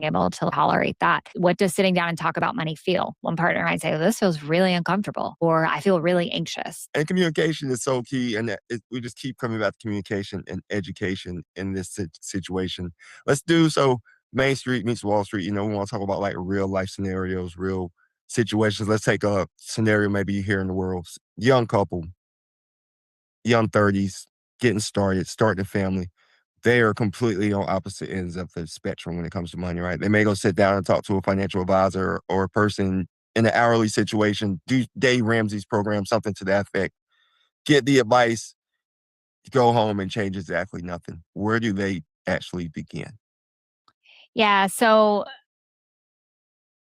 able to tolerate that. What does sitting down and talk about money feel? One partner might say, "Oh, this feels really uncomfortable," or "I feel really anxious." And communication is so key. And we just keep coming back to communication and education in this situation. Let's do so. Main Street meets Wall Street. We want to talk about like real life scenarios, real situations. Let's take a scenario maybe here in the world. Young couple, young 30s, getting started, starting a family. They are completely on opposite ends of the spectrum when it comes to money, right? They may go sit down and talk to a financial advisor or a person in an hourly situation, do Dave Ramsey's program, something to that effect, get the advice, go home and change exactly nothing. Where do they actually begin? Yeah. So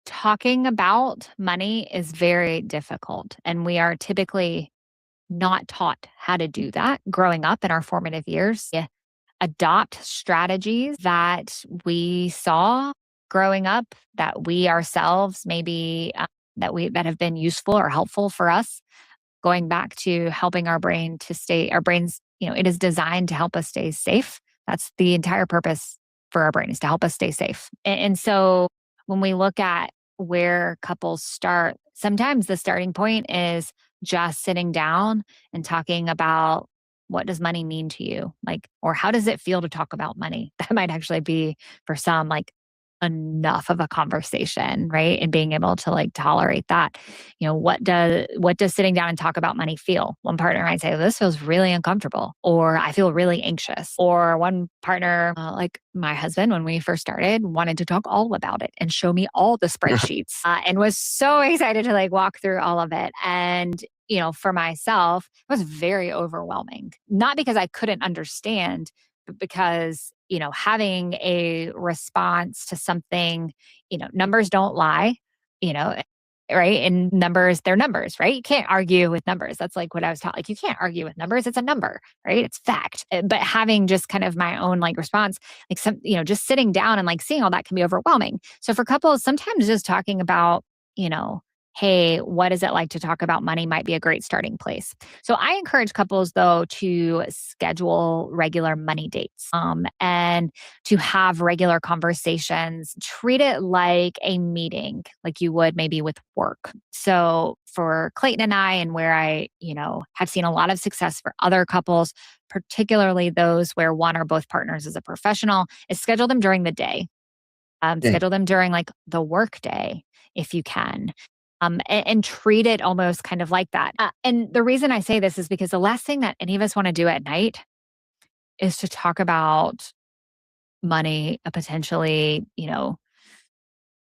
talking about money is very difficult. And we are typically not taught how to do that growing up in our formative years. Yeah. Adopt strategies that we saw growing up that we ourselves maybe that have been useful or helpful for us, going back to helping our brains, it is designed to help us stay safe. That's the entire purpose for our brain, is to help us stay safe. And so when we look at where couples start, sometimes the starting point is just sitting down and talking about, what does money mean to you? Like, or how does it feel to talk about money? That might actually be for some like enough of a conversation, right? And being able to like tolerate that. What does sitting down and talk about money feel? One partner might say, "This feels really uncomfortable," or "I feel really anxious." Or one partner, like my husband, when we first started, wanted to talk all about it and show me all the spreadsheets, and was so excited to like walk through all of it. And for myself, it was very overwhelming. Not because I couldn't understand, but because, having a response to something, numbers don't lie, you know, right? And numbers, they're numbers, right? You can't argue with numbers. That's like what I was taught. Like, you can't argue with numbers. It's a number, right? It's fact. But having just kind of my own like response, like just sitting down and like seeing all that can be overwhelming. So for couples, sometimes just talking about, you know, hey, what is it like to talk about money might be a great starting place. So I encourage couples though to schedule regular money dates, and to have regular conversations. Treat it like a meeting, like you would maybe with work. So for Clayton and I, and where I, have seen a lot of success for other couples, particularly those where one or both partners is a professional, is schedule them during the day. Yeah. Schedule them during like the work day if you can. And treat it almost kind of like that. And the reason I say this is because the last thing that any of us want to do at night is to talk about money, a potentially,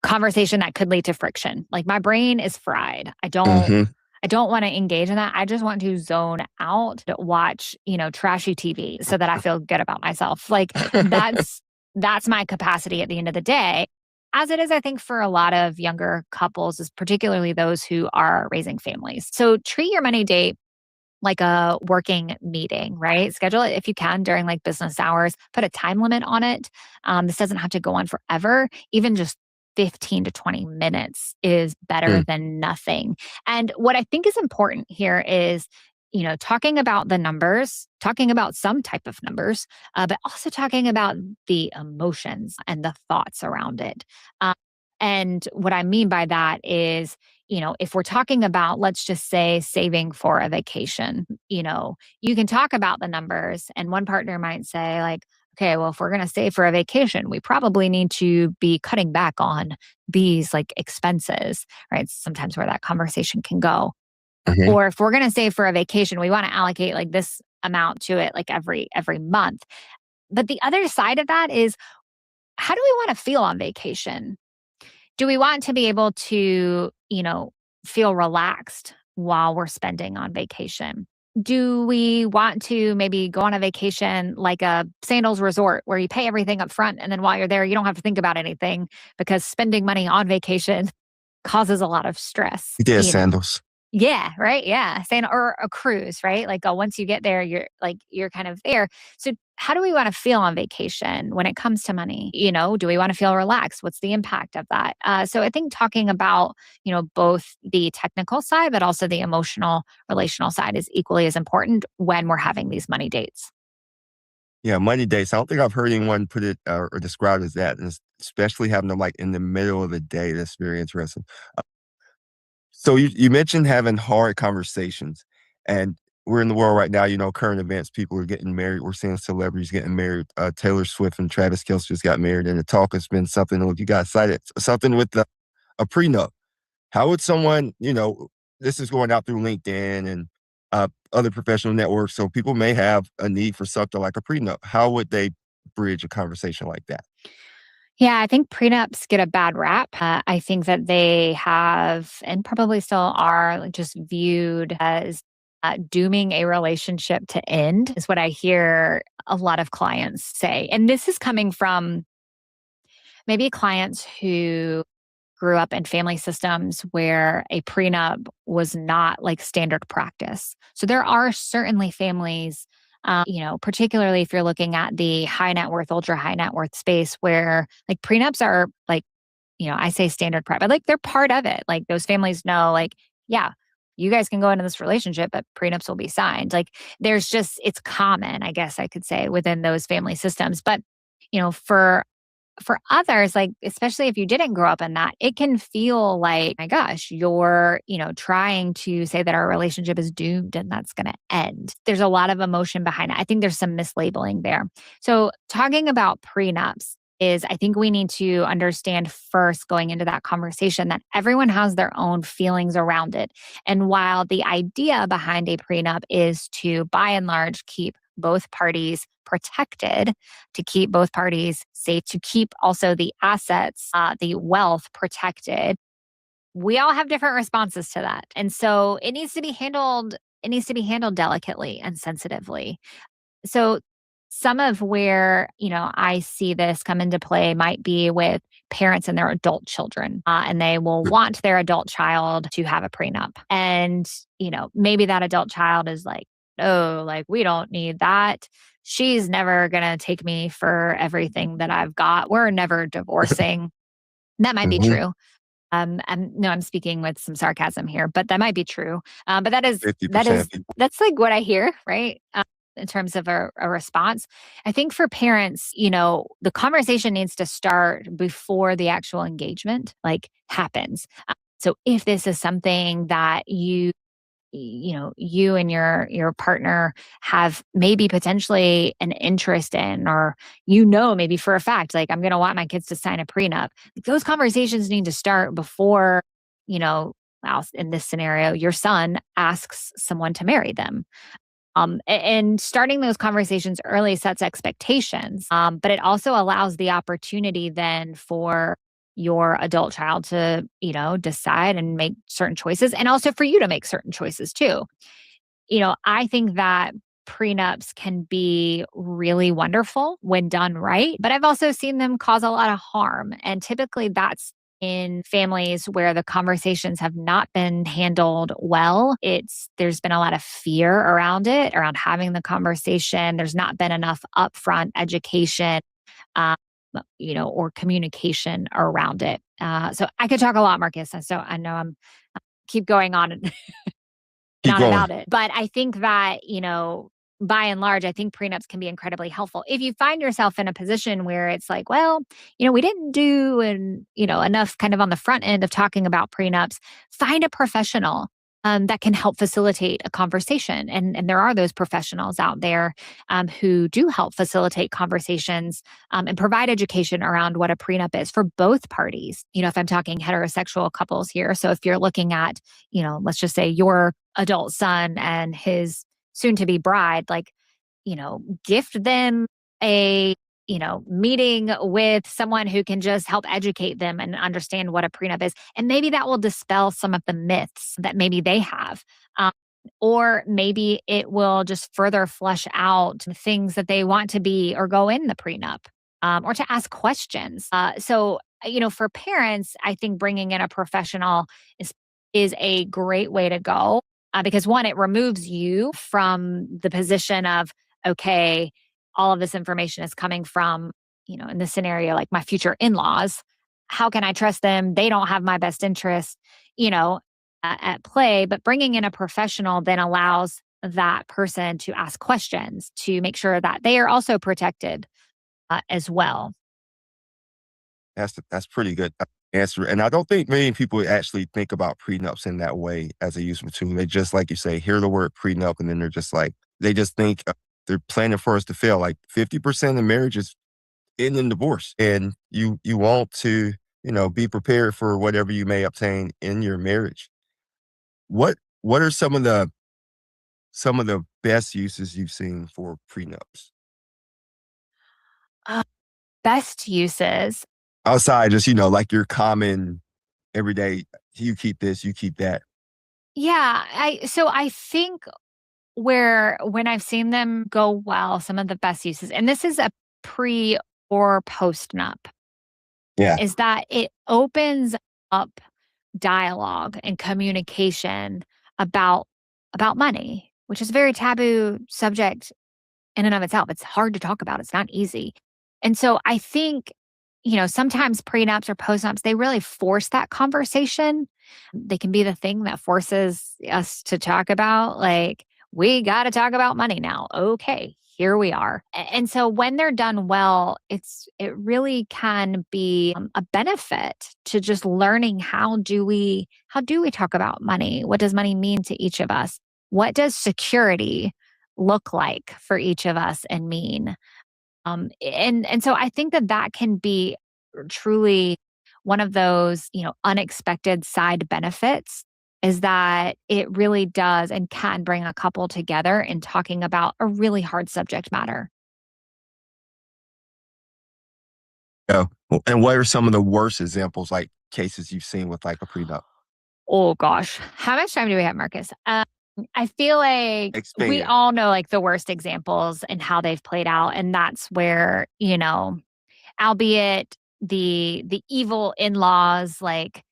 conversation that could lead to friction. Like, my brain is fried. Hmm. I don't want to engage in that. I just want to zone out, to watch, trashy TV so that I feel good about myself. Like, that's my capacity at the end of the day. As it is, I think, for a lot of younger couples, is particularly those who are raising families. So treat your money date like a working meeting, right? Schedule it if you can during like business hours. Put a time limit on it. This doesn't have to go on forever. Even just 15 to 20 minutes is better Mm. than nothing. And what I think is important here is, talking about the numbers, talking about some type of numbers, but also talking about the emotions and the thoughts around it. Uh, and what I mean by that is, if we're talking about, let's just say, saving for a vacation, you can talk about the numbers, and one partner might say, like, okay, well, if we're going to save for a vacation, we probably need to be cutting back on these like expenses, right? Sometimes where that conversation can go. Mhm. Or if we're going to save for a vacation, we want to allocate like this amount to it, like every month. But the other side of that is, how do we want to feel on vacation? Do we want to be able to, feel relaxed while we're spending on vacation? Do we want to maybe go on a vacation like a sandals resort where you pay everything up front, and then while you're there, you don't have to think about anything, because spending money on vacation causes a lot of stress, Yeah, sandals. Yeah, right. Yeah. Saying, or a cruise, right? Like, once you get there, you're kind of there. So how do we want to feel on vacation when it comes to money? Do we want to feel relaxed? What's the impact of that? So I think talking about, both the technical side, but also the emotional, relational side is equally as important when we're having these money dates. Yeah, money dates. I don't think I've heard anyone put it or describe it as that. And especially having them like in the middle of the day. That's very interesting. Uh, So you mentioned having hard conversations, and we're in the world right now. Current events. People are getting married. We're seeing celebrities getting married. Taylor Swift and Travis Kelce just got married, and the talk has been something. If you guys cited something with a prenup, how would someone, this is going out through LinkedIn and other professional networks, so people may have a need for something like a prenup. How would they bridge a conversation like that? Yeah, I think prenups get a bad rap. I think that they have, and probably still are, like, just viewed as dooming a relationship to end, is what I hear a lot of clients say. And this is coming from maybe clients who grew up in family systems where a prenup was not like standard practice. So there are certainly families, particularly if you're looking at the high net worth, ultra high net worth space where like prenups are like, I say standard practice, but like they're part of it. Like those families know, like, yeah, you guys can go into this relationship, but prenups will be signed. Like there's just, it's common, I guess I could say, within those family systems. But, for others, like, especially if you didn't grow up in that, it can feel like, my gosh, you're, trying to say that our relationship is doomed and that's going to end. There's a lot of emotion behind it. I think there's some mislabeling there. So, talking about prenups is, I think we need to understand first going into that conversation that everyone has their own feelings around it. And while the idea behind a prenup is to, by and large, keep both parties protected, to keep both parties safe, to keep also the assets, the wealth protected. We all have different responses to that. And so it needs to be handled, delicately and sensitively. So some of where, I see this come into play might be with parents and their adult children, and they will want their adult child to have a prenup. And, maybe that adult child is like, oh, like, we don't need that. She's never going to take me for everything that I've got. We're never divorcing. That might be Mhm. true. And no, I'm speaking with some sarcasm here, but that might be true. But that is that 50% is of people. that's like what I hear, right? In terms of a response, I think for parents, the conversation needs to start before the actual engagement like happens. So if this is something that you and your partner have maybe potentially an interest in, or maybe for a fact, like, I'm going to want my kids to sign a prenup, like, those conversations need to start before, well, in this scenario, your son asks someone to marry them. And starting those conversations early sets expectations, but it also allows the opportunity then for your adult child to, decide and make certain choices, and also for you to make certain choices too. I think that prenups can be really wonderful when done right, but I've also seen them cause a lot of harm. And typically that's in families where the conversations have not been handled well. There's been a lot of fear around it, around having the conversation. There's not been enough upfront education, um, or communication around it. So I could talk a lot, Marcus. So I know I'm keep going on and Keep on going. about it. But I think that, by and large, I think prenups can be incredibly helpful. If you find yourself in a position where it's like, well, we didn't do enough kind of on the front end of talking about prenups, find a professional that can help facilitate a conversation. And there are those professionals out there who do help facilitate conversations and provide education around what a prenup is for both parties. If I'm talking heterosexual couples here. So if you're looking at, let's just say your adult son and his soon to be bride, like, gift them a, meeting with someone who can just help educate them and understand what a prenup is. And maybe that will dispel some of the myths that maybe they have. Um, or maybe it will just further flesh out things that they want to be or go in the prenup, or to ask questions. For parents, I think bringing in a professional is a great way to go, because one, it removes you from the position of, okay, all of this information is coming from, in this scenario, like my future in laws. How can I trust them? They don't have my best interest, you know, at play. But bringing in a professional then allows that person to ask questions to make sure that they are also protected as well. That's pretty good answer. And I don't think many people actually think about prenups in that way as a useful tool. They just, like you say, hear the word prenup, and then they're just like, they just think they're planning for us to fail. Like 50% of marriages end in divorce, and you want to, be prepared for whatever you may obtain in your marriage. What are some of the best uses you've seen for prenups? Uh, Best uses. Outside just, like your common everyday, you keep this, you keep that. Yeah, I think where when I've seen them go well, some of the best uses, and this is a pre or post nup, Yeah. is that it opens up dialogue and communication about money, which is a very taboo subject in and of itself. It's hard to talk about. It's not easy. And so I think, sometimes prenups or postnups, they really force that conversation. They can be the thing that forces us to talk about, like, we got to talk about money now. Okay, here we are. And so when they're done well, it really can be a benefit to just learning how do we talk about money? What does money mean to each of us? What does security look like for each of us and mean? And so I think that can be truly one of those, unexpected side benefits, is that it really does and can bring a couple together in talking about a really hard subject matter. Yeah. And what are some of the worst examples, like cases you've seen with like a prenup? Oh gosh, how much time do we have, Marcus? I feel like we Expand. all know like the worst examples and how they've played out, and that's where, albeit the evil in-laws, like,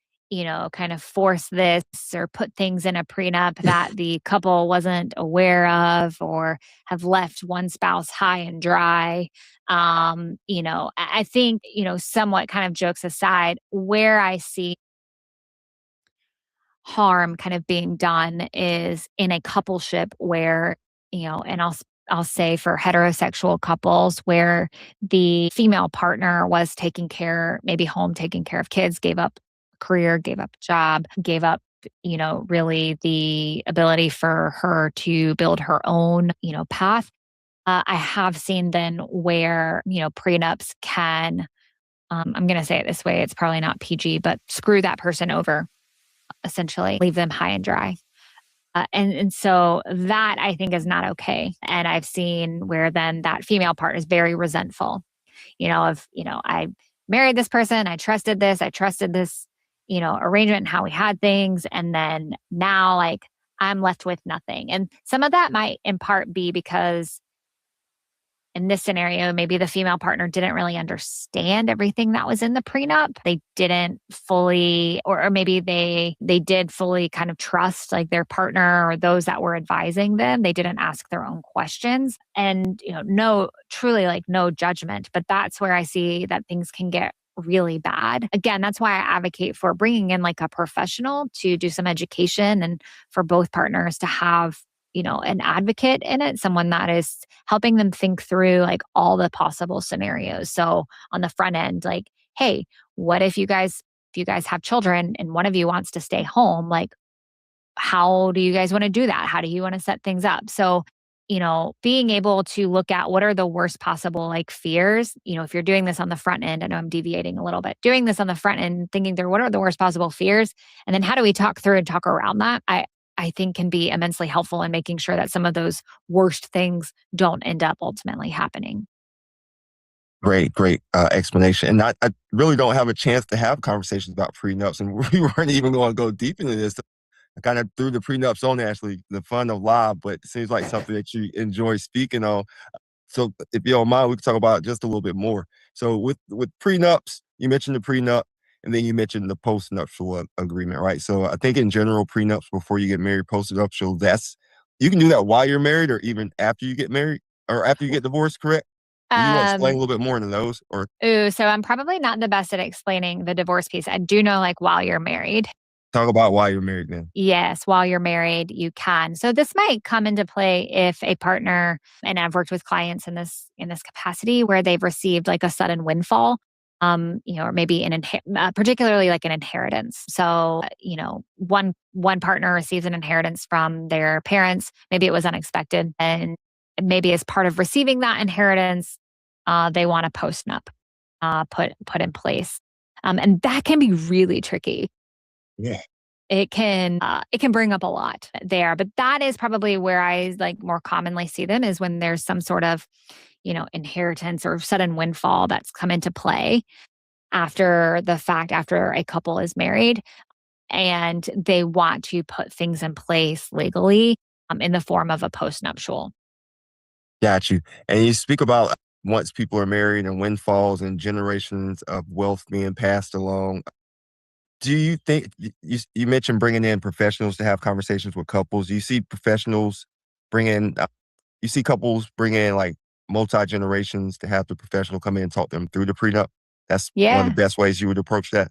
kind of force this or put things in a prenup that the couple wasn't aware of, or have left one spouse high and dry. I think, somewhat kind of jokes aside, where I see harm kind of being done is in a coupleship where, and I'll say for heterosexual couples where the female partner was taking care, maybe home, taking care of kids, gave up a career, gave up a job, gave up, really the ability for her to build her own, path. I have seen then where, prenups can, I'm going to say it this way, it's probably not PG, but screw that person over, essentially leave them high and dry. And so that I think is not okay. And I've seen where then that female partner is very resentful, of, I married this person, I trusted this, arrangement and how we had things. And then now, like, I'm left with nothing. And some of that might in part be because in this scenario, maybe the female partner didn't really understand everything that was in the prenup. They didn't fully, or maybe they did fully kind of trust like their partner or those that were advising them. They didn't ask their own questions, and no, truly like no judgment. But that's where I see that things can get really bad. Again, that's why I advocate for bringing in like a professional to do some education, and for both partners to have, an advocate in it, someone that is helping them think through like all the possible scenarios. So on the front end, like, hey, what if you guys have children and one of you wants to stay home? Like, how do you guys want to do that? How do you want to set things up? So, being able to look at what are the worst possible like fears, if you're doing this on the front end, I know I'm deviating a little bit, doing this on the front end, thinking through what are the worst possible fears, and then how do we talk through and talk around that? I think can be immensely helpful in making sure that some of those worst things don't end up ultimately happening. Great, great explanation. And I really don't have a chance to have conversations about prenups, and we weren't even going to go deep into this. I kind of threw the prenups on actually, the fun of live, but it seems like something that you enjoy speaking on. So if you don't mind, we can talk about it just a little bit more. So with prenups, you mentioned the prenup, and then you mentioned the postnuptial agreement, right? So I think in general, prenups before you get married, postnuptial, that's, you can do that while you're married or even after you get married or after you get divorced, correct? Do you want to explain Um, a little bit more into those, or so I'm probably not the best at explaining the divorce piece. I do know like while you're married. talk about why you're married then? Yes, while you're married, you can. So this might come into play if a partner, and I've worked with clients in this capacity where they've received like a sudden windfall. or maybe particularly like an inheritance. So, one partner receives an inheritance from their parents. Maybe it was unexpected, and maybe as part of receiving that inheritance, they want a post nup put in place, and that can be really tricky. Yeah. It can bring up a lot there, but that is probably where I like more commonly see them is when there's some sort of inheritance or sudden windfall that's come into play after the fact, after a couple is married, and they want to put things in place legally in the form of a postnuptial. Got you. And you speak about once people are married and windfalls and generations of wealth being passed along. Do you think you mentioned bringing in professionals to have conversations with couples? Do you see professionals bring in, you see couples bring in like multi generations to have the professional come in and talk them through the prenup? That's one of the Yeah. best ways you would approach that.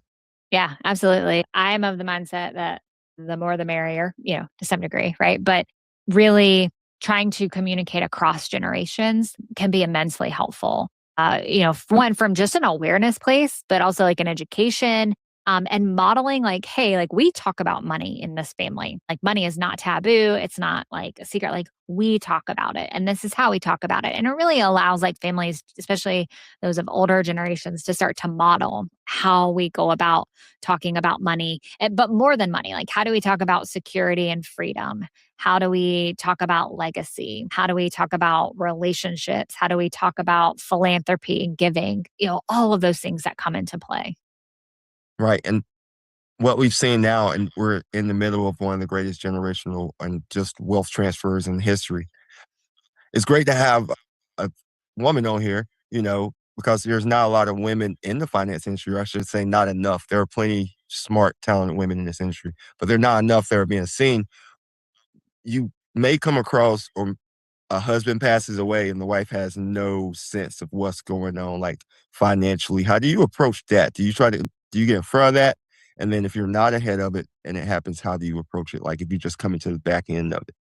Yeah, absolutely. I'm of the mindset that the more the merrier, to some degree, right? But really trying to communicate across generations can be immensely helpful. One from just an awareness place, but also like an education, and modeling like, hey, like we talk about money in this family. Like money is not taboo. It's not like a secret. Like we talk about it. And this is how we talk about it. And it really allows like families, especially those of older generations, to start to model how we go about talking about money, but more than money, like how do we talk about security and freedom? How do we talk about legacy? How do we talk about relationships? How do we talk about philanthropy and giving? All of those things that come into play. Right. And what we've seen now, and we're in the middle of one of the greatest generational and just wealth transfers in history. It's great to have a woman on here, because there's not a lot of women in the finance industry, or I should say not enough. There are plenty smart, talented women in this industry, but they're not enough that are being seen. You may come across, or a husband passes away and the wife has no sense of what's going on, like financially. How do you approach that? Do you get in front of that? And then if you're not ahead of it and it happens, how do you approach it? Like if you just coming to the back end of it.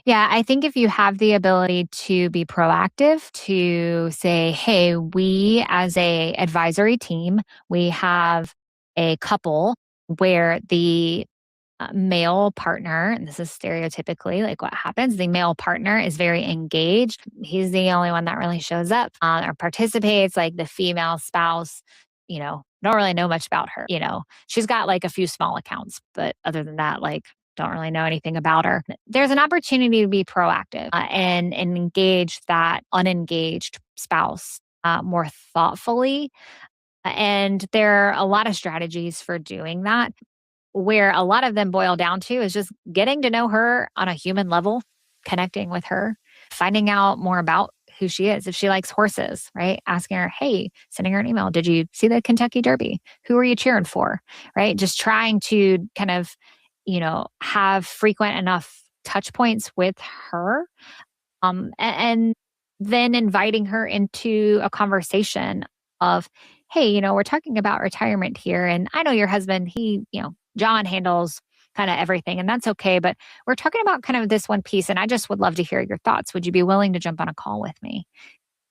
Yeah, I think if you have the ability to be proactive, to say, "Hey, we as a advisory team, we have a couple where the male partner, and this is stereotypically like what happens, the male partner is very engaged. He's the only one that really shows up or participates. Like the female spouse, don't really know much about her. She's got like a few small accounts, but other than that, like, don't really know anything about her. There's an opportunity to be proactive and engage that unengaged spouse more thoughtfully. And there are a lot of strategies for doing that, where a lot of them boil down to is just getting to know her on a human level, connecting with her, finding out more about who she is. If she likes horses, right? Asking her, hey, sending her an email. Did you see the Kentucky Derby? Who are you cheering for? Right? Just trying to kind of, have frequent enough touch points with her, and then inviting her into a conversation of, hey, we're talking about retirement here. And I know your husband, John handles kind of everything, and that's okay. But we're talking about kind of this one piece, and I just would love to hear your thoughts. Would you be willing to jump on a call with me?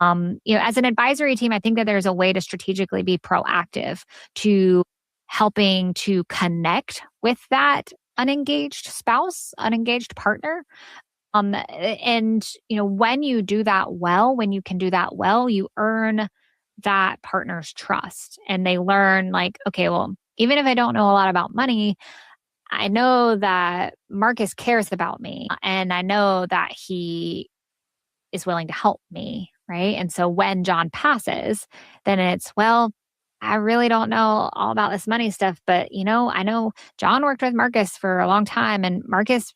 As an advisory team, I think that there's a way to strategically be proactive to helping to connect with that unengaged spouse, unengaged partner, and when you do that well, when you can do that well, you earn that partner's trust, and they learn like, okay, well, even if I don't know a lot about money, I know that Marcus cares about me, and I know that he is willing to help me, right? And so when John passes, then it's, well, I really don't know all about this money stuff, but I know John worked with Marcus for a long time, and Marcus,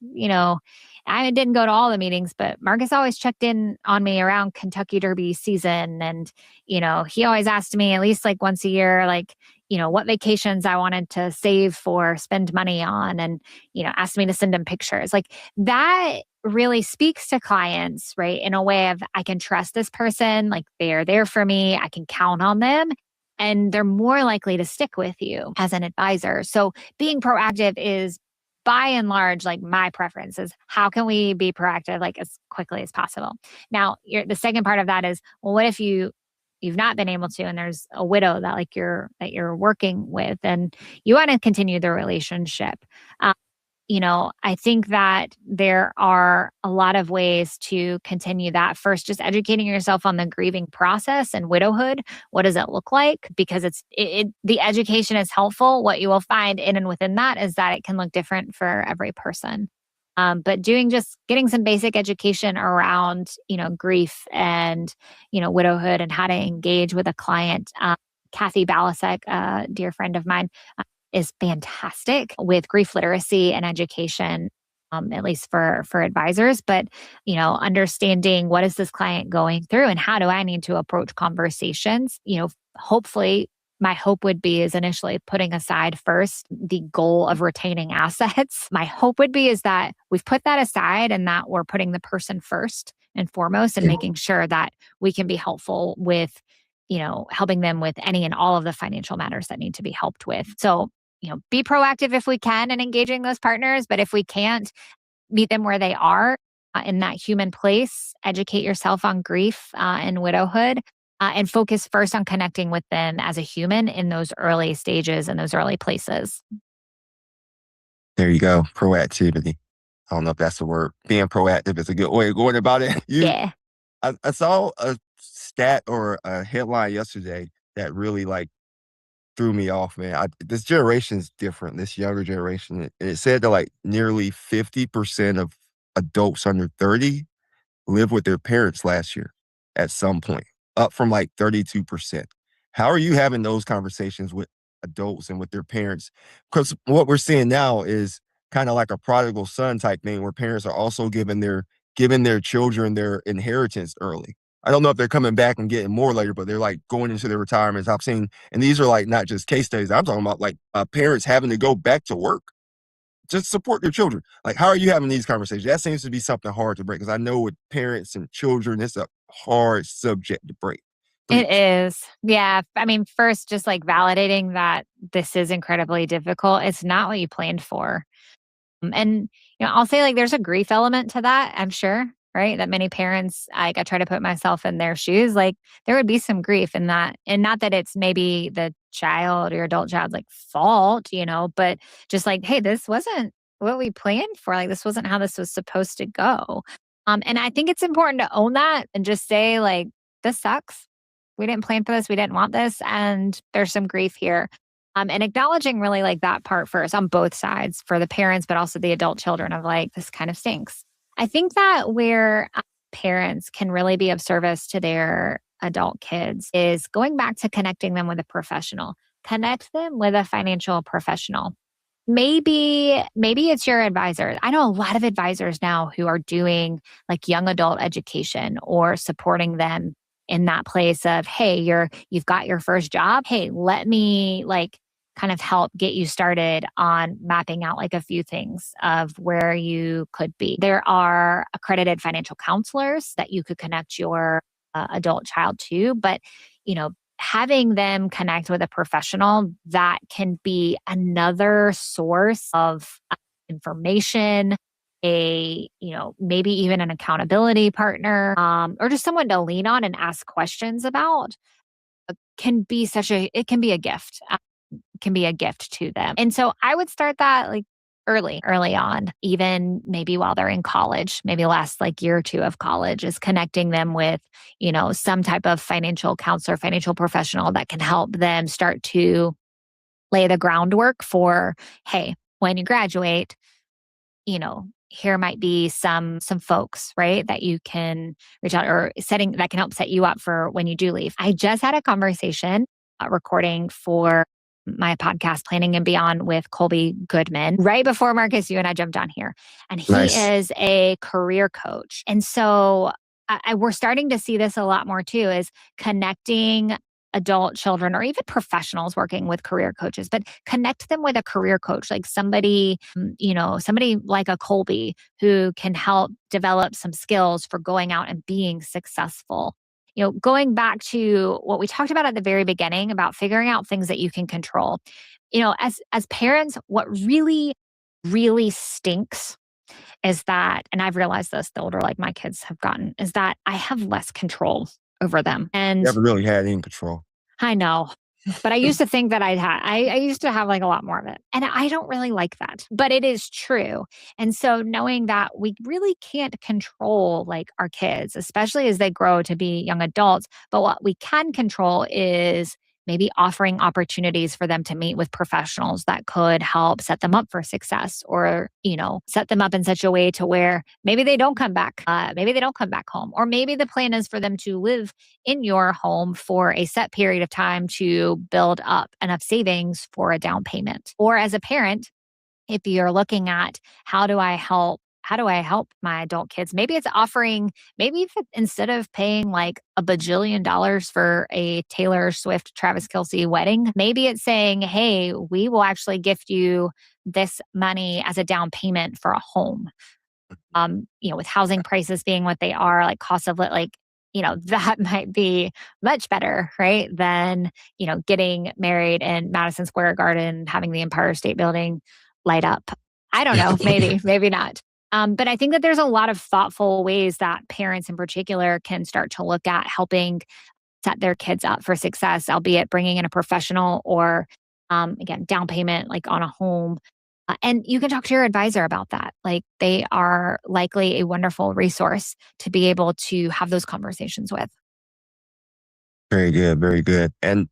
I didn't go to all the meetings, but Marcus always checked in on me around Kentucky Derby season. And, he always asked me at least like once a year, like, what vacations I wanted to save for, spend money on, and, asked me to send him pictures. Like that really speaks to clients, right? In a way of, I can trust this person, like they are there for me, I can count on them, and they're more likely to stick with you as an advisor. So being proactive is by and large like my preference is how can we be proactive like as quickly as possible. Now, the second part of that is, well, what if you you've not been able to, and there's a widow that you're working with, and you want to continue the relationship. Um, I think that there are a lot of ways to continue that. First, just educating yourself on the grieving process and widowhood. What does it look like? Because the education is helpful. What you will find in and within that is that it can look different for every person. But just getting some basic education around, grief and, widowhood and how to engage with a client. Kathy Balasek, a dear friend of mine, is fantastic with grief literacy and education, at least for advisors. But understanding what is this client going through and how do I need to approach conversations. Hopefully, my hope would be is initially putting aside first the goal of retaining assets. My hope would be is that we've put that aside and that we're putting the person first and foremost and making sure that we can be helpful with helping them with any and all of the financial matters that need to be helped with. So, be proactive if we can in engaging those partners. But if we can't, meet them where they are in that human place, educate yourself on grief and widowhood, and focus first on connecting with them as a human in those early stages and those early places. There you go. Proactivity. I don't know if that's the word. Being proactive is a good way of going about it. Yeah. I saw a stat or a headline yesterday that really like threw me off, man. This generation's different. This younger generation, it said that like nearly 50% of adults under 30 lived with their parents last year at some point, up from like 32%. How are you having those conversations with adults and with their parents? Because what we're seeing now is kind of like a prodigal son type thing where parents are also giving their children their inheritance early. I don't know if they're coming back and getting more later, but they're like going into their retirements. I've seen, and these are like not just case studies. I'm talking about like parents having to go back to work just support their children. Like, how are you having these conversations? That seems to be something hard to break because I know with parents and children, it's a hard subject to It breach. is. Yeah. I mean, first, just like validating that this is incredibly difficult. It's not what you planned for. And, I'll say like there's a grief element to that, I'm sure, right? That many parents, like I try to put myself in their shoes, like there would be some grief in that. And not that it's maybe the child or your adult child's like fault, but just like, hey, this wasn't what we planned for. Like this wasn't how this was supposed to go. And I think it's important to own that and just say, like, this sucks. We didn't plan for this. We didn't want this. And there's some grief here. And acknowledging really like that part first on both sides for the parents, but also the adult children of like, this kind of stinks. I think that where parents can really be of service to their adult kids is going back to connecting them with a professional, connect them with a financial professional. Maybe it's your advisor. I know a lot of advisors now who are doing like young adult education or supporting them in that place of, hey, you've got your first job. Hey, let me like kind of help get you started on mapping out like a few things of where you could be. There are accredited financial counselors that you could connect your adult child to, but you know, having them connect with a professional that can be another source of information, maybe even an accountability partner, or just someone to lean on and ask questions about, it can be a gift. Can be a gift to them. And so I would start that like early on, even maybe while they're in college, maybe last like year or two of college, is connecting them with, some type of financial counselor, financial professional that can help them start to lay the groundwork for, hey, when you graduate, here might be some folks, right, that you can reach out or setting that can help set you up for when you do leave. I just had a conversation recording for my podcast Planning and Beyond with Colby Goodman right before Marcus, you and I jumped on here. And he Nice. is a career coach. And so we're starting to see this a lot more too, is connecting adult children or even professionals working with career coaches, but connect them with a career coach, like somebody like a Colby who can help develop some skills for going out and being successful. Going back to what we talked about at the very beginning about figuring out things that you can control. As parents, what really, really stinks is that, and I've realized this the older like my kids have gotten, is that I have less control over them. You And haven't really had any control. I know. But I used to think that I used to have like a lot more of it. And I don't really like that, but it is true. And so knowing that we really can't control like our kids, especially as they grow to be young adults, but what we can control is maybe offering opportunities for them to meet with professionals that could help set them up for success or, set them up in such a way to where maybe they don't come back. Maybe they don't come back home. Or maybe the plan is for them to live in your home for a set period of time to build up enough savings for a down payment. Or as a parent, if you're looking at how do I help my adult kids? Maybe it's offering, maybe if instead of paying like a bajillion dollars for a Taylor Swift, Travis Kelsey wedding, maybe it's saying, hey, we will actually gift you this money as a down payment for a home. With housing prices being what they are, like cost of that might be much better, right? Than, getting married in Madison Square Garden, having the Empire State Building light up. I don't know, maybe, maybe not. But I think that there's a lot of thoughtful ways that parents in particular can start to look at helping set their kids up for success, albeit bringing in a professional or, again, down payment like on a home. And you can talk to your advisor about that. Like they are likely a wonderful resource to be able to have those conversations with. Very good, very good. And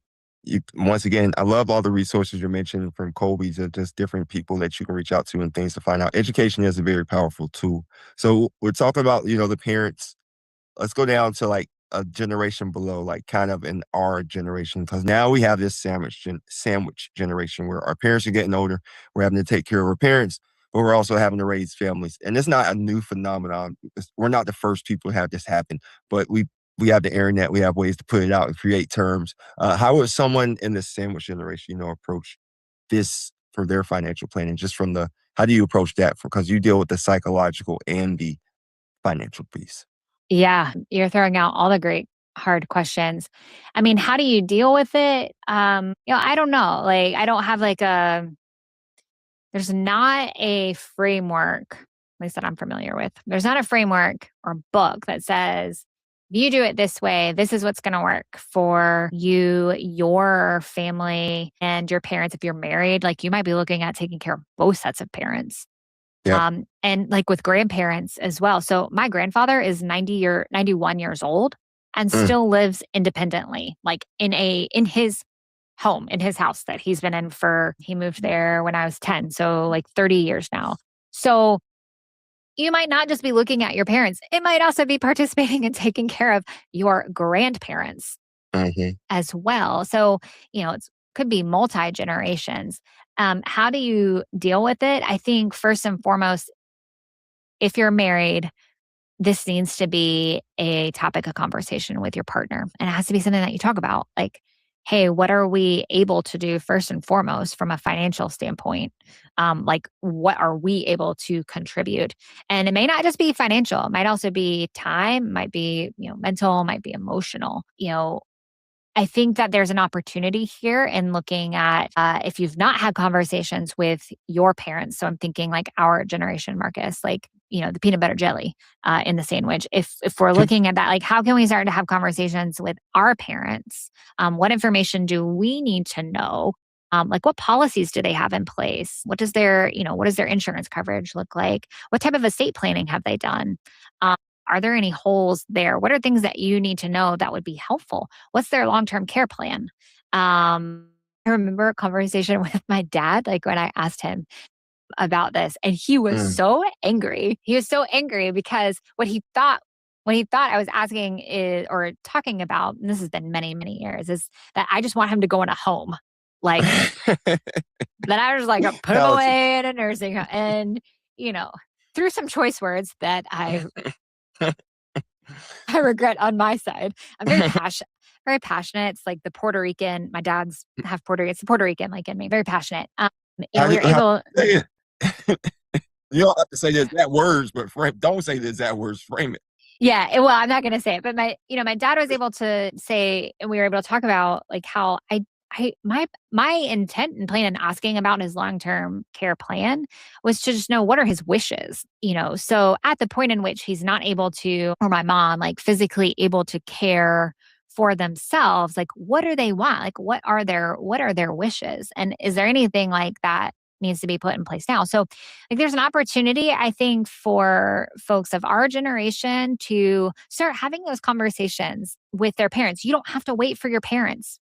once again, I love all the resources you're mentioning from Colby to just different people that you can reach out to and things to find out. Education is a very powerful tool. So we're talking about, the parents. Let's go down to like a generation below, like kind of in our generation, because now we have this sandwich generation where our parents are getting older. We're having to take care of our parents, but we're also having to raise families. And it's not a new phenomenon. We're not the first people to have this happen, but we have the internet. We have ways to put it out and create terms. How would someone in this sandwich generation, approach this for their financial planning? Just from how do you approach that? Because you deal with the psychological and the financial piece. Yeah, you're throwing out all the great hard questions. I mean, how do you deal with it? I don't know. Like I don't have there's not a framework, at least that I'm familiar with. There's not a framework or book that says, if you do it this way, this is what's going to work for you, your family, and your parents. If you're married, like you might be looking at taking care of both sets of parents. Yep. And like with grandparents as well. So my grandfather is 91 years old and Mm, still lives independently, like in his home, in his house that he's been in he moved there when I was 10. So like 30 years now. So you might not just be looking at your parents. It might also be participating and taking care of your grandparents mhm. as well. So, it could be multi generations. How do you deal with it? I think first and foremost, if you're married, this needs to be a topic of conversation with your partner. And it has to be something that you talk about. Like, hey, what are we able to do first and foremost from a financial standpoint? Like, what are we able to contribute? And it may not just be financial, it might also be time, might be, mental, might be emotional. I think that there's an opportunity here in looking at if you've not had conversations with your parents. So I'm thinking like our generation, Marcus, like the peanut butter jelly in the sandwich. If we're looking at that, like how can we start to have conversations with our parents? What information do we need to know? Like what policies do they have in place? What does their insurance coverage look like? What type of estate planning have they done? Um, are there any holes there? What are things that you need to know that would be helpful? What's their long-term care plan? I remember a conversation with my dad, like when I asked him about this, and he was Mm. so angry. He was so angry because what he thought I was asking is or talking about, and this has been many, many years, is that I just want him to go in a home. Like that I was like, put him How it's away in a nursing home. And, you know, through some choice words that I regret on my side. I'm very passionate. It's like the Puerto Rican, my dad's half Puerto Rican, it's the Puerto Rican like in me, very passionate. We were how able, you say it. You don't have to say the exact words, but don't say the exact words, frame it. yeah, well, I'm not going to say it, but my dad was able to say, and we were able to talk about like how my intent and plan in asking about his long-term care plan was to just know what are his wishes, So at the point in which he's not able to, or my mom, like physically able to care for themselves, like what do they want? Like what are their wishes? And is there anything like that needs to be put in place now? So like there's an opportunity, I think, for folks of our generation to start having those conversations with their parents. You don't have to wait for your parents.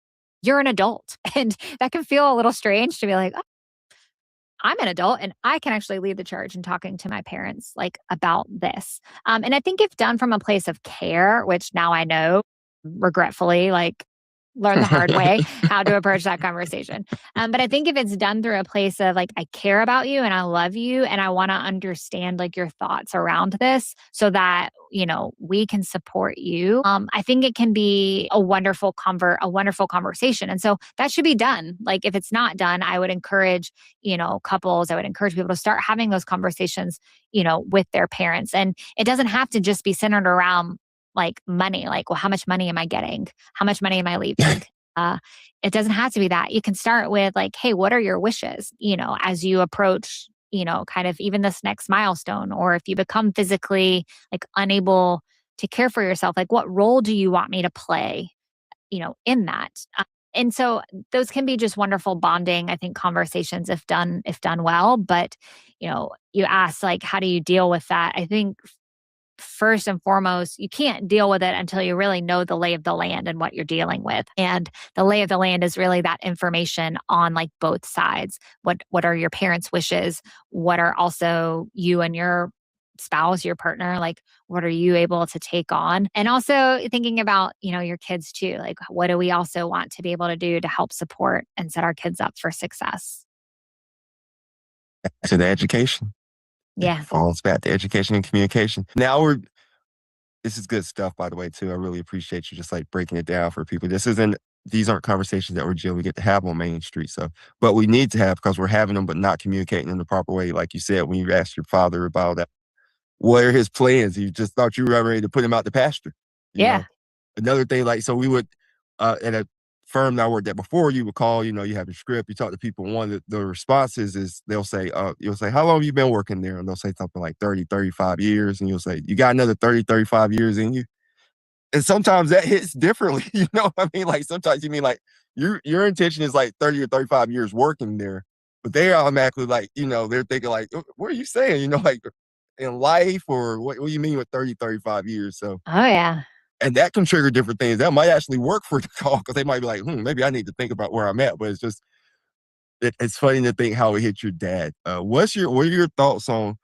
You're an adult. And that can feel a little strange to be like, I'm an adult and I can actually lead the charge in talking to my parents like about this. And I think if done from a place of care, which now I know regretfully, like learn the hard way how to approach that conversation. But I think if it's done through a place of like, I care about you and I love you and I want to understand like your thoughts around this so that, we can support you. I think it can be a wonderful conversation. And so that should be done. Like if it's not done, I would encourage, couples, I would encourage people to start having those conversations, with their parents. And it doesn't have to just be centered around like money, like, well, how much money am I getting? How much money am I leaving? Uh, it doesn't have to be that. You can start with like, hey, what are your wishes? As you approach, kind of even this next milestone, or if you become physically like unable to care for yourself, like what role do you want me to play, in that? And so those can be just wonderful bonding, I think, conversations if done well. But, you ask like, how do you deal with that? I think first and foremost, you can't deal with it until you really know the lay of the land and what you're dealing with. And the lay of the land is really that information on like both sides. What are your parents' wishes? What are also you and your spouse, your partner, like what are you able to take on? And also thinking about, your kids too. Like what do we also want to be able to do to help support and set our kids up for success? To the education. It Yeah. falls back to education and communication. This is good stuff, by the way, too. I really appreciate you just like breaking it down for people. These aren't conversations that we generally get to have on Main Street. So, but we need to have because we're having them, but not communicating in the proper way. Like you said, when you asked your father about that, what are his plans? You just thought you were ready to put him out the pasture. You know, Yeah. another thing, like, so we would, at a firm that I worked at before, you would call, you have your script, you talk to people. One of the responses is you'll say, how long have you been working there? And they'll say something like 30, 35 years. And you'll say, you got another 30, 35 years in you. And sometimes that hits differently. You know what I mean? Like sometimes you mean like your intention is like 30 or 35 years working there, but they automatically like, they're thinking like, what are you saying? Like in life or what do you mean with 30, 35 years? So, Oh, yeah. and that can trigger different things. That might actually work for the call because they might be like, maybe I need to think about where I'm at. But it's funny to think how it hit your dad. What are your thoughts on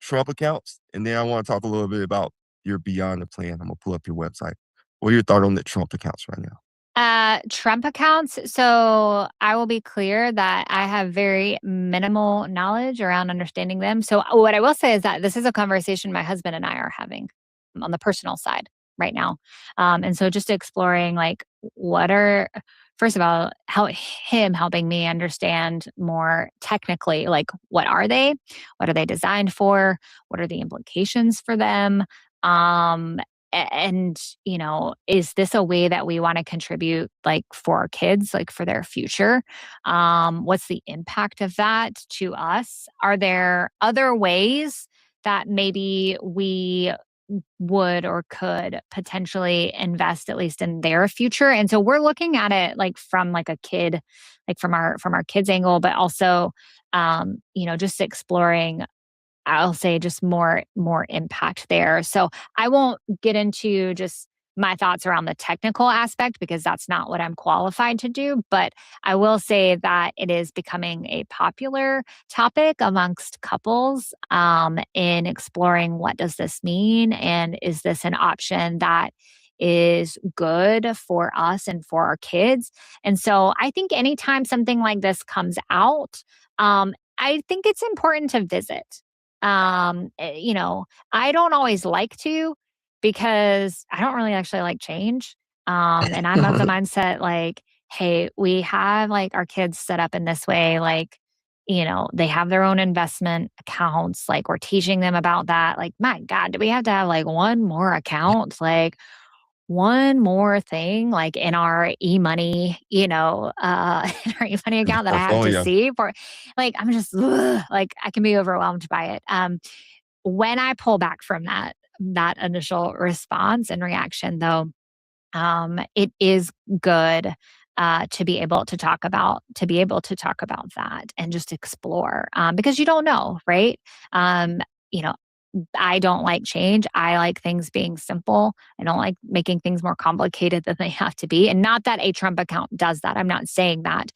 Trump accounts? And then I want to talk a little bit about your Beyond the Plan. I'm gonna pull up your website. What are your thoughts on the Trump accounts right now? Trump accounts. So I will be clear that I have very minimal knowledge around understanding them. So what I will say is that this is a conversation my husband and I are having on the personal side right now. And so just exploring like what are first of all, how him helping me understand more technically, like what are they? What are they designed for? What are the implications for them? Um, and is this a way that we want to contribute like for our kids, like for their future? What's the impact of that to us? Are there other ways that maybe we would or could potentially invest at least in their future? And so we're looking at it like from like a kid, like from our kids angle, but also just exploring, I'll say, just more impact there. So I won't get into just my thoughts around the technical aspect because that's not what I'm qualified to do, but I will say that it is becoming a popular topic amongst couples, in exploring what does this mean and is this an option that is good for us and for our kids. And so I think anytime something like this comes out, I think it's important to visit. I don't always like to because I don't really actually like change. And I'm of the mindset like, hey, we have like our kids set up in this way, like, they have their own investment accounts. Like we're teaching them about that. Like, my God, do we have to have like one more account? Like one more thing like in our e-money, in our e-money account that I have to Portfolio. see for like, I'm just like, I can be overwhelmed by it. When I pull back from that initial response and reaction though, it is good to be able to talk about that and just explore because you don't know, right? Um, you know, I don't like change. I like things being simple. I don't like making things more complicated than they have to be. And not that a Trump account does that. I'm not saying that.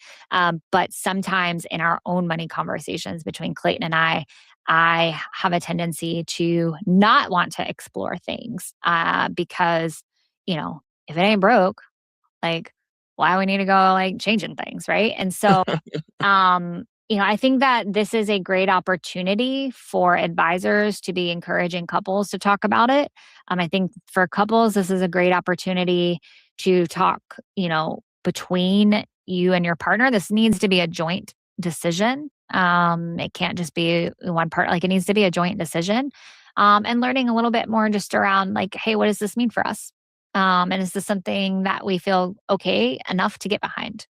But sometimes in our own money conversations between Clayton and I have a tendency to not want to explore things because, if it ain't broke, like, why we need to go like changing things, right? And so I think that this is a great opportunity for advisors to be encouraging couples to talk about it. I think for couples, this is a great opportunity to talk, between you and your partner. This needs to be a joint decision. It can't just be one part, like, it needs to be a joint decision. And learning a little bit more just around, like, hey, what does this mean for us? And is this something that we feel okay enough to get behind?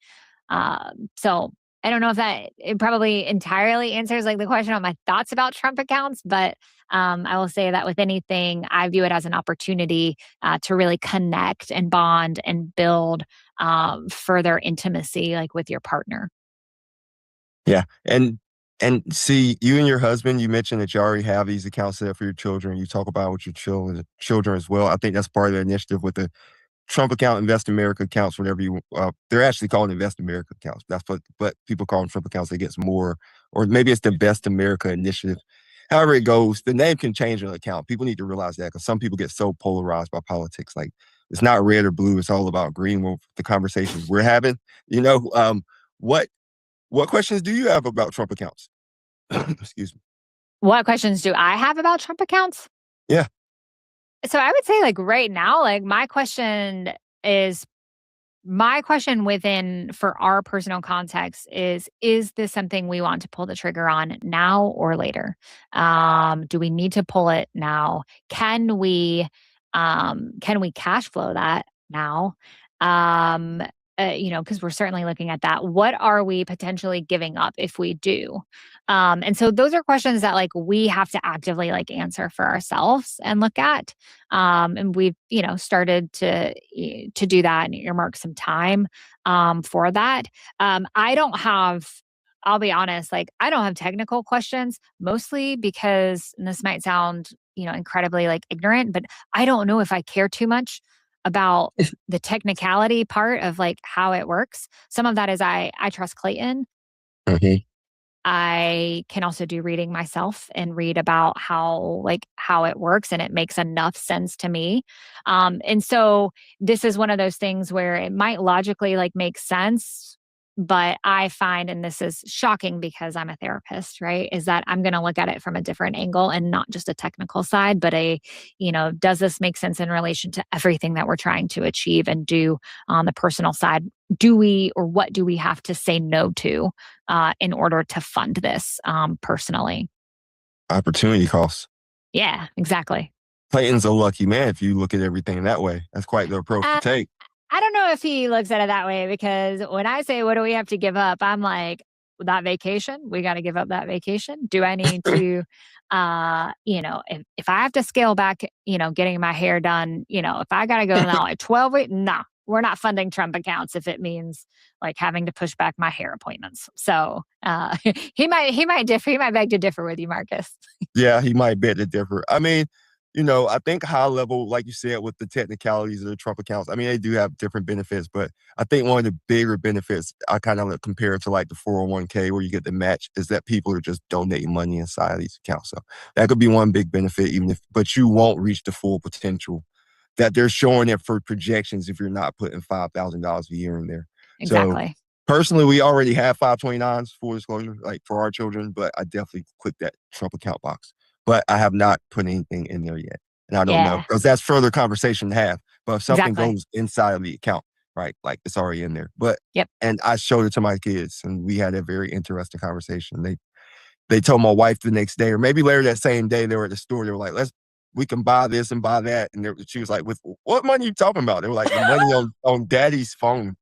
So I don't know if that it probably entirely answers like the question on my thoughts about Trump accounts, but I will say that with anything, I view it as an opportunity to really connect and bond and build further intimacy, like with your partner. Yeah. And see, you and your husband, you mentioned that you already have these accounts set up for your children. You talk about with your children as well. I think that's part of the initiative with the Trump account, Invest America accounts, whatever they're actually called Invest America accounts. That's what, but people call them Trump accounts. It gets more, or maybe it's the Best America initiative. However it goes, the name can change an account. People need to realize that because some people get so polarized by politics. Like, it's not red or blue. It's all about green. Well, the conversations we're having, you know, what what questions do you have about Trump accounts? Excuse me. What questions do I have about Trump accounts? Yeah. So I would say, like, right now, like, is my question within for our personal context is this something we want to pull the trigger on now or later? Do we need to pull it now? Can we cash flow that now? Um because we're certainly looking at that. What are we potentially giving up if we do? And so those are questions that, like, we have to actively like answer for ourselves and look at. And we've, started to do that and earmark some time for that. I don't have, I'll be honest, like, I don't have technical questions, mostly because, and this might sound, incredibly like ignorant, but I don't know if I care too much about the technicality part of like how it works. Some of that is I trust Clayton. Mhm. I can also do reading myself and read about how it works, and it makes enough sense to me. And so this is one of those things where it might logically like make sense, but I find, and this is shocking because I'm a therapist, right? Is that I'm going to look at it from a different angle and not just a technical side, but does this make sense in relation to everything that we're trying to achieve and do on the personal side? Do we, or what do we have to say no to in order to fund this personally? Opportunity costs. Yeah, exactly. Clayton's a lucky man if you look at everything that way. That's quite the approach to Uh, take. I don't know if he looks at it that way because when I say, what do we have to give up? I'm like, that vacation, we got to give up that vacation. Do I need to, if I have to scale back, getting my hair done, if I got to go now like 12 weeks, nah, we're not funding Trump accounts if it means like having to push back my hair appointments. So he might differ. He might beg to differ with you, Marcus. Yeah, he might beg to differ. I mean, I think high level, like you said, with the technicalities of the Trump accounts, I mean, they do have different benefits, but I think one of the bigger benefits I kind of compare it to like the 401k where you get the match is that people are just donating money inside of these accounts. So that could be one big benefit, but you won't reach the full potential that they're showing it for projections if you're not putting $5,000 a year in there. So Exactly. personally, we already have 529s, full disclosure, like for our children, but I definitely click that Trump account box. But I have not put anything in there yet. And I don't know Yeah, because that's further conversation to have. But if something exactly. goes inside of the account, right, like it's already in there. But Yep. and I showed it to my kids and we had a very interesting conversation. They told my wife the next day, or maybe later that same day, they were at the store. They were like, we can buy this and buy that. And she was like, with what money are you talking about? They were like, the money on daddy's phone.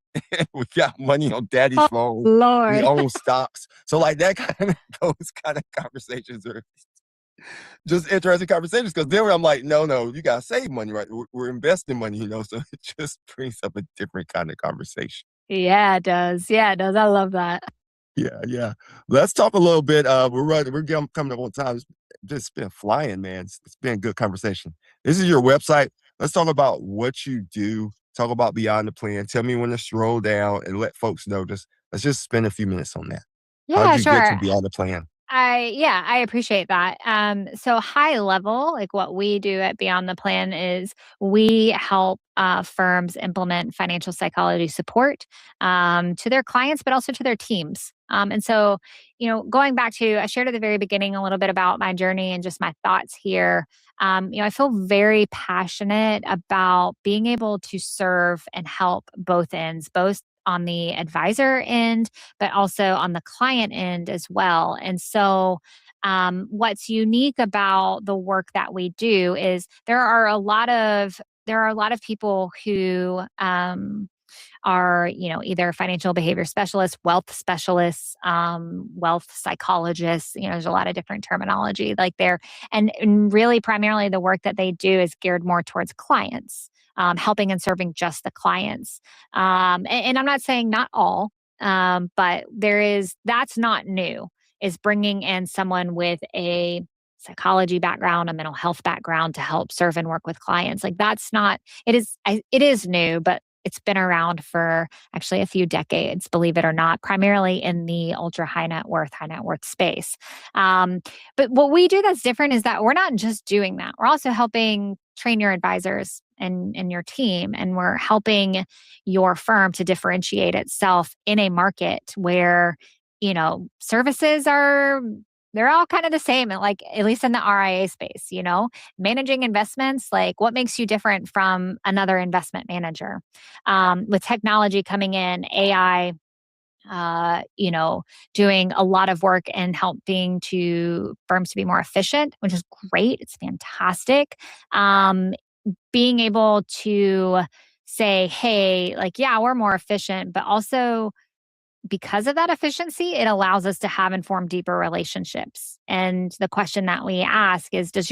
We got money on daddy's Oh, phone. We Lord. own stocks. So like that kind of those kind of conversations are just interesting conversations because then I'm like, no, no, you gotta save money, right? We're investing money, so it just brings up a different kind of conversation. Yeah, it does. Yeah, it does. I love that. Yeah, yeah. Let's talk a little bit. Coming up on time. It's just been flying, man. It's been a good conversation. This is your website. Let's talk about what you do. Talk about beyond the plan. Tell me when to scroll down and let folks know. Let's just spend a few minutes on that. How did Yeah, you get to sure. beyond the plan? I appreciate that. So high level, like what we do at Beyond the Plan is we help firms implement financial psychology support to their clients, but also to their teams. And so, going back to, I shared at the very beginning a little bit about my journey and just my thoughts here. I feel very passionate about being able to serve and help both ends, both on the advisor end but also on the client end as well. And so, what's unique about the work that we do is there are a lot of people who are, either financial behavior specialists, wealth specialists, wealth psychologists. There's a lot of different terminology like there. And really, primarily, the work that they do is geared more towards clients, helping and serving just the clients. And I'm not saying not all, but that's not new, is bringing in someone with a psychology background, a mental health background to help serve and work with clients. Like that's not, it is new, but it's been around for actually a few decades, believe it or not, primarily in the ultra high net worth space. Um, but what we do that's different is that we're not just doing that. We're also helping train your advisors and your team, and we're helping your firm to differentiate itself in a market where, services they're all kind of the same, and like at least in the RIA space, managing investments, like what makes you different from another investment manager? With technology coming in, AI, doing a lot of work and helping to firms to be more efficient, which is great. It's fantastic. Being able to say, hey, like, yeah, we're more efficient, but also because of that efficiency, it allows us to have informed deeper relationships. And the question that we ask is, do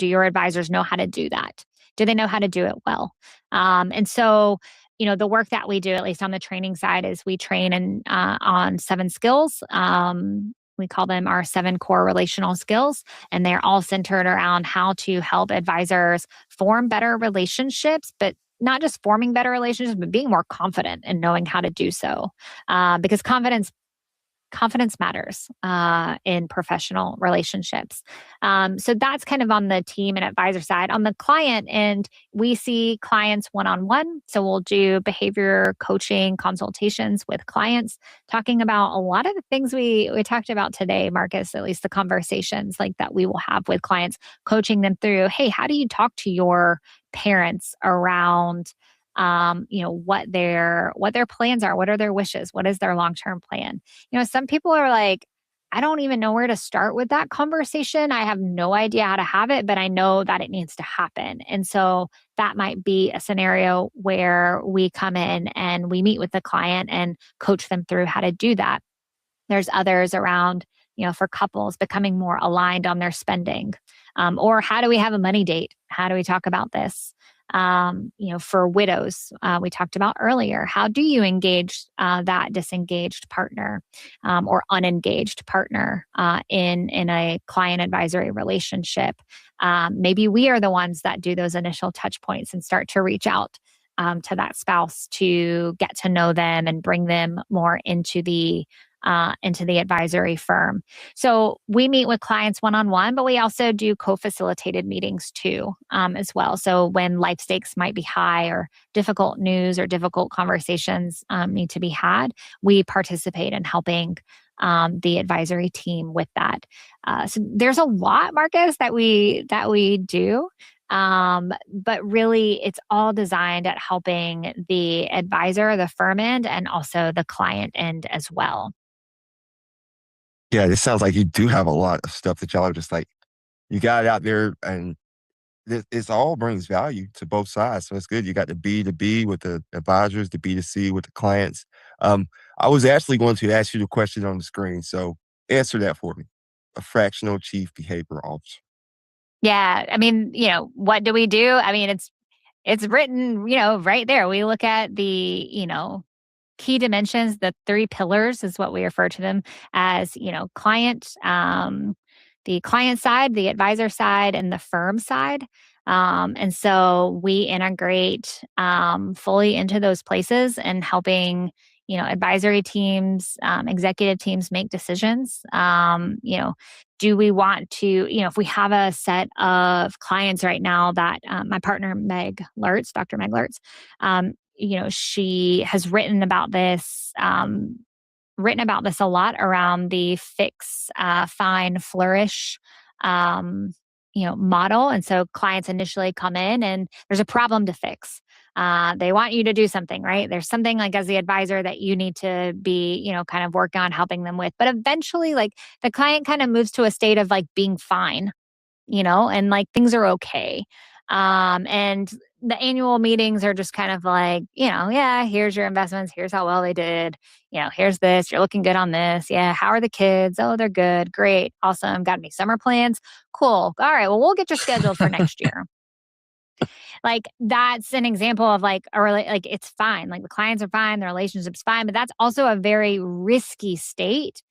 your advisors know how to do that? Do they know how to do it well? And so, the work that we do, at least on the training side, is we train on 7 skills. We call them our 7 core relational skills, and they're all centered around how to help advisors form better relationships, but not just forming better relationships, but being more confident and knowing how to do so. Because confidence matters in professional relationships. So that's kind of on the team and advisor side. On the client end, we see clients one on one. So we'll do behavior coaching consultations with clients, talking about a lot of the things we talked about today, Marcus, at least the conversations like that we will have with clients, coaching them through, hey, how do you talk to your parents around what their plans are, what are their wishes, what is their long-term plan? Some people are like, I don't even know where to start with that conversation. I have no idea how to have it, but I know that it needs to happen. And so that might be a scenario where we come in and we meet with the client and coach them through how to do that. There's others around, for couples becoming more aligned on their spending. Or how do we have a money date? How do we talk about this? For widows, we talked about earlier. How do you engage that disengaged partner or unengaged partner in a client advisory relationship? Maybe we are the ones that do those initial touch points and start to reach out to that spouse to get to know them and bring them more into the advisory firm. So we meet with clients one on one, but we also do co-facilitated meetings too, as well. So when life stakes might be high or difficult news or difficult conversations need to be had, we participate in helping the advisory team with that. So there's a lot, Marcus, that we do. But really, it's all designed at helping the advisor, the firm end, and also the client end as well. Yeah, it sounds like you do have a lot of stuff that y'all are just like, you got it out there and it's all brings value to both sides. So it's good. You got the B to B with the advisors, the B to C with the clients. Um, I was actually going to ask you the question on the screen. So answer that for me. A fractional chief behavior officer. Yeah. I mean, what do we do? I mean, it's written, right there. We look at the, key dimensions, the three pillars is what we refer to them as, the client side, the advisor side, and the firm side. And so we integrate fully into those places and helping, advisory teams, executive teams make decisions. Do we want to, if we have a set of clients right now that my partner, Dr. Meg Lertz, she has written about this a lot around the fix, fine, flourish, um, model. And so clients initially come in and there's a problem to fix. They want you to do something, right? There's something like as the advisor that you need to be, kind of work on helping them with. But eventually, like the client kind of moves to a state of like being fine, and like things are okay. And the annual meetings are just kind of like, yeah, here's your investments. Here's how well they did. Here's this. You're looking good on this. Yeah. How are the kids? Oh, they're good. Great. Awesome. Got any summer plans? Cool. All right. Well, we'll get you scheduled for next year. Like that's an example of like like it's fine. Like the clients are fine, the relationship's fine, but that's also a very risky state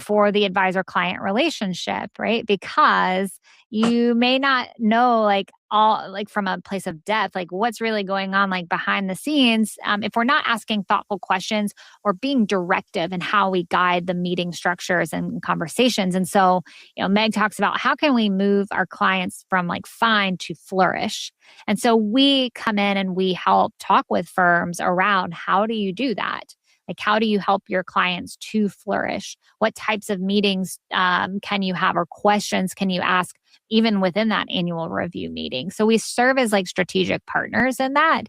for the advisor client relationship, right? Because you may not know like all like from a place of depth, like what's really going on like behind the scenes. If we're not asking thoughtful questions or being directive in how we guide the meeting structures and conversations. And so, Meg talks about how can we move our clients from like fine to flourish, and so we come in and we help talk with firms around how do you do that? Like, how do you help your clients to flourish? What types of meetings can you have or questions can you ask even within that annual review meeting? So we serve as like strategic partners in that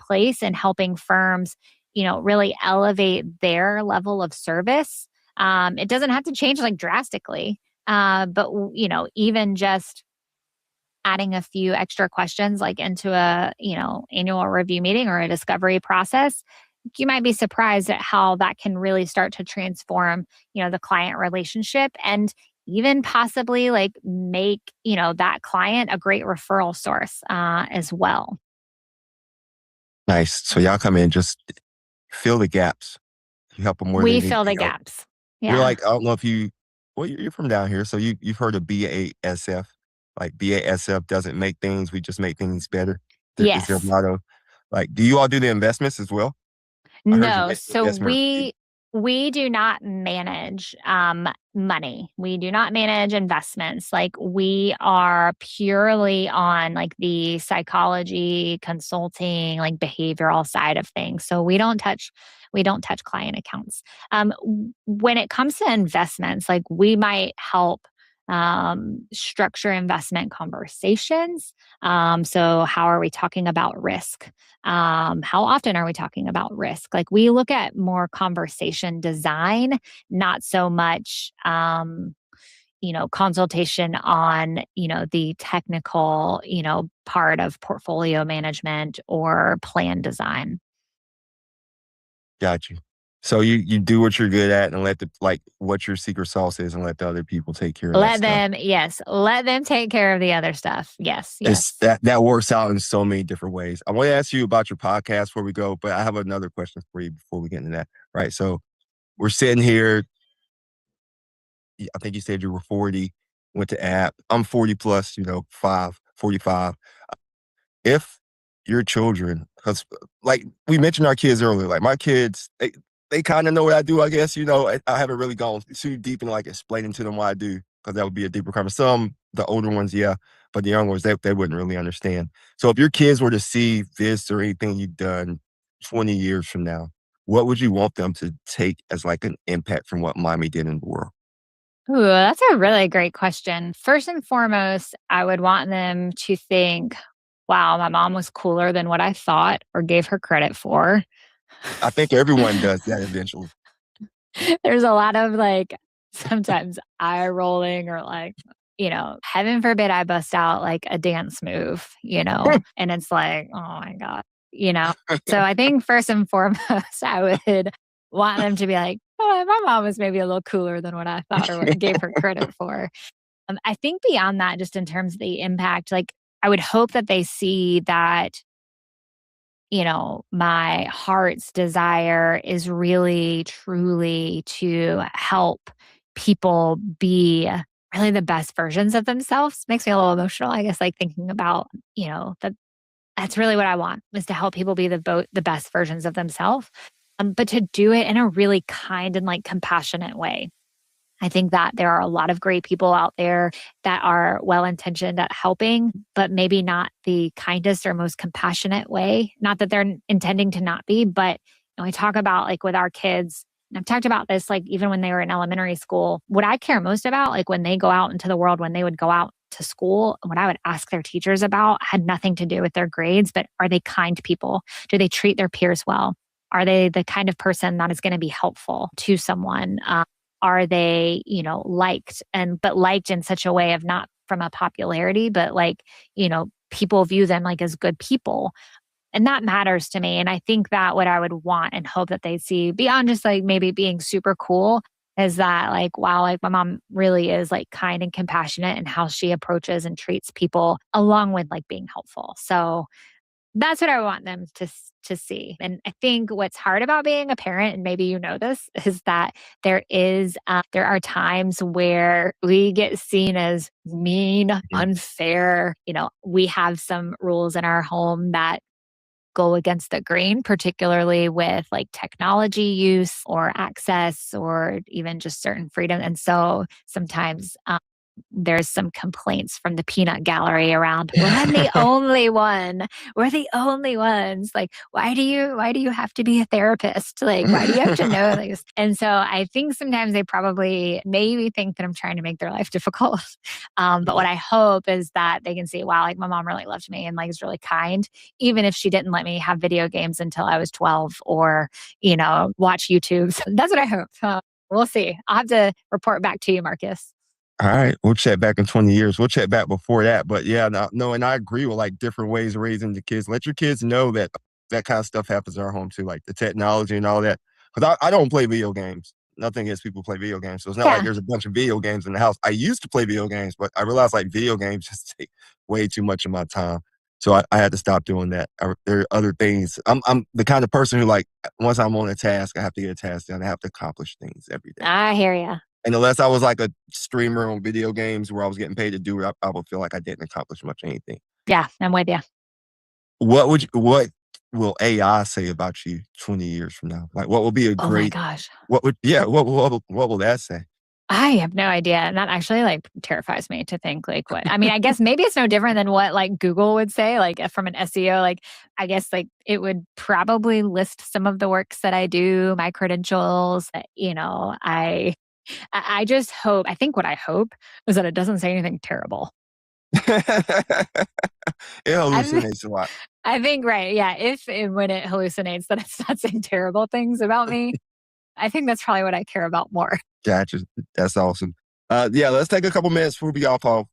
place and helping firms, really elevate their level of service. It doesn't have to change like drastically, but, even just adding a few extra questions like into a, annual review meeting or a discovery process, you might be surprised at how that can really start to transform, the client relationship and even possibly like make, that client a great referral source as well. Nice. So y'all come in, just fill the gaps. You help them where they We need fill the the help. gaps. You're Yeah. like, I don't know if well, you're from down here, so you've heard of BASF. Like BASF doesn't make things, we just make things better. Is their Yes. motto. Like, do you all do the investments as well? I heard you No, mentioned so investment review. we do not manage money. We do not manage investments. Like we are purely on like the psychology, consulting, like behavioral side of things. So we don't touch client accounts. When it comes to investments, like we might help structure investment conversations. So how are we talking about risk? How often are we talking about risk? Like we look at more conversation design, not so much, consultation on, the technical, part of portfolio management or plan design. Got you. So you do what you're good at and let the like what your secret sauce is and let the other people take care of that stuff. Yes, let them take care of the other stuff. Yes, It's yes. that works out in so many different ways. I want to ask you about your podcast before we go, but I have another question for you before we get into that. Right. So we're sitting here. I think you said you were 40, went to app. I'm 40 plus, 45. If your children, because like we mentioned our kids earlier, like my kids, they kind of know what I do, I guess. I haven't really gone too deep in like explaining to them what I do because that would be a deeper conversation. Some, the older ones, yeah, but the younger ones, they wouldn't really understand. So if your kids were to see this or anything you've done 20 years from now, what would you want them to take as like an impact from what mommy did in the world? Ooh, that's a really great question. First and foremost, I would want them to think, wow, my mom was cooler than what I thought or gave her credit for. I think everyone does that eventually. There's a lot of like sometimes eye rolling or like, heaven forbid I bust out like a dance move, and it's like, oh my God, you know? So I think first and foremost, I would want them to be like, oh, my mom was maybe a little cooler than what I thought or what I gave her credit for. I think beyond that, just in terms of the impact, like I would hope that they see that, my heart's desire is really, truly to help people be really the best versions of themselves. Makes me a little emotional, I guess, like thinking about, that that's really what I want is to help people be the best versions of themselves. But to do it in a really kind and like compassionate way. I think that there are a lot of great people out there that are well intentioned at helping, but maybe not the kindest or most compassionate way. Not that they're intending to not be, but I talk about like with our kids, and I've talked about this like even when they were in elementary school. What I care most about, like when they go out into the world, when they would go out to school, what I would ask their teachers about had nothing to do with their grades, but are they kind people? Do they treat their peers well? Are they the kind of person that is going to be helpful to someone? Are they, liked but liked in such a way of not from a popularity, but like, people view them like as good people. And that matters to me. And I think that what I would want and hope that they see beyond just like maybe being super cool is that like, wow, like my mom really is like kind and compassionate in how she approaches and treats people along with like being helpful. So that's what I want them to see. And I think what's hard about being a parent, and maybe you know this, is that there are times where we get seen as mean, Mhm. unfair. We have some rules in our home that go against the grain, particularly with like technology use or access or even just certain freedom. And so sometimes there's some complaints from the peanut gallery around, well, I'm the only one. We're the only ones. Like, why do you have to be a therapist? Like, why do you have to know this? And so I think sometimes they probably maybe think that I'm trying to make their life difficult. But what Yeah. I hope is that they can see, wow, like my mom really loved me and like is really kind, even if she didn't let me have video games until I was 12 or, watch YouTube. So that's what I hope. We'll see. I'll have to report back to you, Marcus. All right, we'll chat back in 20 years. We'll chat back before that. But yeah, no, and I agree with like different ways of raising the kids. Let your kids know that that kind of stuff happens in our home too, like the technology and all that. Because I don't play video games. Nothing against people who play video games. So it's not like Yeah. there's a bunch of video games in the house. I used to play video games, but I realized like video games just take way too much of my time. So I had to stop doing that. There are other things. I'm the kind of person who like once I'm on a task, I have to get a task done. I have to accomplish things every day. I hear you. And unless I was like a streamer on video games where I was getting paid to do it, I would feel like I didn't accomplish much anything. Yeah, I'm with you. What will AI say about you 20 years from now? Like what will be a Oh my great gosh. what will that say? I have no idea. And that actually like terrifies me to think like what I mean, I guess maybe it's no different than what like Google would say, like from an SEO, like I guess like it would probably list some of the works that I do, my credentials. I just hope, I think what I hope is that it doesn't say anything terrible. It I hallucinates a lot. I think right. Yeah. If and when it hallucinates that it's not saying terrible things about me, I think that's probably what I care about more. Gotcha. That's awesome. Yeah, let's take a couple minutes before we get off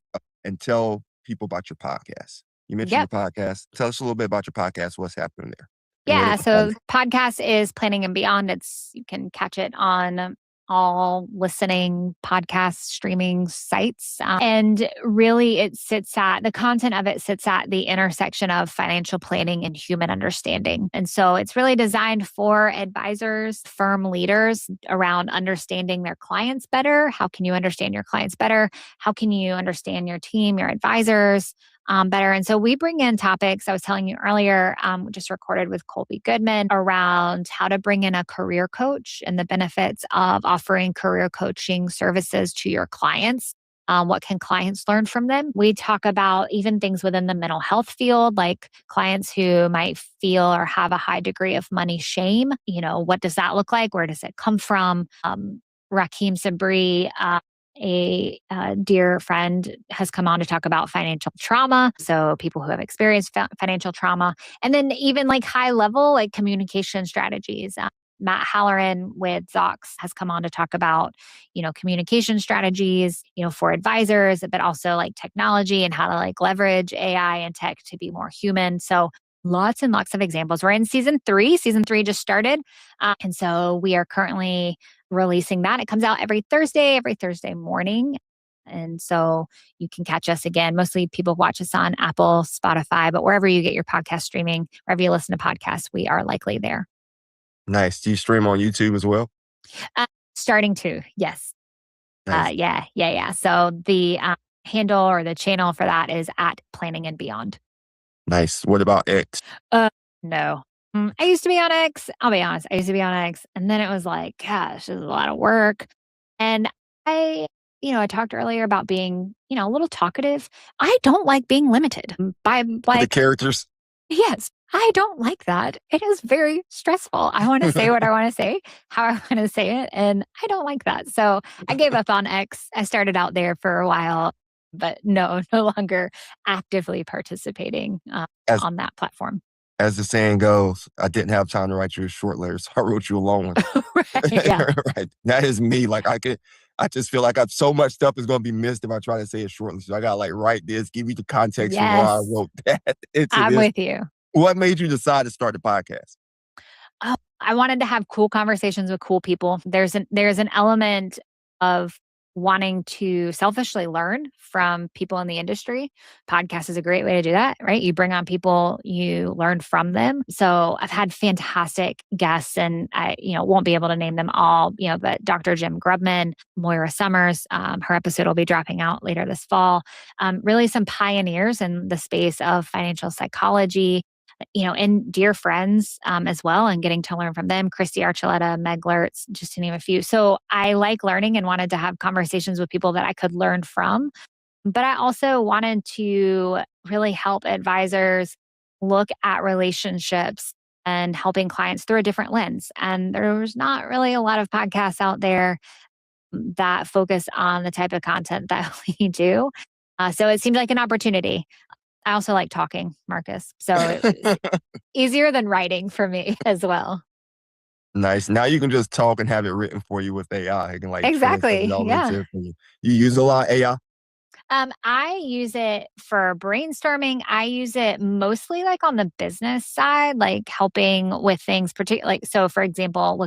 and tell people about your podcast. You mentioned Yep. your podcast. Tell us a little bit about your podcast, what's happening there, and where they Yeah, can find so it. podcast is Planning and Beyond. It's you can catch it on all listening podcast streaming sites. And really the content of it sits at the intersection of financial planning and human understanding. And so it's really designed for advisors, firm leaders around understanding their clients better. How can you understand your clients better? How can you understand your team, your advisors? Better. And so we bring in topics. I was telling you earlier, just recorded with Colby Goodman around how to bring in a career coach and the benefits of offering career coaching services to your clients. What can clients learn from them? We talk about even things within the mental health field, like clients who might feel or have a high degree of money shame. What does that look like? Where does it come from? Rakim Sabri a dear friend has come on to talk about financial trauma. So people who have experienced financial trauma, and then even like high level, like communication strategies. Matt Halloran with Zox has come on to talk about, communication strategies, for advisors, but also like technology and how to like leverage AI and tech to be more human. So lots and lots of examples. We're in season 3. Season 3 just started. And so we are currently releasing that. It comes out every Thursday morning. And so you can catch us again. Mostly people watch us on Apple, Spotify, but wherever you get your podcast streaming, wherever you listen to podcasts, we are likely there. Nice. Do you stream on YouTube as well? Uh, Starting to, yes. Nice. Yeah. So the handle or the channel for that is at Planning and Beyond. Nice. What about X? Uh, no. I used to be on X. I'll be honest. I used to be on X. And then it was like, gosh, this is a lot of work. And I, I talked earlier about being, a little talkative. I don't like being limited by The like, characters? yes, I don't like that. It is very stressful. I want to say what I want to say, how I want to say it. And I don't like that. So I gave up on X. I started out there for a while, but no, no longer actively participating As on that platform. as the saying goes, I didn't have time to write you a short letter, so I wrote you a long one. Right. Yeah. Right. That is me. Like I just feel like I've so much stuff is gonna be missed if I try to say it shortly. So I gotta like write this, give you the context of why I Yes. wrote that into I'm this. with you. What made you decide to start the podcast? Oh, I wanted to have cool conversations with cool people. There's an element of wanting to selfishly learn from people in the industry. Podcast is a great way to do that, right? You bring on people, you learn from them. So I've had fantastic guests, and I, won't be able to name them all, but Dr. Jim Grubman, Moira Summers, her episode will be dropping out later this fall. Really some pioneers in the space of financial psychology, and dear friends as well, and getting to learn from them. Christy Archuleta, Meg Lertz, just to name a few. So I like learning and wanted to have conversations with people that I could learn from. But I also wanted to really help advisors look at relationships and helping clients through a different lens. And there's not really a lot of podcasts out there that focus on the type of content that we do. So it seemed like an opportunity. I also like talking, Marcus. So it was easier than writing for me as well. Nice. Now you can just talk and have it written for you with AI. It can like translate it Exactly. all Yeah. into it for you. You use a lot of AI? I use it for brainstorming. I use it mostly like on the business side, like helping with things, particularly like, so for example,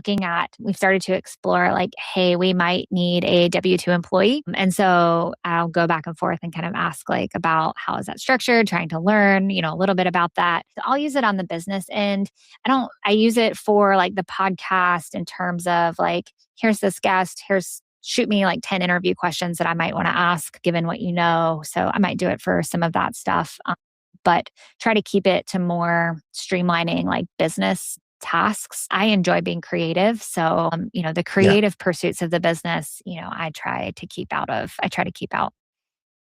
we've started to explore like, hey, we might need a W-2 employee. And so I'll go back and forth and kind of ask like about how is that structured, trying to learn, a little bit about that. So I'll use it on the business end. I use it for like the podcast in terms of like, here's this guest, shoot me like 10 interview questions that I might want to ask given what you know. So I might do it for some of that stuff, but try to keep it to more streamlining like business tasks. I enjoy being creative. So, the Yeah. creative pursuits of the business, I try to keep out.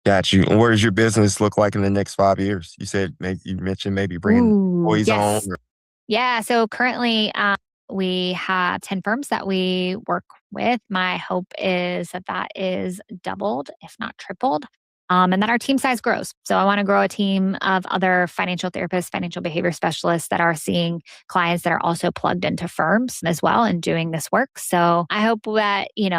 Got you. And where does your business look like in the next 5 years? You mentioned maybe bringing Ooh, employees on. yes. Yeah. So currently, we have 10 firms that we work with. My hope is that is doubled, if not tripled, and that our team size grows. So I want to grow a team of other financial therapists, financial behavior specialists that are seeing clients that are also plugged into firms as well and doing this work. So I hope that, in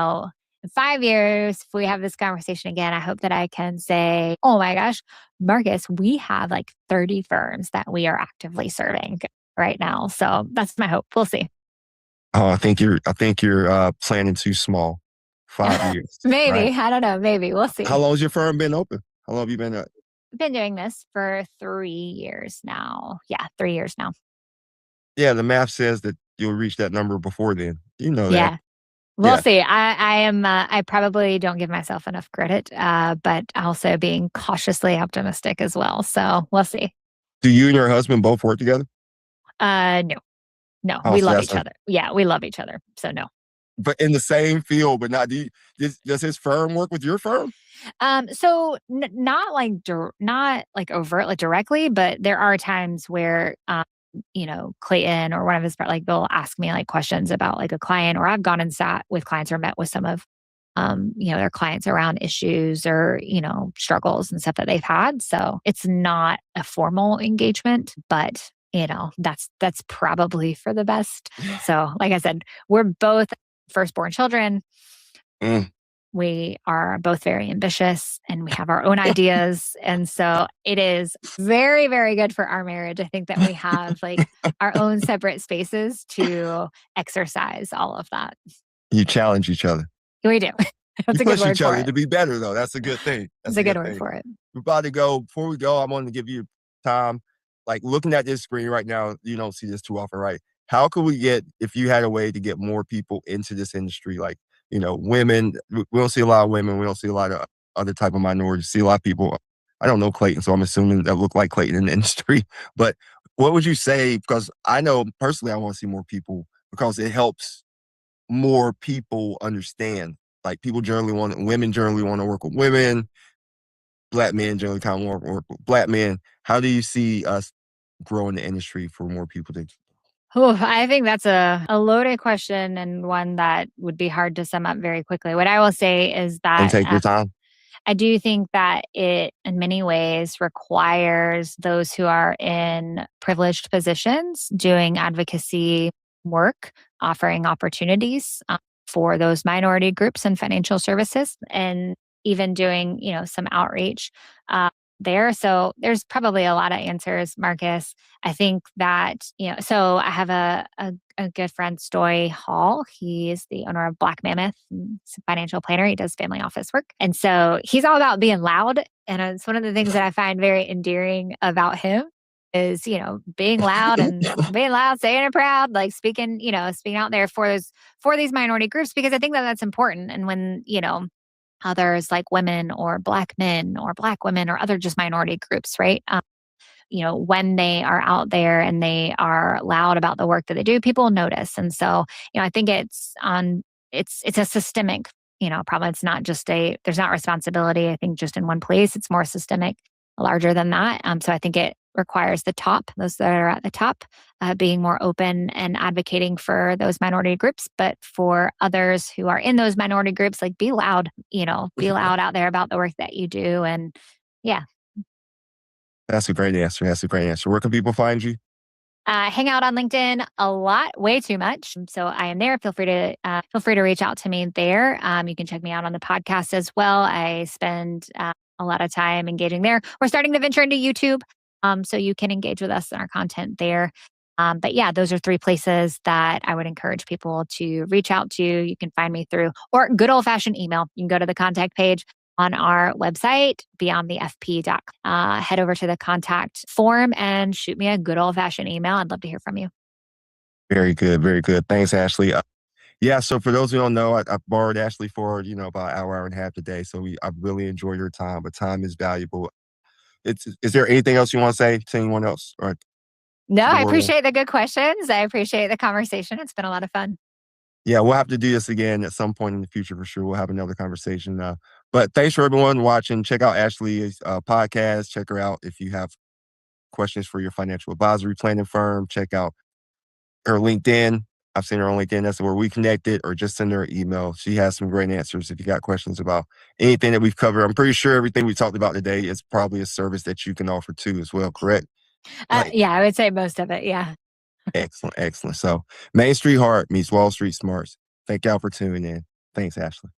5 years, if we have this conversation again, I hope that I can say, oh my gosh, Marcus, we have like 30 firms that we are actively serving right now. So that's my hope. We'll see. Oh, I think you're planning too small. 5 years, right? Maybe. I don't know. Maybe. We'll How see. long has your firm been open? How long have you been I've been doing this for 3 years now. Yeah, 3 years now. Yeah, the math says that you'll reach that number before then. You know that. Yeah. We'll Yeah. see. I probably don't give myself enough credit, but also being cautiously optimistic as well. So we'll see. Do you and your husband both work together? No, no, Oh, we so love that's each other. Yeah, we love each other. So no. but in the same field, but not does his firm work with your firm? So not like not like overtly directly, but there are times where Clayton or one of his like they'll ask me like questions about like a client, or I've gone and sat with clients or met with some of their clients around issues or struggles and stuff that they've had. So it's not a formal engagement, but that's probably for the best. So like I said, we're both firstborn children. Mm. We are both very ambitious and we have our own ideas. And so it is very, very good for our marriage. I think that we have like our own separate spaces to exercise all of that. You challenge each other. We do. That's You a good push word each for other it. to be better, though. That's a good thing. That's That's a a good good word thing. for it. We're about to go. Before we go, I wanted to give you time. Like looking at this screen right now, you don't see this too often, right? How could we get, if you had a way to get more people into this industry, like, women, we don't see a lot of women. We don't see a lot of other type of minorities. See a lot of people. I don't know Clayton, so I'm assuming that look like Clayton in the industry. But what would you say? Because I know personally, I want to see more people because it helps more people understand. Like women generally want to work with women. Black men generally kind of work with black men. How do you see us growing the industry for more people to Ooh, I think that's a loaded question and one that would be hard to sum up very quickly. What I will say is and that take your time? I do think that it, in many ways, requires those who are in privileged positions doing advocacy work, offering opportunities for those minority groups in financial services, and even doing, some outreach there. So there's probably a lot of answers, Marcus. I think that, so I have a good friend, Stoy Hall. He's the owner of Black Mammoth. He's a financial planner. He does family office work. And so he's all about being loud. And it's one of the things that I find very endearing about him is, being loud, saying it proud, like speaking out there for these minority groups, because I think that that's important. And when, others like women or Black men or Black women or other just minority groups, right? When they are out there and they are loud about the work that they do, people notice. And so, I think it's a systemic, problem. It's not just there's not responsibility, I think, just in one place. It's more systemic, larger than that. So I think it requires those that are at the top, being more open and advocating for those minority groups. But for others who are in those minority groups, like be loud out there about the work that you do. And yeah, That's a great answer. That's a great answer. Where can people find you? hang out on LinkedIn a lot, way too much. So I am there. Feel free to reach out to me there. You can check me out on the podcast as well. I spend a lot of time engaging there. We're starting to venture into YouTube, so you can engage with us in our content there. But yeah, those are three places that I would encourage people to reach out to. You can find me through or good old fashioned email. You can go to the contact page on our website, beyondthefp.com. Head over to the contact form and shoot me a good old fashioned email. I'd love to hear from you. Very good. Very good. Thanks, Ashley. Yeah. So for those who don't know, I borrowed Ashley for about an hour and a half today. So I really enjoy your time, but time is valuable. Is there anything else you want to say to anyone else or No, to the I world? appreciate the good questions. I appreciate the conversation. It's been a lot of fun. Yeah, we'll have to do this again at some point in the future for sure. We'll have another conversation. But thanks for everyone watching. Check out Ashley's podcast. Check her out if you have questions for your financial advisory planning firm. Check out her LinkedIn. I've seen her on LinkedIn. That's where we connected, or just send her an email. She has some great answers if you got questions about anything that we've covered. I'm pretty sure everything we talked about today is probably a service that you can offer too as well, correct? Like, Yeah, I would say most of it. Yeah. excellent, excellent. So Main Street Heart meets Wall Street Smarts. Thank y'all for tuning in. Thanks, Ashley.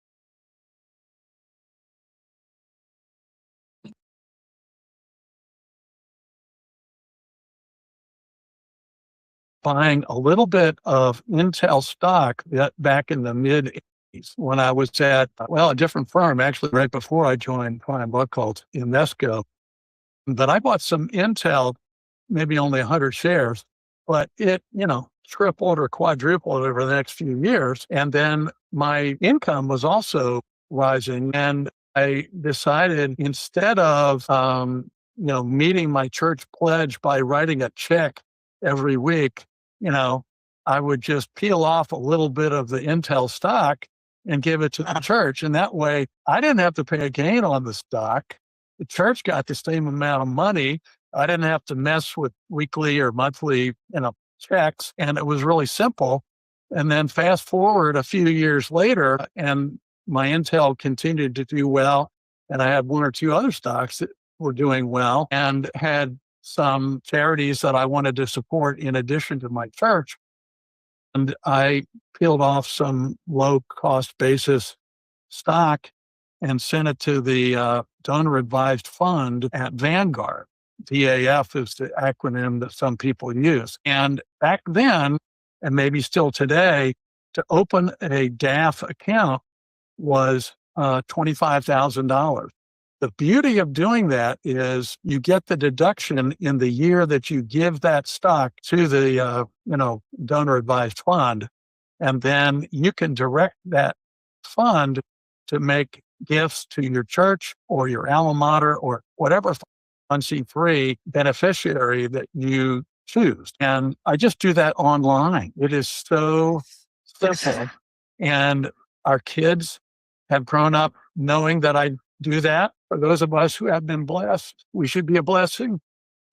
Buying a little bit of Intel stock that back in the mid 80s when I was at, a different firm, actually, right before I joined Prime Book called Invesco. But I bought some Intel, maybe only 100 shares, but it, tripled or quadrupled over the next few years. And then my income was also rising. And I decided instead of, meeting my church pledge by writing a check every week, you know, I would just peel off a little bit of the Intel stock and give it to the church. And that way I didn't have to pay a gain on the stock. The church got the same amount of money. I didn't have to mess with weekly or monthly, checks. And it was really simple. And then fast forward a few years later, and my Intel continued to do well. And I had one or two other stocks that were doing well and had some charities that I wanted to support in addition to my church. And I peeled off some low cost basis stock and sent it to the donor advised fund at Vanguard. DAF is the acronym that some people use. And back then, and maybe still today, to open a DAF account was $25,000. The beauty of doing that is you get the deduction in the year that you give that stock to the donor advised fund, and then you can direct that fund to make gifts to your church or your alma mater or whatever 501(c)(3) beneficiary that you choose. And I just do that online. It is so simple. And our kids have grown up knowing that I do that. For those of us who have been blessed, we should be a blessing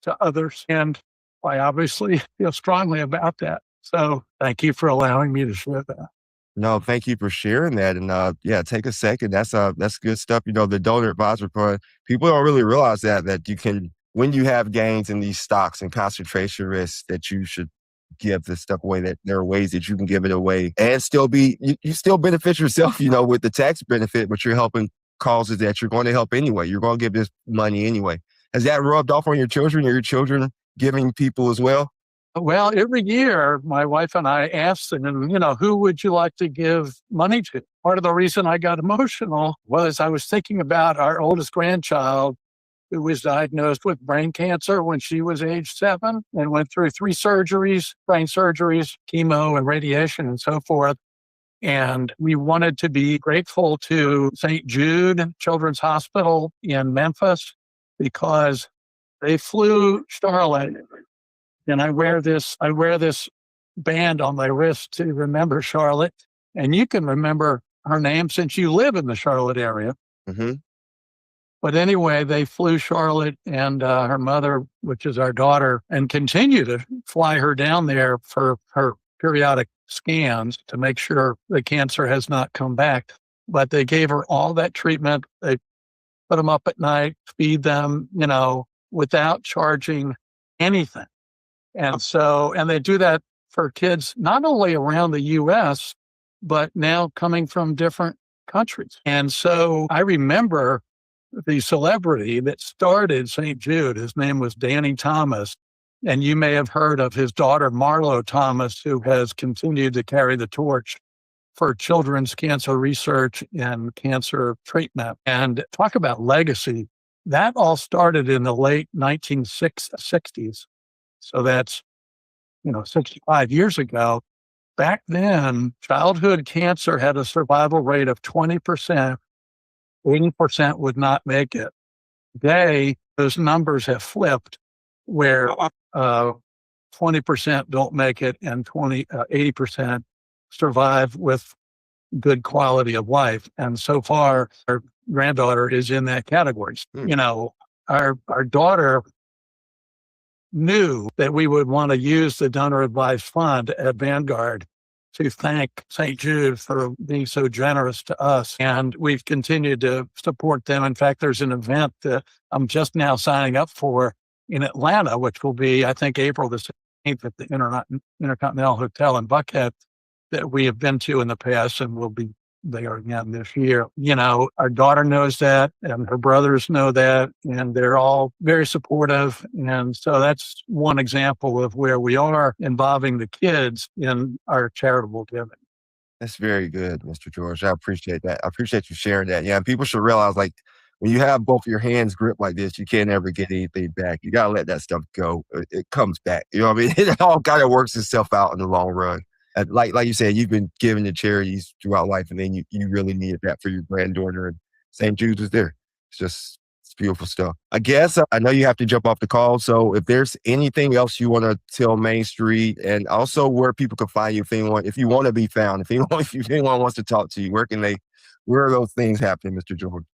to others. And I obviously feel strongly about that. So thank you for allowing me to share that. No, thank you for sharing that. And yeah, take a second. That's good stuff. The donor advisor fund. People don't really realize that you can, when you have gains in these stocks and concentration risks, that you should give this stuff away. That there are ways that you can give it away and still be you still benefit yourself, with the tax benefit, but you're helping causes that you're going to help anyway. You're going to give this money anyway. Has that rubbed off on your children? Are your children giving people as well? Well, every year, my wife and I asked them, who would you like to give money to? Part of the reason I got emotional was I was thinking about our oldest grandchild who was diagnosed with brain cancer when she was age 7 and went through 3 surgeries, brain surgeries, chemo and radiation and so forth. And we wanted to be grateful to St. Jude Children's Hospital in Memphis because they flew Charlotte. And I wear this band on my wrist to remember Charlotte. And you can remember her name since you live in the Charlotte area. Mm-hmm. But anyway, they flew Charlotte and her mother, which is our daughter, and continue to fly her down there for her periodic scans to make sure the cancer has not come back. But they gave her all that treatment. They put them up at night, feed them, without charging anything. And they do that for kids, not only around the US, but now coming from different countries. And so I remember the celebrity that started St. Jude. His name was Danny Thomas. And you may have heard of his daughter, Marlo Thomas, who has continued to carry the torch for children's cancer research and cancer treatment. And talk about legacy. That all started in the late 1960s. So that's, 65 years ago. Back then, childhood cancer had a survival rate of 20%. 80% would not make it. Today, those numbers have flipped where 20% don't make it and 80% survive with good quality of life. And so far, our granddaughter is in that category. Our daughter knew that we would want to use the donor advised fund at Vanguard to thank St. Jude for being so generous to us. And we've continued to support them. In fact, there's an event that I'm just now signing up for in Atlanta, which will be, I think, April the 16th at the Intercontinental Hotel in Buckhead that we have been to in the past and will be there again this year. Our daughter knows that and her brothers know that, and they're all very supportive. And so that's one example of where we are involving the kids in our charitable giving. That's very good, Mr. George. I appreciate that. I appreciate you sharing that. Yeah, and people should realize, when you have both your hands gripped like this, you can't ever get anything back. You got to let that stuff go. It comes back. You know what I mean? It all kind of works itself out in the long run. And like you said, you've been giving to charities throughout life, and then you really needed that for your granddaughter, and St. Jude's was there. It's beautiful stuff. I guess I know you have to jump off the call, so if there's anything else you want to tell Main Street, and also where people can find you if you want to be found, if anyone wants to talk to you, where are those things happening, Mr. George?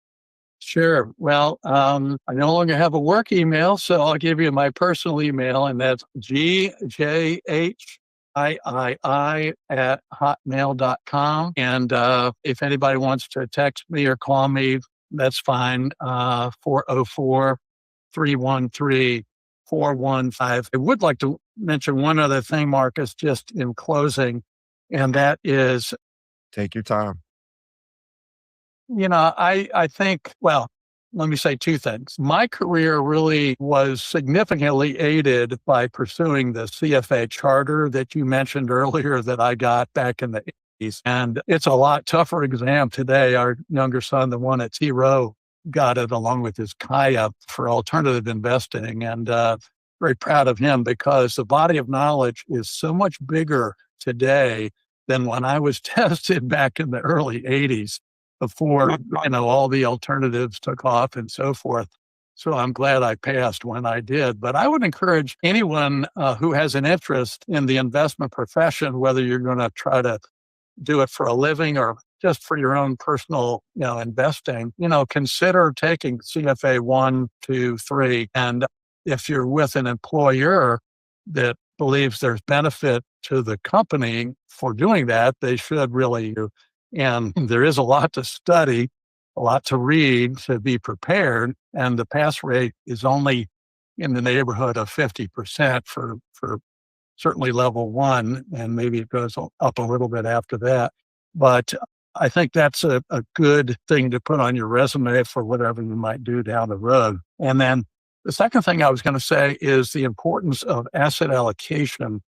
Sure. Well, I no longer have a work email, so I'll give you my personal email, and that's GJHII@hotmail.com. And if anybody wants to text me or call me, that's fine. 404-313-4115. I would like to mention one other thing, Marcus, just in closing, and that is, take your time. I think, well, let me say 2 things. My career really was significantly aided by pursuing the CFA charter that you mentioned earlier that I got back in the And it's a lot tougher exam today. Our younger son, the one at T. Rowe, got it along with his Kaya for alternative investing. And very proud of him because the body of knowledge is so much bigger today than when I was tested back in the early 80s before, all the alternatives took off and so forth. So I'm glad I passed when I did. But I would encourage anyone who has an interest in the investment profession, whether you're going to try to do it for a living or just for your own personal, investing, consider taking CFA 1, 2, 3. And if you're with an employer that believes there's benefit to the company for doing that, they should really. And there is a lot to study, a lot to read to be prepared. And the pass rate is only in the neighborhood of 50% for certainly level one, and maybe it goes up a little bit after that. But I think that's a good thing to put on your resume for whatever you might do down the road. And then the second thing I was going to say is the importance of asset allocation.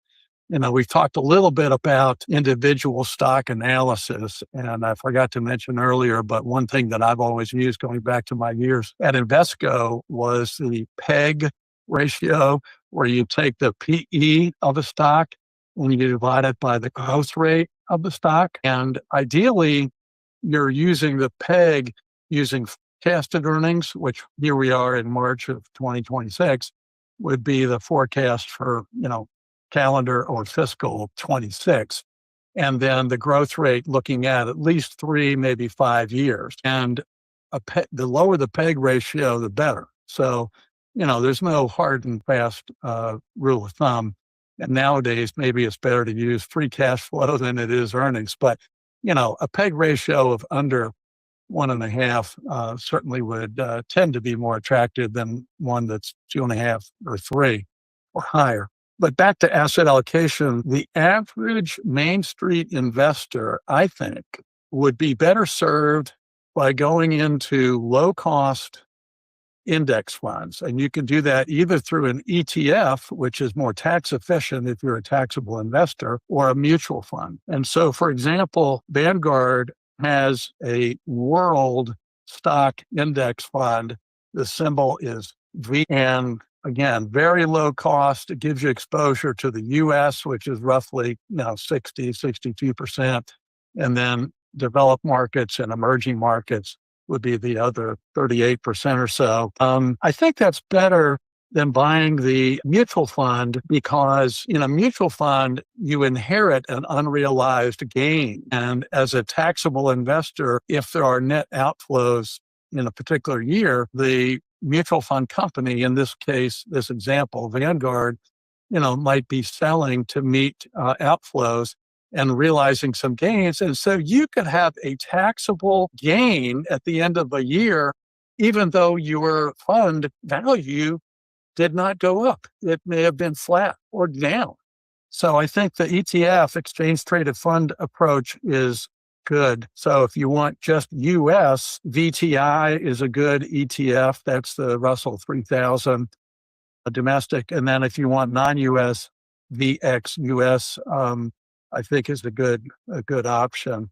We've talked a little bit about individual stock analysis, and I forgot to mention earlier, but one thing that I've always used going back to my years at Invesco was the PEG ratio, where you take the PE of a stock and you divide it by the growth rate of the stock. And ideally, you're using the PEG using forecasted earnings, which here we are in March of 2026, would be the forecast for, calendar or fiscal 26. And then the growth rate looking at least 3, maybe 5 years. And the lower the PEG ratio, the better. So, there's no hard and fast rule of thumb. And nowadays, maybe it's better to use free cash flow than it is earnings. But, a PEG ratio of under 1.5 certainly would tend to be more attractive than one that's 2.5 or 3 or higher. But back to asset allocation, the average Main Street investor, I think, would be better served by going into low-cost index funds. And you can do that either through an ETF, which is more tax efficient if you're a taxable investor, or a mutual fund. And so, for example, Vanguard has a world stock index fund. The symbol is V. And again, very low cost. It gives you exposure to the US, which is roughly 60, 62%. And then developed markets and emerging markets would be the other 38% or so. I think that's better than buying the mutual fund because in a mutual fund, you inherit an unrealized gain. And as a taxable investor, if there are net outflows in a particular year, the mutual fund company, in this case, this example, Vanguard, might be selling to meet outflows and realizing some gains. And so you could have a taxable gain at the end of a year, even though your fund value did not go up. It may have been flat or down. So I think the ETF, exchange traded fund approach, is good. So if you want just US, VTI is a good ETF. That's the Russell 3000 domestic. And then if you want non-US, VXUS, I think is a good option.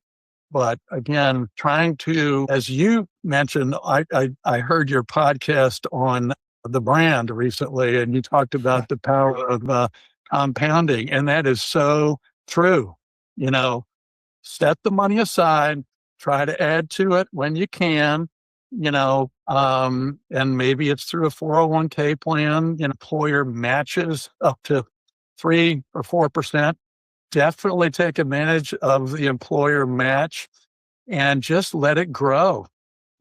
But again, trying to, as you mentioned, I heard your podcast on the brand recently, and you talked about the power of compounding, and that is so true. Set the money aside, try to add to it when you can, and maybe it's through a 401k plan. Employer matches up to 3 or 4%. Definitely take advantage of the employer match and just let it grow.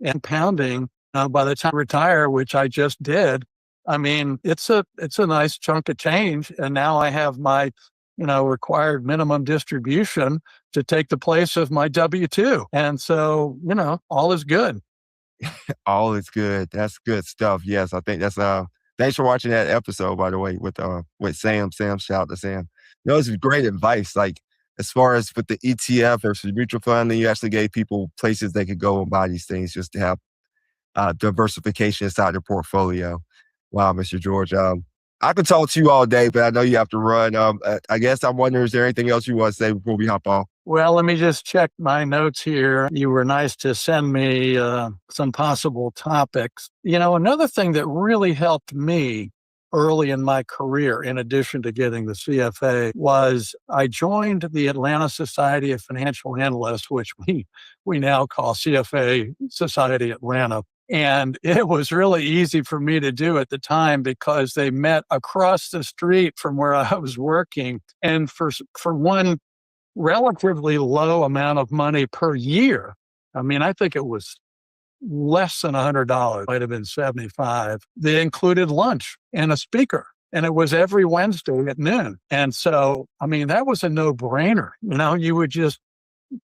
And pounding by the time I retire, which I just did, I mean, it's a nice chunk of change. And now I have my, required minimum distribution to take the place of my W-2. And so, all is good. All is good. That's good stuff. Yes, I think that's thanks for watching that episode, by the way, with Sam. Sam, shout out to Sam. This is great advice. Like as far as with the ETF versus mutual fund, then you actually gave people places they could go and buy these things just to have diversification inside their portfolio. Wow, Mr. George. I could talk to you all day, but I know you have to run. I guess I'm wondering, is there anything else you want to say before we hop off? Well, let me just check my notes here. You were nice to send me some possible topics. Another thing that really helped me early in my career, in addition to getting the CFA, was I joined the Atlanta Society of Financial Analysts, which we now call CFA Society Atlanta. And it was really easy for me to do at the time because they met across the street from where I was working. And for one relatively low amount of money per year. I mean, I think it was less than $100, might have been 75. They included lunch and a speaker, and it was every Wednesday at noon. And so, I mean, that was a no-brainer. You would just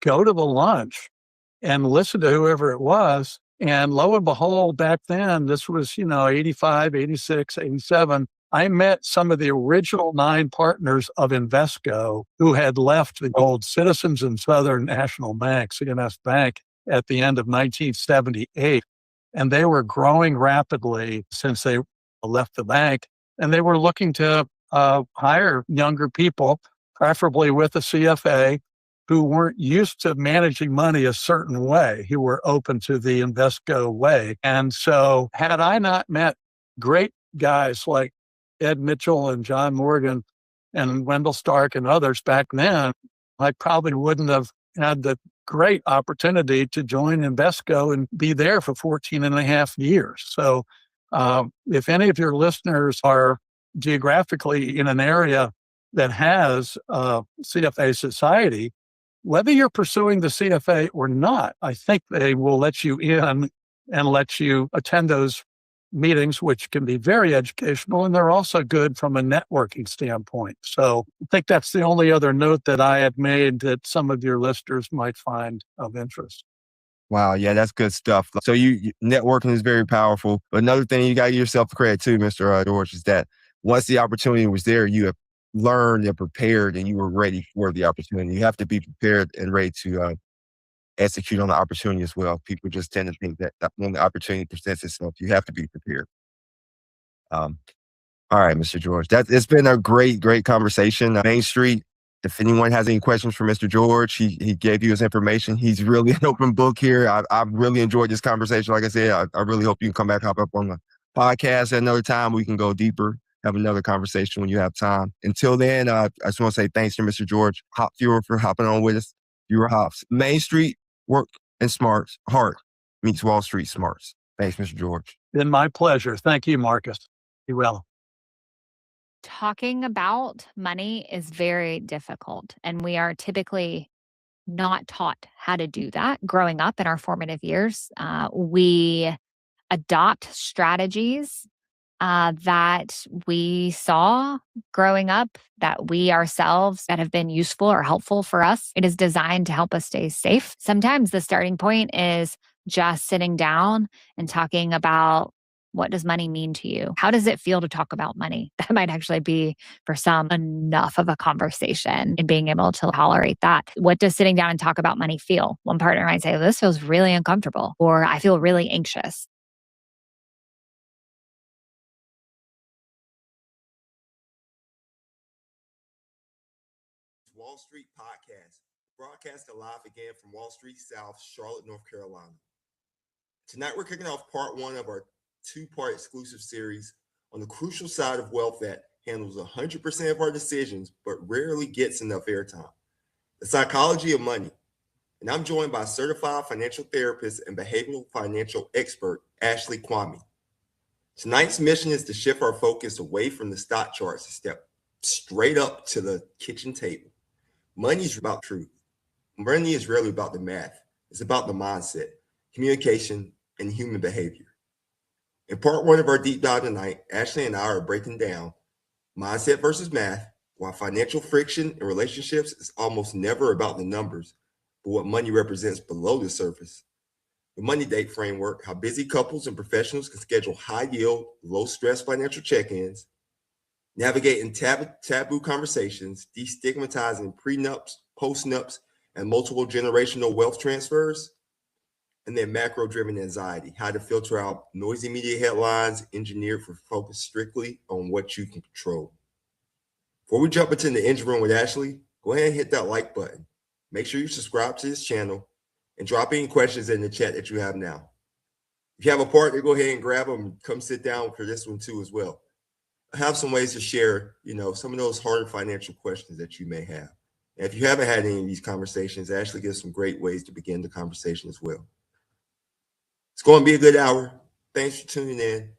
go to the lunch and listen to whoever it was. And lo and behold, back then, this was, 85, 86, 87. I met some of the original 9 partners of Invesco who had left the old Citizens and Southern National Bank, CNS Bank, at the end of 1978. And they were growing rapidly since they left the bank. And they were looking to hire younger people, preferably with a CFA, who weren't used to managing money a certain way, who were open to the Invesco way. And so had I not met great guys like Ed Mitchell and John Morgan and Wendell Stark and others back then, I probably wouldn't have had the great opportunity to join Invesco and be there for 14 and a half years. So if any of your listeners are geographically in an area that has a CFA society, whether you're pursuing the CFA or not, I think they will let you in and let you attend those meetings, which can be very educational, and they're also good from a networking standpoint. So I think that's the only other note that I had made that some of your listeners might find of interest. Wow, yeah, that's good stuff. So networking is very powerful. But another thing you got to give yourself credit too, Mr. George, is that once the opportunity was there, you have learned and prepared, and you were ready for the opportunity. You have to be prepared and ready to execute on the opportunity as well. People just tend to think that when the opportunity presents itself, you have to be prepared. Um, all right, Mr. George, it's been a great conversation. Main Street. If anyone has any questions for Mr. George, he gave you his information. He's really an open book here. I really enjoyed this conversation. Like I said, I really hope you can come back, hop up on the podcast at another time. We can go deeper, have another conversation when you have time. Until then, I just want to say thanks to Mr. George Hopfuhrer for hopping on with us. You were Hops. Main Street, work and smarts. Heart meets Wall Street smarts. Thanks, Mr. George. Been my pleasure. Thank you, Marcus. Be well. Talking about money is very difficult, and we are typically not taught how to do that growing up in our formative years. We adopt strategies that we saw growing up, that we ourselves that have been useful or helpful for us. It is designed to help us stay safe. Sometimes the starting point is just sitting down and talking about, what does money mean to you? How does it feel to talk about money? That might actually be, for some, enough of a conversation and being able to tolerate that. What does sitting down and talk about money feel? One partner might say, this feels really uncomfortable, or I feel really anxious. Wall Street Podcast, broadcasted live again from Wall Street South, Charlotte, North Carolina. Tonight, we're kicking off part 1 of our 2-part exclusive series on the crucial side of wealth that handles 100% of our decisions, but rarely gets enough airtime: the psychology of money. And I'm joined by certified financial therapist and behavioral financial expert, Ashley Kwame. Tonight's mission is to shift our focus away from the stock charts and step straight up to the kitchen table. Money is about truth. Money is rarely about the math. It's about the mindset, communication, and human behavior. In part 1 of our deep dive tonight, Ashley and I are breaking down mindset versus math, why financial friction in relationships is almost never about the numbers, but what money represents below the surface. The Money Date Framework, how busy couples and professionals can schedule high-yield, low-stress financial check-ins, navigating taboo conversations, destigmatizing prenups, postnups, and multiple generational wealth transfers, And then macro-driven anxiety, how to filter out noisy media headlines engineered for focus strictly on what you can control. Before we jump into the engine room with Ashley, go ahead and hit that like button. Make sure you subscribe to this channel and drop any questions in the chat that you have now. If you have a partner, go ahead and grab them and come sit down for this one too as well. I have some ways to share, some of those harder financial questions that you may have. And if you haven't had any of these conversations, Ashley gives some great ways to begin the conversation as well. It's going to be a good hour. Thanks for tuning in.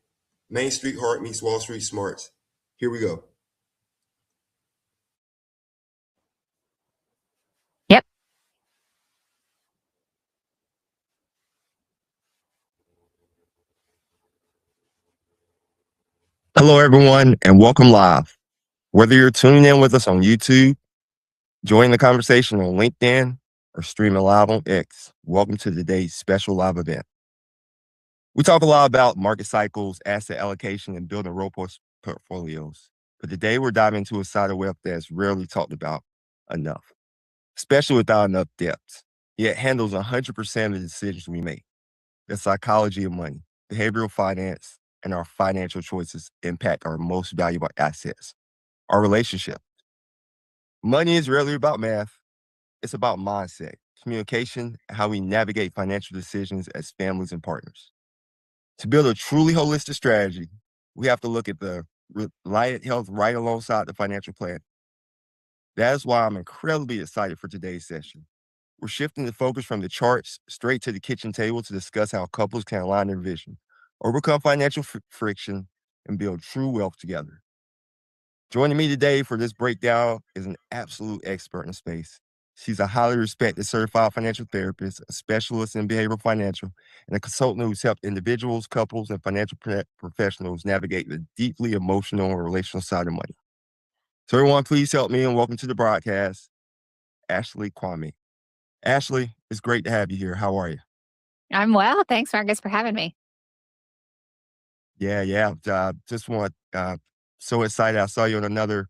Main Street Heart meets Wall Street Smarts. Here we go. Yep. Hello, everyone, and welcome live. Whether you're tuning in with us on YouTube, joining the conversation on LinkedIn, or streaming live on X, welcome to today's special live event. We talk a lot about market cycles, asset allocation, and building robust portfolios. But today we're diving into a side of wealth that's rarely talked about enough, especially without enough depth. Yet handles 100% of the decisions we make. The psychology of money, behavioral finance, and our financial choices impact our most valuable assets, our relationship. Money is rarely about math. It's about mindset, communication, and how we navigate financial decisions as families and partners. To build a truly holistic strategy, we have to look at the reliant health right alongside the financial plan. That is why I'm incredibly excited for today's session. We're shifting the focus from the charts straight to the kitchen table to discuss how couples can align their vision, overcome financial friction, and build true wealth together. Joining me today for this breakdown is an absolute expert in the space. She's a highly respected certified financial therapist, a specialist in behavioral financial, and a consultant who's helped individuals, couples, and financial professionals navigate the deeply emotional and relational side of money. So everyone, please help me and welcome to the broadcast, Ashley Kwame. Ashley, it's great to have you here. How are you? I'm well. Thanks, Marcus, for having me. Yeah. Just want so excited. I saw you on another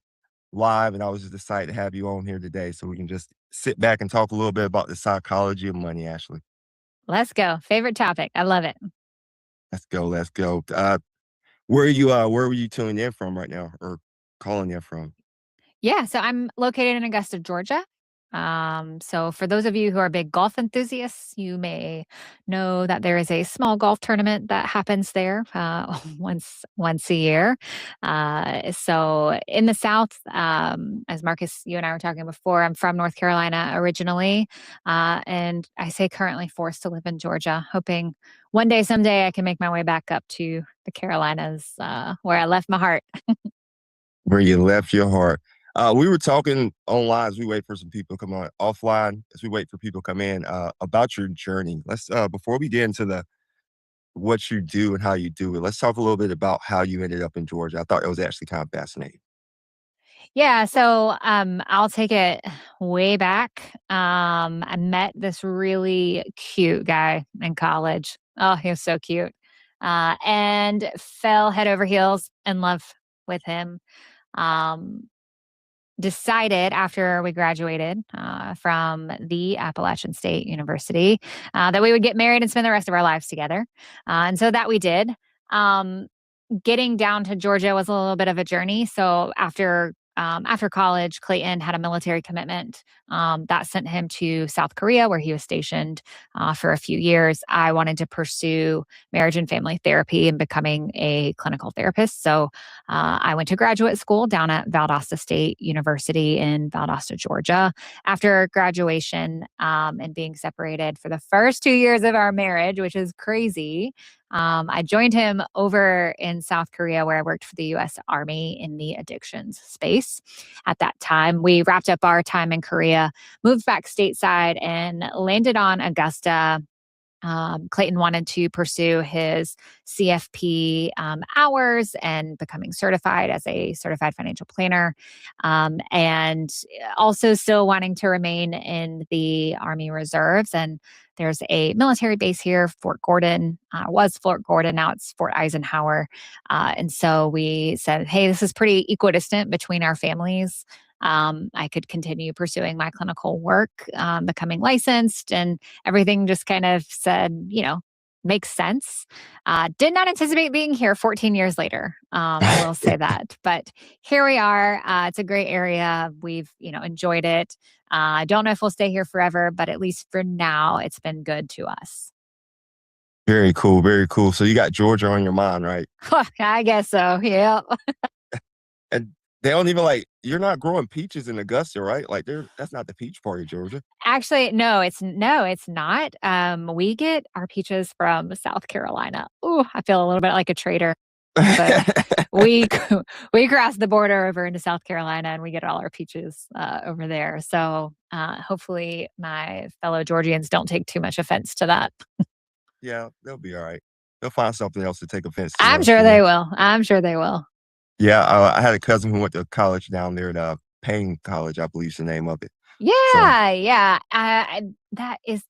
live, and I was just excited to have you on here today, so we can just sit back and talk a little bit about the psychology of money. Ashley, Let's go. Favorite topic. I love it. let's go. Where were you tuning in from right now, or calling in from? Yeah, so I'm located in Augusta, Georgia. So for those of you who are big golf enthusiasts, you may know that there is a small golf tournament that happens there once a year. So in the South, as Marcus, you and I were talking before, I'm from North Carolina originally, and I say currently forced to live in Georgia, hoping one day, someday, I can make my way back up to the Carolinas, where I left my heart. Where you left your heart. We were talking online as we wait for some people to come on, offline as we wait for people to come in, about your journey. Let's before we get into the what you do and how you do it, let's talk a little bit about how you ended up in Georgia. I thought it was actually kind of fascinating. Yeah, so I'll take it way back. I met this really cute guy in college. Oh, he was so cute. And fell head over heels in love with him. Um, Decided after we graduated from the Appalachian State University that we would get married and spend the rest of our lives together. And so that we did. Um, Getting down to Georgia was a little bit of a journey. So after college, Clayton had a military commitment that sent him to South Korea, where he was stationed for a few years. I wanted to pursue marriage and family therapy and becoming a clinical therapist. So I went to graduate school down at Valdosta State University in Valdosta, Georgia. After graduation and being separated for the first 2 years of our marriage, which is crazy, I joined him over in South Korea, where I worked for the U.S. Army in the addictions space. At that time, we wrapped up our time in Korea, moved back stateside, and landed on Augusta. Clayton wanted to pursue his CFP hours and becoming certified as a certified financial planner, and also still wanting to remain in the Army Reserves. And there's a military base here, Fort Gordon, was Fort Gordon, now it's Fort Eisenhower. And so we said, hey, this is pretty equidistant between our families. I could continue pursuing my clinical work, becoming licensed, and everything just kind of said, makes sense. Did not anticipate being here 14 years later. I will say that, but here we are. It's a great area. We've, enjoyed it. I don't know if we'll stay here forever, but at least for now, it's been good to us. Very cool. Very cool. So you got Georgia on your mind, right? I guess so. Yeah. And they don't even like, you're not growing peaches in Augusta, right? Like that's not the peach part of Georgia. Actually, no, it's not. We get our peaches from South Carolina. Ooh, I feel a little bit like a traitor, but we we cross the border over into South Carolina and we get all our peaches over there. So hopefully, my fellow Georgians don't take too much offense to that. Yeah, they'll be all right. They'll find something else to take offense to, I'm I'm sure sure. they will. I'm sure they will. Yeah, I had a cousin who went to college down there at Payne College, I believe is the name of it. So Yeah, yeah. That is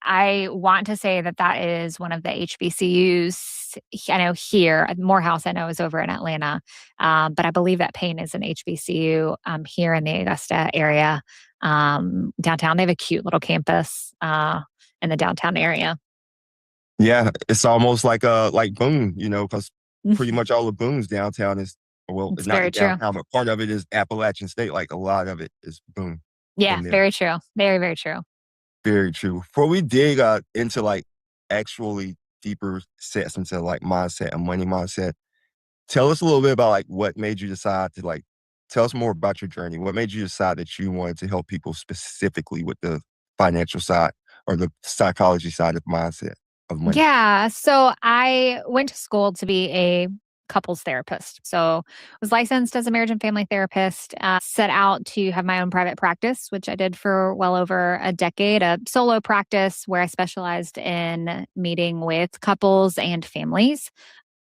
I want to say that that is one of the HBCUs. I know here, Morehouse, I know is over in Atlanta, but I believe that Payne is an HBCU here in the Augusta area. Downtown, they have a cute little campus in the downtown area. yeah, it's almost like Boone, because pretty much all of Boone's downtown is, well, It's it's not very the true. downtown, but part of it is Appalachian State. Like a lot of it is Boone Yeah, in there. very true. Very, very true. Very true. Before we dig into like actually deeper sets into like mindset and money mindset, tell us a little bit about like what made you decide to like tell us more about your journey. What made you decide that you wanted to help people specifically with the financial side or the psychology side of mindset of money? Yeah. So I went to school to be a couples therapist. So I was licensed as a marriage and family therapist, set out to have my own private practice, which I did for well over a decade, a solo practice where I specialized in meeting with couples and families.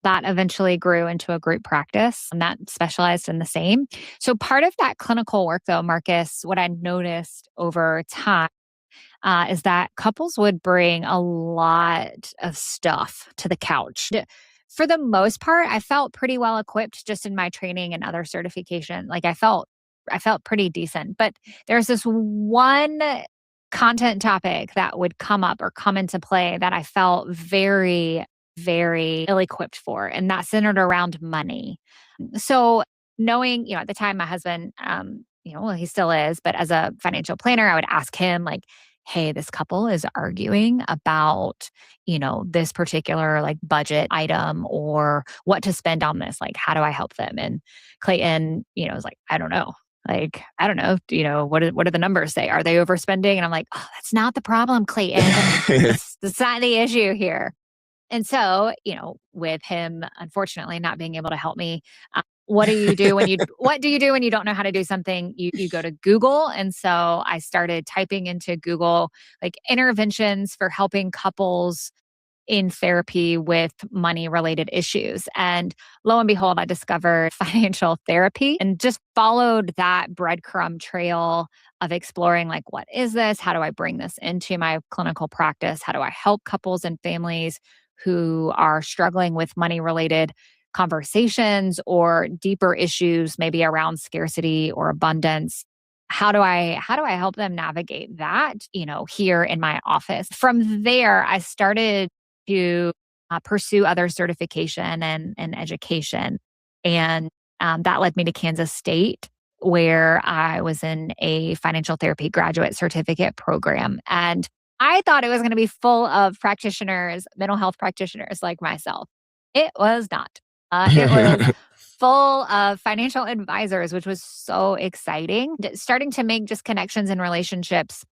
That eventually grew into a group practice and that specialized in the same. So, part of that clinical work, though, Marcus, what I noticed over time is that couples would bring a lot of stuff to the couch. For the most part, I felt pretty well equipped just in my training and other certification. Like I felt pretty decent. But there's this one content topic that would come up or come into play that I felt very, very ill equipped for. And that centered around money. So knowing, at the time my husband, well, he still is, but as a financial planner, I would ask him like, hey, this couple is arguing about, this particular like budget item or what to spend on this. Like, how do I help them? And Clayton, was like, I don't know. Like, I don't know. What do the numbers say? Are they overspending? And I'm like, oh, that's not the problem, Clayton. That's not the issue here. And so, with him unfortunately not being able to help me, what do you do when you what do you do when you don't know how to do something? You go to Google. And so I started typing into Google like interventions for helping couples in therapy with money related issues. And lo and behold, I discovered financial therapy and just followed that breadcrumb trail of exploring like, what is this? How do I bring this into my clinical practice? How do I help couples and families who are struggling with money related conversations or deeper issues, maybe around scarcity or abundance? How do I help them navigate that, here in my office? From there, I started to pursue other certification and education. And that led me to Kansas State, where I was in a financial therapy graduate certificate program. And I thought it was going to be full of practitioners, mental health practitioners like myself. It was not. It was full of financial advisors, which was so exciting. Starting to make just connections and relationships.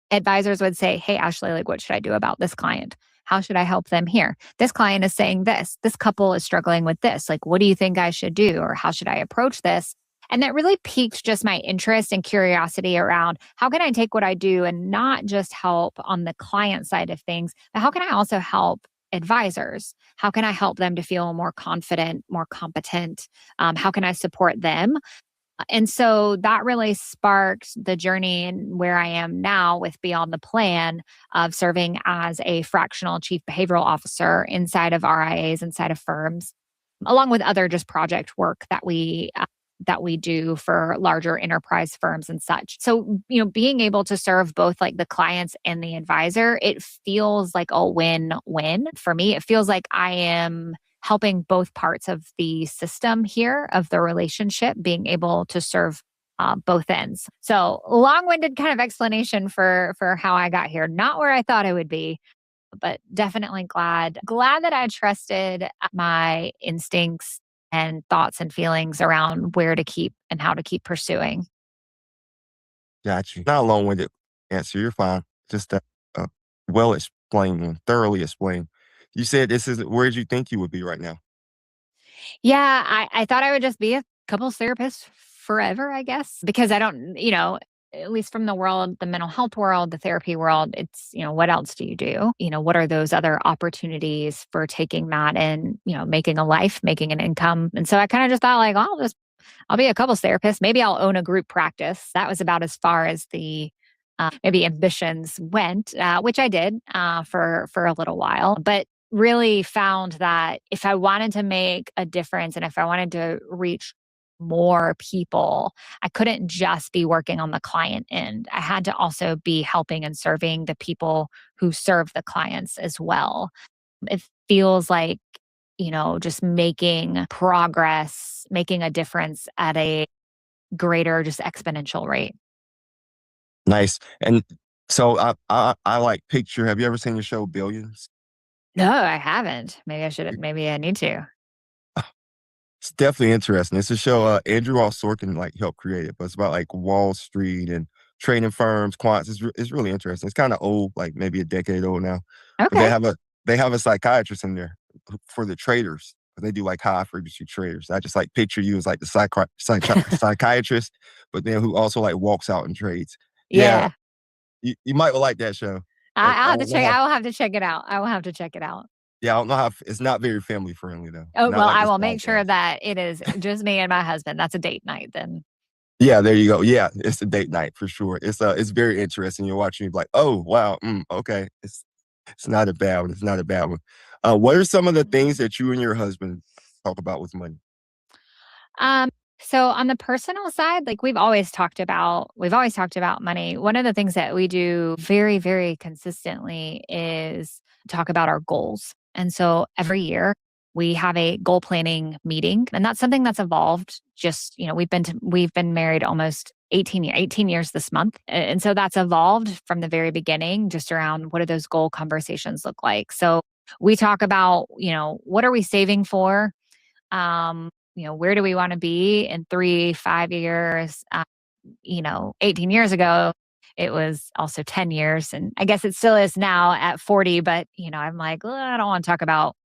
Advisors would say, hey, Ashley, like, what should I do about this client? How should I help them here? This client is saying this. This couple is struggling with this. Like, what do you think I should do? Or how should I approach this? And that really piqued just my interest and curiosity around how can I take what I do and not just help on the client side of things, but how can I also help advisors? How can I help them to feel more confident, more competent? How can I support them? And so that really sparked the journey and where I am now with Beyond the Plan of serving as a fractional chief behavioral officer inside of RIAs, inside of firms, along with other just project work that we that we do for larger enterprise firms and such. So, being able to serve both like the clients and the advisor, it feels like a win-win for me. It feels like I am helping both parts of the system here of the relationship, being able to serve both ends. So, long-winded kind of explanation for how I got here. Not where I thought I would be, but definitely glad that I trusted my instincts and thoughts and feelings around where to keep and how to keep pursuing. Got you. Not a long-winded answer. You're fine. Just well explained one, thoroughly explained. You said this is where did you think you would be right now? Yeah, I thought I would just be a couples therapist forever, I guess, because I don't, at least from the world, the mental health world, the therapy world, it's, what else do you do? What are those other opportunities for taking that and, making a life, making an income? And so I kind of just thought like, I'll be a couples therapist. Maybe I'll own a group practice. That was about as far as the maybe ambitions went, which I did for a little while. But really found that if I wanted to make a difference and if I wanted to reach more people, I couldn't just be working on the client end. I had to also be helping and serving the people who serve the clients as well. It feels like, just making progress, making a difference at a greater, just exponential rate. Nice. And so I like picture. Have you ever seen the show Billions? No, I haven't. Maybe I need to. It's definitely interesting. It's a show Andrew Ross Sorkin like helped create it, but it's about like Wall Street and trading firms, quants. It's really interesting. It's kind of old, like maybe a decade old now. But Okay. they have a psychiatrist in there for the traders. They do like high frequency traders. I just like picture you as like the psychiatrist, but then who also like walks out and trades. Yeah, Yeah. you might like that show. I'll I have to don't know check. how. I will have to check it out. I will have to check it out. Yeah, I don't know how. It's not very family friendly though. Oh, Not well, like I this will make sure podcast. that it is just me and my husband. That's a date night then. Yeah, there you go. Yeah, it's a date night for sure. It's very interesting. You're watching, you're like, oh wow, okay. It's not a bad one. It's not a bad one. What are some of the things that you and your husband talk about with money? Um, so on the personal side, like we've always talked about money. One of the things that we do very, very consistently is talk about our goals. And so every year we have a goal planning meeting, and that's something that's evolved. Just, we've been married almost 18 years this month. And so that's evolved from the very beginning, just around what do those goal conversations look like. So we talk about, what are we saving for? Where do we want to be in 3, 5 years? 18 years ago, it was also 10 years. And I guess it still is now at 40, but I'm like, "Well, I don't want to talk about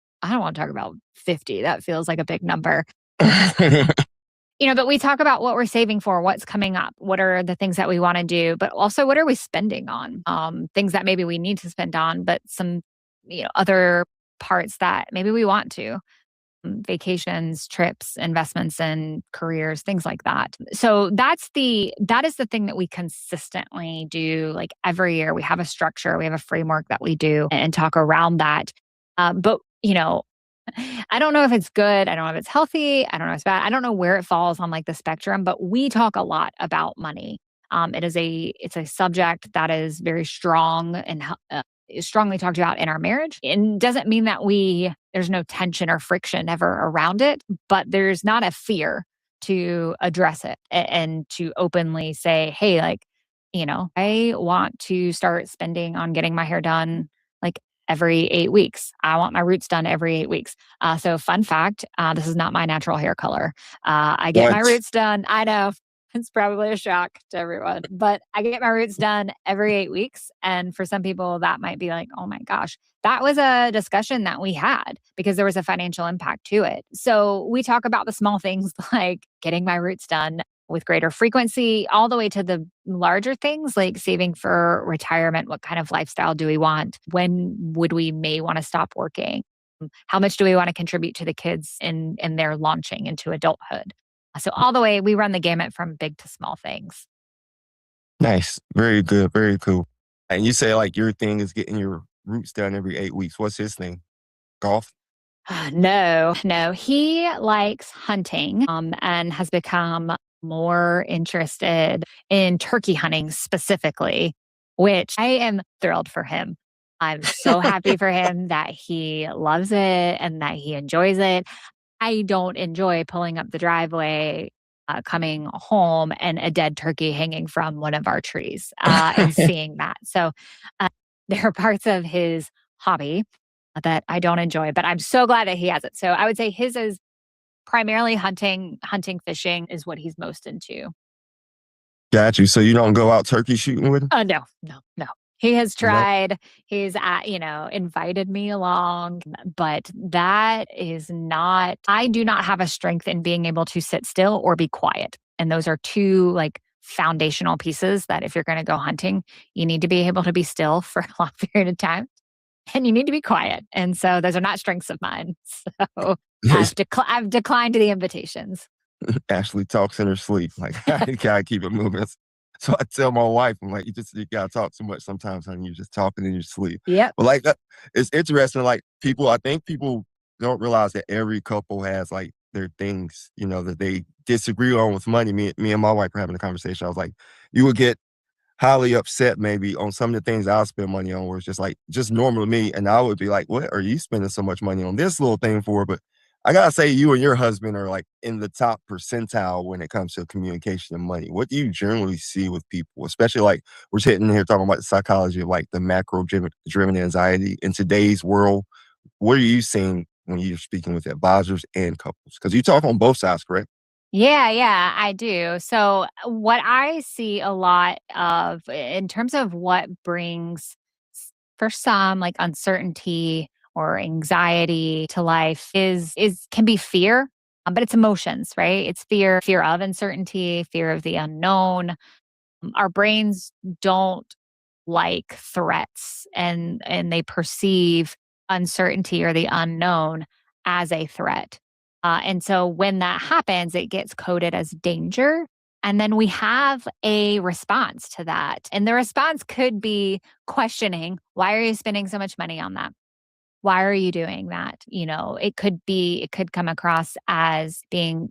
50. That feels like a big number." But we talk about what we're saving for, what's coming up, what are the things that we want to do, but also what are we spending on? Things that maybe we need to spend on, but some, other parts that maybe we want to vacations, trips, investments and careers, things like that. So that is the thing that we consistently do like every year. We have a structure, we have a framework that we do and talk around that. But I don't know if it's good. I don't know if it's healthy. I don't know if it's bad. I don't know where it falls on like the spectrum, but we talk a lot about money. It's a subject that is very strong and is strongly talked about in our marriage. And doesn't mean that there's no tension or friction ever around it, but there's not a fear to address it and to openly say, hey, like, I want to start spending on getting my hair done like every 8 weeks. I want my roots done every 8 weeks. So, fun fact, this is not my natural hair color. I get my What? roots done. I know it's probably a shock to everyone, but I get my roots done every 8 weeks. And for some people, that might be like, oh my gosh, that was a discussion that we had because there was a financial impact to it. So we talk about the small things like getting my roots done with greater frequency, all the way to the larger things like saving for retirement. What kind of lifestyle do we want? When would we may want to stop working? How much do we want to contribute to the kids in their launching into adulthood? So all the way, we run the gamut from big to small things. Nice. Very good. Very cool. And you say like your thing is getting your roots done every 8 weeks. What's his thing? Golf? No. He likes hunting, and has become more interested in turkey hunting specifically, which I am thrilled for him. I'm so happy for him that he loves it and that he enjoys it. I don't enjoy pulling up the driveway, coming home and a dead turkey hanging from one of our trees, and seeing that. So, uh, there are parts of his hobby that I don't enjoy, but I'm so glad that he has it. So I would say his is primarily hunting, fishing is what he's most into. Got you. So you don't go out turkey shooting with him? No. He has No. tried. He's invited me along, but that is not I do not have a strength in being able to sit still or be quiet. And those are two like foundational pieces that if you're going to go hunting, you need to be able to be still for a long period of time and you need to be quiet. And so those are not strengths of mine. So I've declined the invitations. Ashley talks in her sleep. Like, I gotta keep it moving. So I tell my wife, I'm like, you gotta talk too much sometimes, honey. You're just talking in your sleep. Yep. But like that, it's interesting. Like I think people don't realize that every couple has like their things, that they disagree on with money. Me and my wife were having a conversation. I was like, you would get highly upset maybe on some of the things I'll spend money on where it's just normal to me. And I would be like, what are you spending so much money on this little thing for? But I gotta say, you and your husband are like in the top percentile when it comes to communication and money. What do you generally see with people, especially like we're sitting here talking about the psychology of like the macro driven anxiety in today's world? What are you seeing when you're speaking with advisors and couples? Because you talk on both sides, correct? Yeah, I do. So, what I see a lot of in terms of what brings, for some, like uncertainty or anxiety to life is can be fear, but it's emotions, right? It's fear of uncertainty, fear of the unknown. Our brains don't like threats and they perceive uncertainty or the unknown as a threat. And so when that happens, it gets coded as danger. And then we have a response to that. And the response could be questioning, why are you spending so much money on that? Why are you doing that? It could come across as being,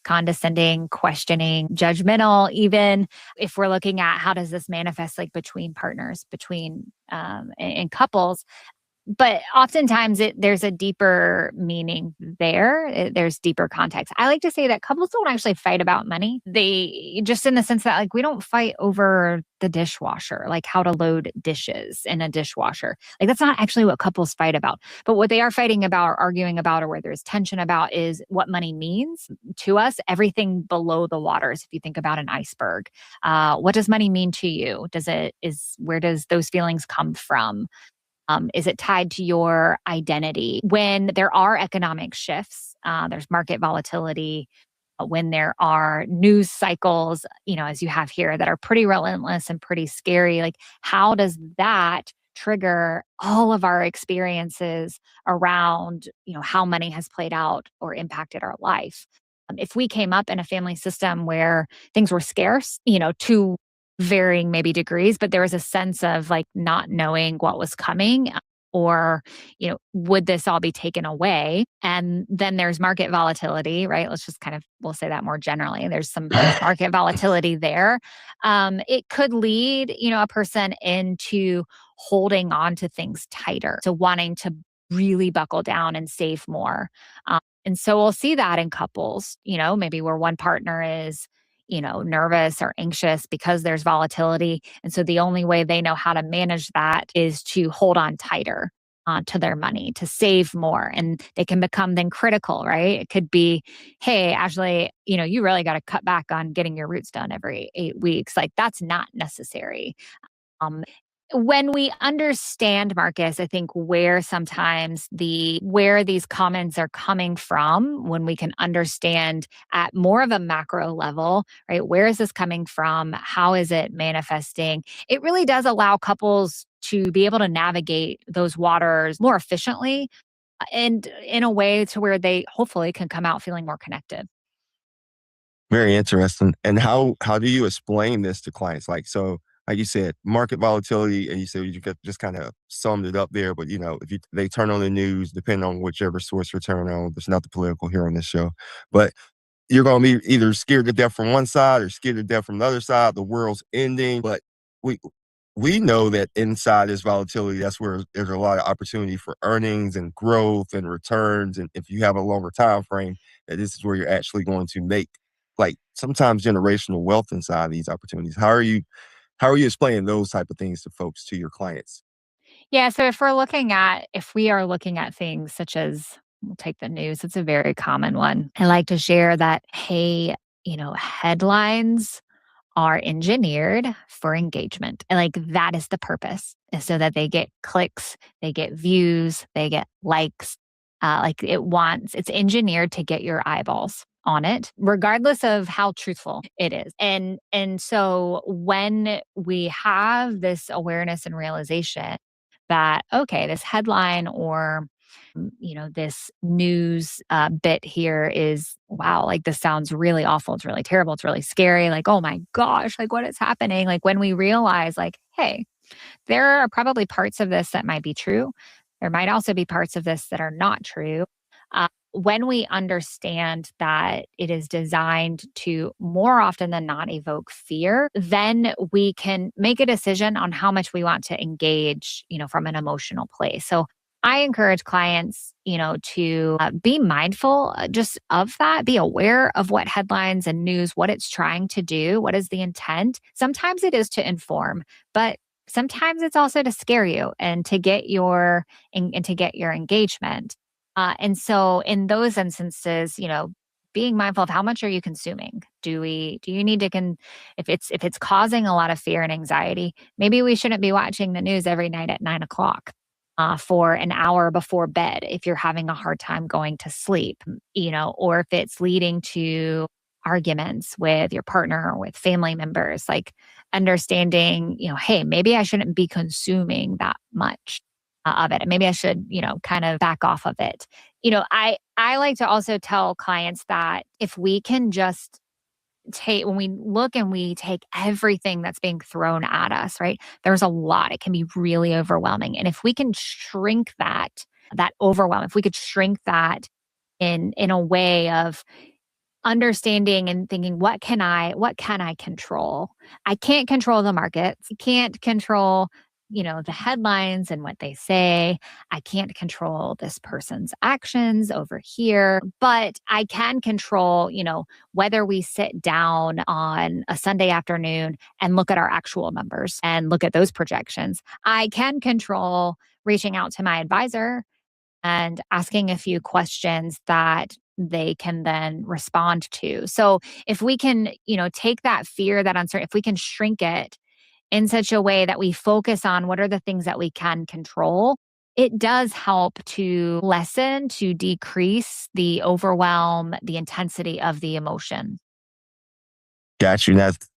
condescending, questioning, judgmental, even if we're looking at how does this manifest like between partners, between in couples, but oftentimes there's a deeper meaning there. There's deeper context. I like to say that couples don't actually fight about money. They just in the sense that like we don't fight over the dishwasher, like how to load dishes in a dishwasher. Like that's not actually what couples fight about. But what they are fighting about or arguing about or where there's tension about is what money means to us, everything below the waters. If you think about an iceberg, what does money mean to you? Where does those feelings come from? Is it tied to your identity? When there are economic shifts, there's market volatility, when there are news cycles, as you have here, that are pretty relentless and pretty scary, like how does that trigger all of our experiences around, how money has played out or impacted our life? If we came up in a family system where things were scarce, to varying maybe degrees, but there was a sense of like not knowing what was coming or would this all be taken away, and then there's market volatility, right? We'll say that more generally. There's market volatility there. It could lead a person into holding on to things tighter, to wanting to really buckle down and save more. And so we'll see that in couples, maybe where one partner is nervous or anxious because there's volatility. And so the only way they know how to manage that is to hold on tighter to their money, to save more. And they can become then critical, right? It could be, hey, Ashley, you really got to cut back on getting your roots done every 8 weeks. Like that's not necessary. Um, when we understand, Marcus, I think where these comments are coming from, when we can understand at more of a macro level, right? Where is this coming from? How is it manifesting? It really does allow couples to be able to navigate those waters more efficiently and in a way to where they hopefully can come out feeling more connected. Very interesting. And how do you explain this to clients? Like, so like you said, market volatility, and you said you just kind of summed it up there. But if they turn on the news, depending on whichever source you're turning on, there's not the political here on this show, but you're going to be either scared to death from one side or scared to death from the other side. The world's ending, but we we know that inside this volatility, that's where there's a lot of opportunity for earnings and growth and returns. And if you have a longer time frame, that this is where you're actually going to make like sometimes generational wealth inside these opportunities. How are you explaining those type of things to folks, to your clients? Yeah, so if we are looking at things such as, we'll take the news, it's a very common one. I like to share that, hey, headlines are engineered for engagement. And like that is the purpose, is so that they get clicks, they get views, they get likes. It's engineered to get your eyeballs on it, regardless of how truthful it is. And so when we have this awareness and realization that, okay, this headline or this news bit here is, wow, like this sounds really awful. It's really terrible. It's really scary. Like, oh my gosh, like what is happening? Like when we realize, like, hey, there are probably parts of this that might be true. There might also be parts of this that are not true. When we understand that it is designed to more often than not evoke fear, then we can make a decision on how much we want to engage, from an emotional place. So I encourage clients, to be mindful just of that, be aware of what headlines and news, what it's trying to do, what is the intent. Sometimes it is to inform, but sometimes it's also to scare you and to get and to get your engagement. And so in those instances, being mindful of how much are you consuming? Do you need to if it's causing a lot of fear and anxiety, maybe we shouldn't be watching the news every night at 9 o'clock. For an hour before bed, if you're having a hard time going to sleep, or if it's leading to arguments with your partner or with family members, like understanding, hey, maybe I shouldn't be consuming that much of it. And maybe I should, kind of back off of it. I like to also tell clients that if we can just when we look and we take everything that's being thrown at us, right? There's a lot. It can be really overwhelming. And if we can shrink that overwhelm, if we could shrink that in a way of understanding and thinking, what can I control? I can't control the markets. I can't control, the headlines and what they say. I can't control this person's actions over here, but I can control, whether we sit down on a Sunday afternoon and look at our actual numbers and look at those projections. I can control reaching out to my advisor and asking a few questions that they can then respond to. So if we can, take that fear, that uncertainty, if we can shrink it in such a way that we focus on what are the things that we can control, it does help to decrease the overwhelm, the intensity of the emotion. Got you.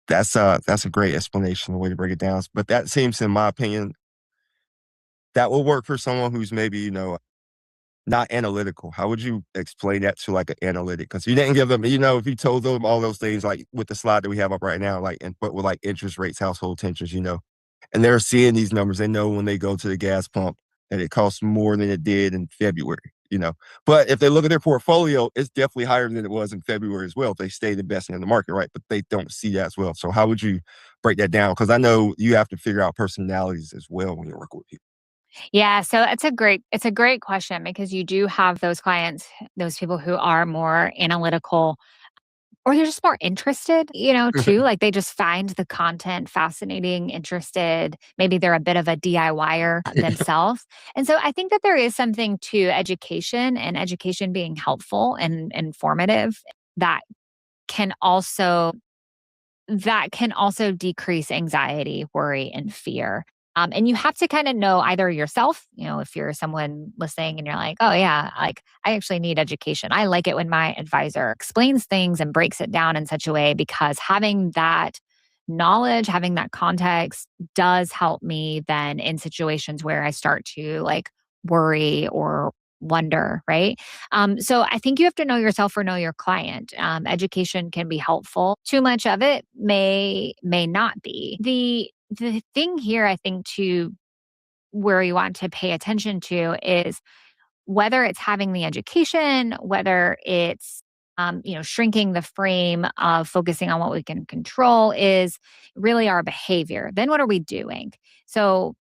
That's a great explanation, the way to break it down. But that seems, in my opinion, that will work for someone who's maybe, not analytical. How would you explain that to like an analytic? Because you didn't give them, if you told them all those things, like with the slide that we have up right now, but with like interest rates, household tensions, and they're seeing these numbers. They know when they go to the gas pump that it costs more than it did in February. But if they look at their portfolio, it's definitely higher than it was in February as well if they stayed investing in the market, right? But they don't see that as well. So how would you break that down? Because I know you have to figure out personalities as well when you're working with people. Yeah, so it's a great question because you do have those clients, those people who are more analytical. Or they're just more interested, too. Like they just find the content fascinating, interested. Maybe they're a bit of a DIYer themselves. And so I think that there is something to education and education being helpful and informative that can also decrease anxiety, worry, and fear. And you have to kind of know either yourself, if you're someone listening and you're like, oh, yeah, like I actually need education. I like it when my advisor explains things and breaks it down in such a way because having that knowledge, having that context does help me then in situations where I start to like worry or wonder, right? So I think you have to know yourself or know your client. Education can be helpful. Too much of it may not be. The thing here, I think, to where you want to pay attention to is whether it's having the education, whether it's shrinking the frame of focusing on what we can control is really our behavior. Then what are we doing? So,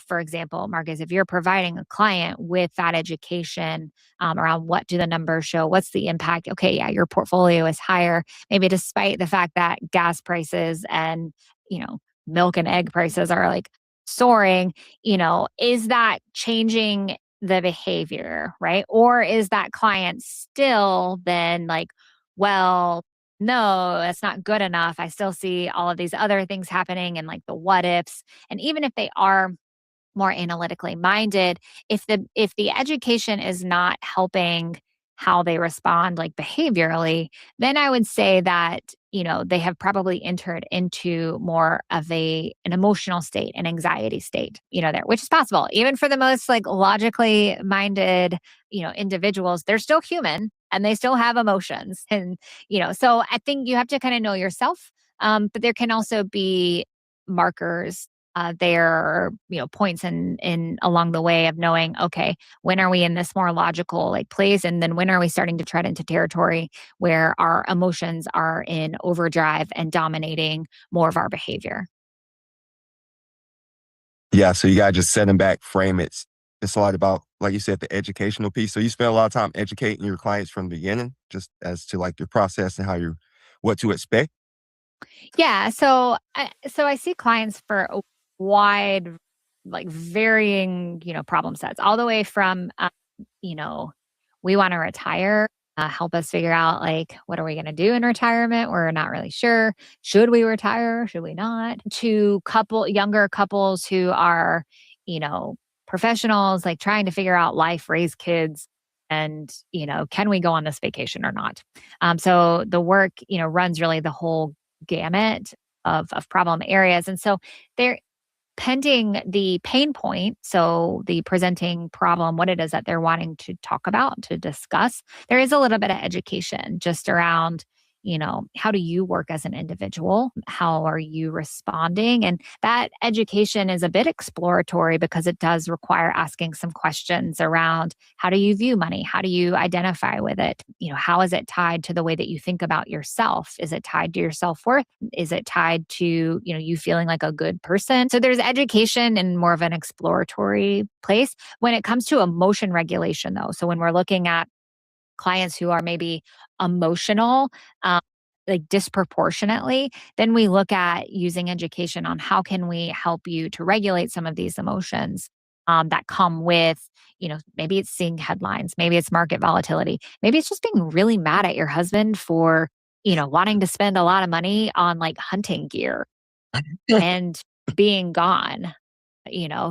for example, Marcus, if you're providing a client with that education around what do the numbers show, what's the impact? Okay, yeah, your portfolio is higher, maybe despite the fact that gas prices and you know milk and egg prices are like soaring. Is that changing the behavior, right? Or is that client still then like, well, no, that's not good enough. I still see all of these other things happening and like the what ifs. And even if they are more analytically minded, if the education is not helping how they respond like behaviorally, then I would say that they have probably entered into more of an emotional state, an anxiety state, there, which is possible even for the most like logically minded individuals. They're still human and they still have emotions. And so I think you have to kind of know yourself. But there can also be markers there, points in along the way of knowing, okay, when are we in this more logical like place, and then when are we starting to tread into territory where our emotions are in overdrive and dominating more of our behavior. Yeah, so you gotta just set them back, frame it. It's a lot about, like you said, the educational piece. So you spend a lot of time educating your clients from the beginning, just as to like your process and what to expect. Yeah, so I see clients for a wide, like varying, problem sets, all the way from, you know, we want to retire. Help us figure out like what are we going to do in retirement? We're not really sure. Should we retire? Should we not? To younger couples who are, you know, professionals, like trying to figure out life, raise kids, and can we go on this vacation or not? So the work, runs really the whole gamut of problem areas. And so there pending the pain point, so the presenting problem, what it is that they're wanting to talk about, to discuss, there is a little bit of education just around, how do you work as an individual? How are you responding? And that education is a bit exploratory because it does require asking some questions around how do you view money? How do you identify with it? How is it tied to the way that you think about yourself? Is it tied to your self worth? Is it tied to, you feeling like a good person? So there's education in more of an exploratory place. When it comes to emotion regulation, though, so when we're looking at clients who are maybe emotional, um, like disproportionately, then we look at using education on how can we help you to regulate some of these emotions that come with, maybe it's seeing headlines, maybe it's market volatility, maybe it's just being really mad at your husband for, wanting to spend a lot of money on like hunting gear and being gone,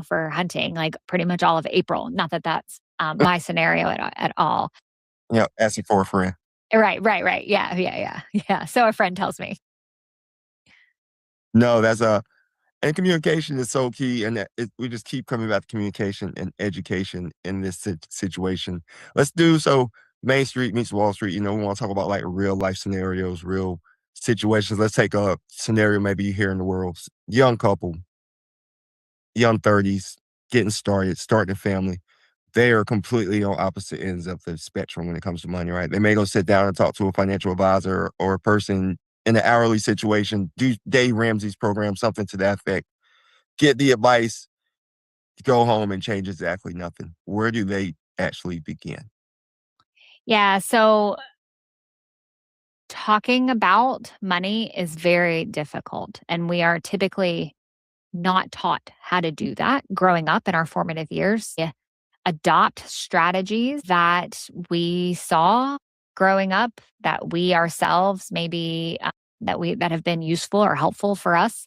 for hunting like pretty much all of April. Not that that's my scenario at all. Asking for a friend. Right, right, right. Yeah, yeah, yeah, yeah. So a friend tells me. No, and communication is so key, and we just keep coming back to communication and education in this situation. Let's do so. Main Street meets Wall Street. We want to talk about like real life scenarios, real situations. Let's take a scenario maybe here in the world. Young couple, young 30s, getting starting a family. They are completely on opposite ends of the spectrum when it comes to money, right? They may go sit down and talk to a financial advisor or a person in an hourly situation, do Dave Ramsey's program, something to that effect, get the advice, go home and change exactly nothing. Where do they actually begin? Yeah. So talking about money is very difficult. And we are typically not taught how to do that growing up in our formative years. Yeah. Adopt strategies that we saw growing up, that we ourselves maybe that have been useful or helpful for us,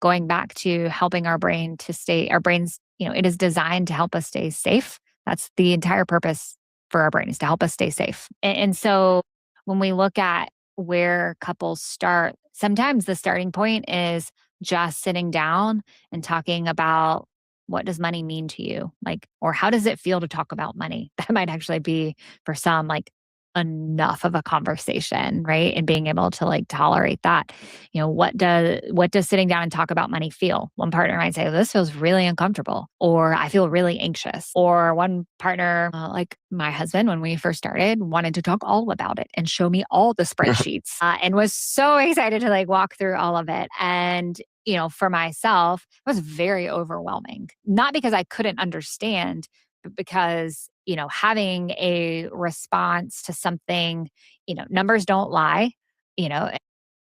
going back to helping our brains, it is designed to help us stay safe. That's the entire purpose for our brain, is to help us stay safe. And so when we look at where couples start, sometimes the starting point is just sitting down and talking about what does money mean to you? Like, or how does it feel to talk about money? That might actually be for some like enough of a conversation, right? And being able to like tolerate that. What does sitting down and talk about money feel? One partner might say, this feels really uncomfortable, or I feel really anxious. Or one partner, like my husband, when we first started, wanted to talk all about it and show me all the spreadsheets and was so excited to like walk through all of it. And for myself, it was very overwhelming. Not because I couldn't understand, but because, having a response to something, numbers don't lie, you know,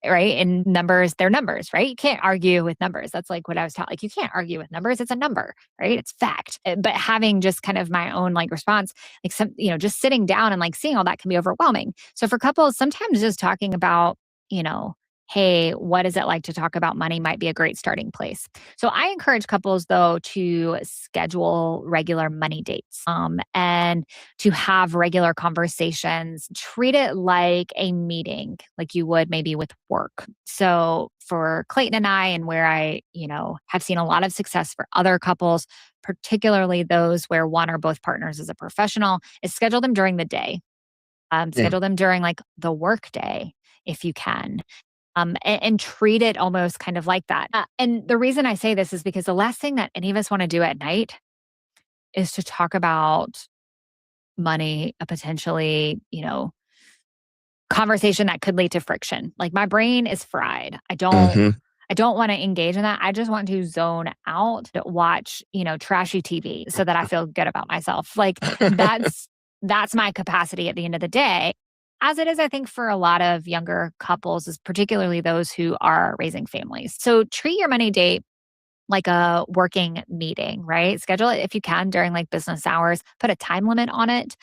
right? And numbers, they're numbers, right? You can't argue with numbers. That's like what I was taught. Like, you can't argue with numbers. It's a number, right? It's fact. But having just kind of my own like response, like just sitting down and like seeing all that can be overwhelming. So for couples, sometimes just talking about, you know, hey, what is it like to talk about money might be a great starting place. So I encourage couples though to schedule regular money dates and to have regular conversations. Treat it like a meeting, like you would maybe with work. So for Clayton and I, and where I, have seen a lot of success for other couples, particularly those where one or both partners is a professional, is schedule them during the day. Yeah. Schedule them during like the work day if you can, and treat it almost kind of like that. And the reason I say this is because the last thing that any of us want to do at night is to talk about money, a potentially, conversation that could lead to friction. Like my brain is fried. Hmm. I don't want to engage in that. I just want to zone out, to watch, trashy TV so that I feel good about myself. Like that's my capacity at the end of the day. As it is, I think, for a lot of younger couples, is particularly those who are raising families. So treat your money date like a working meeting, right? Schedule it if you can during like business hours. Put a time limit on it.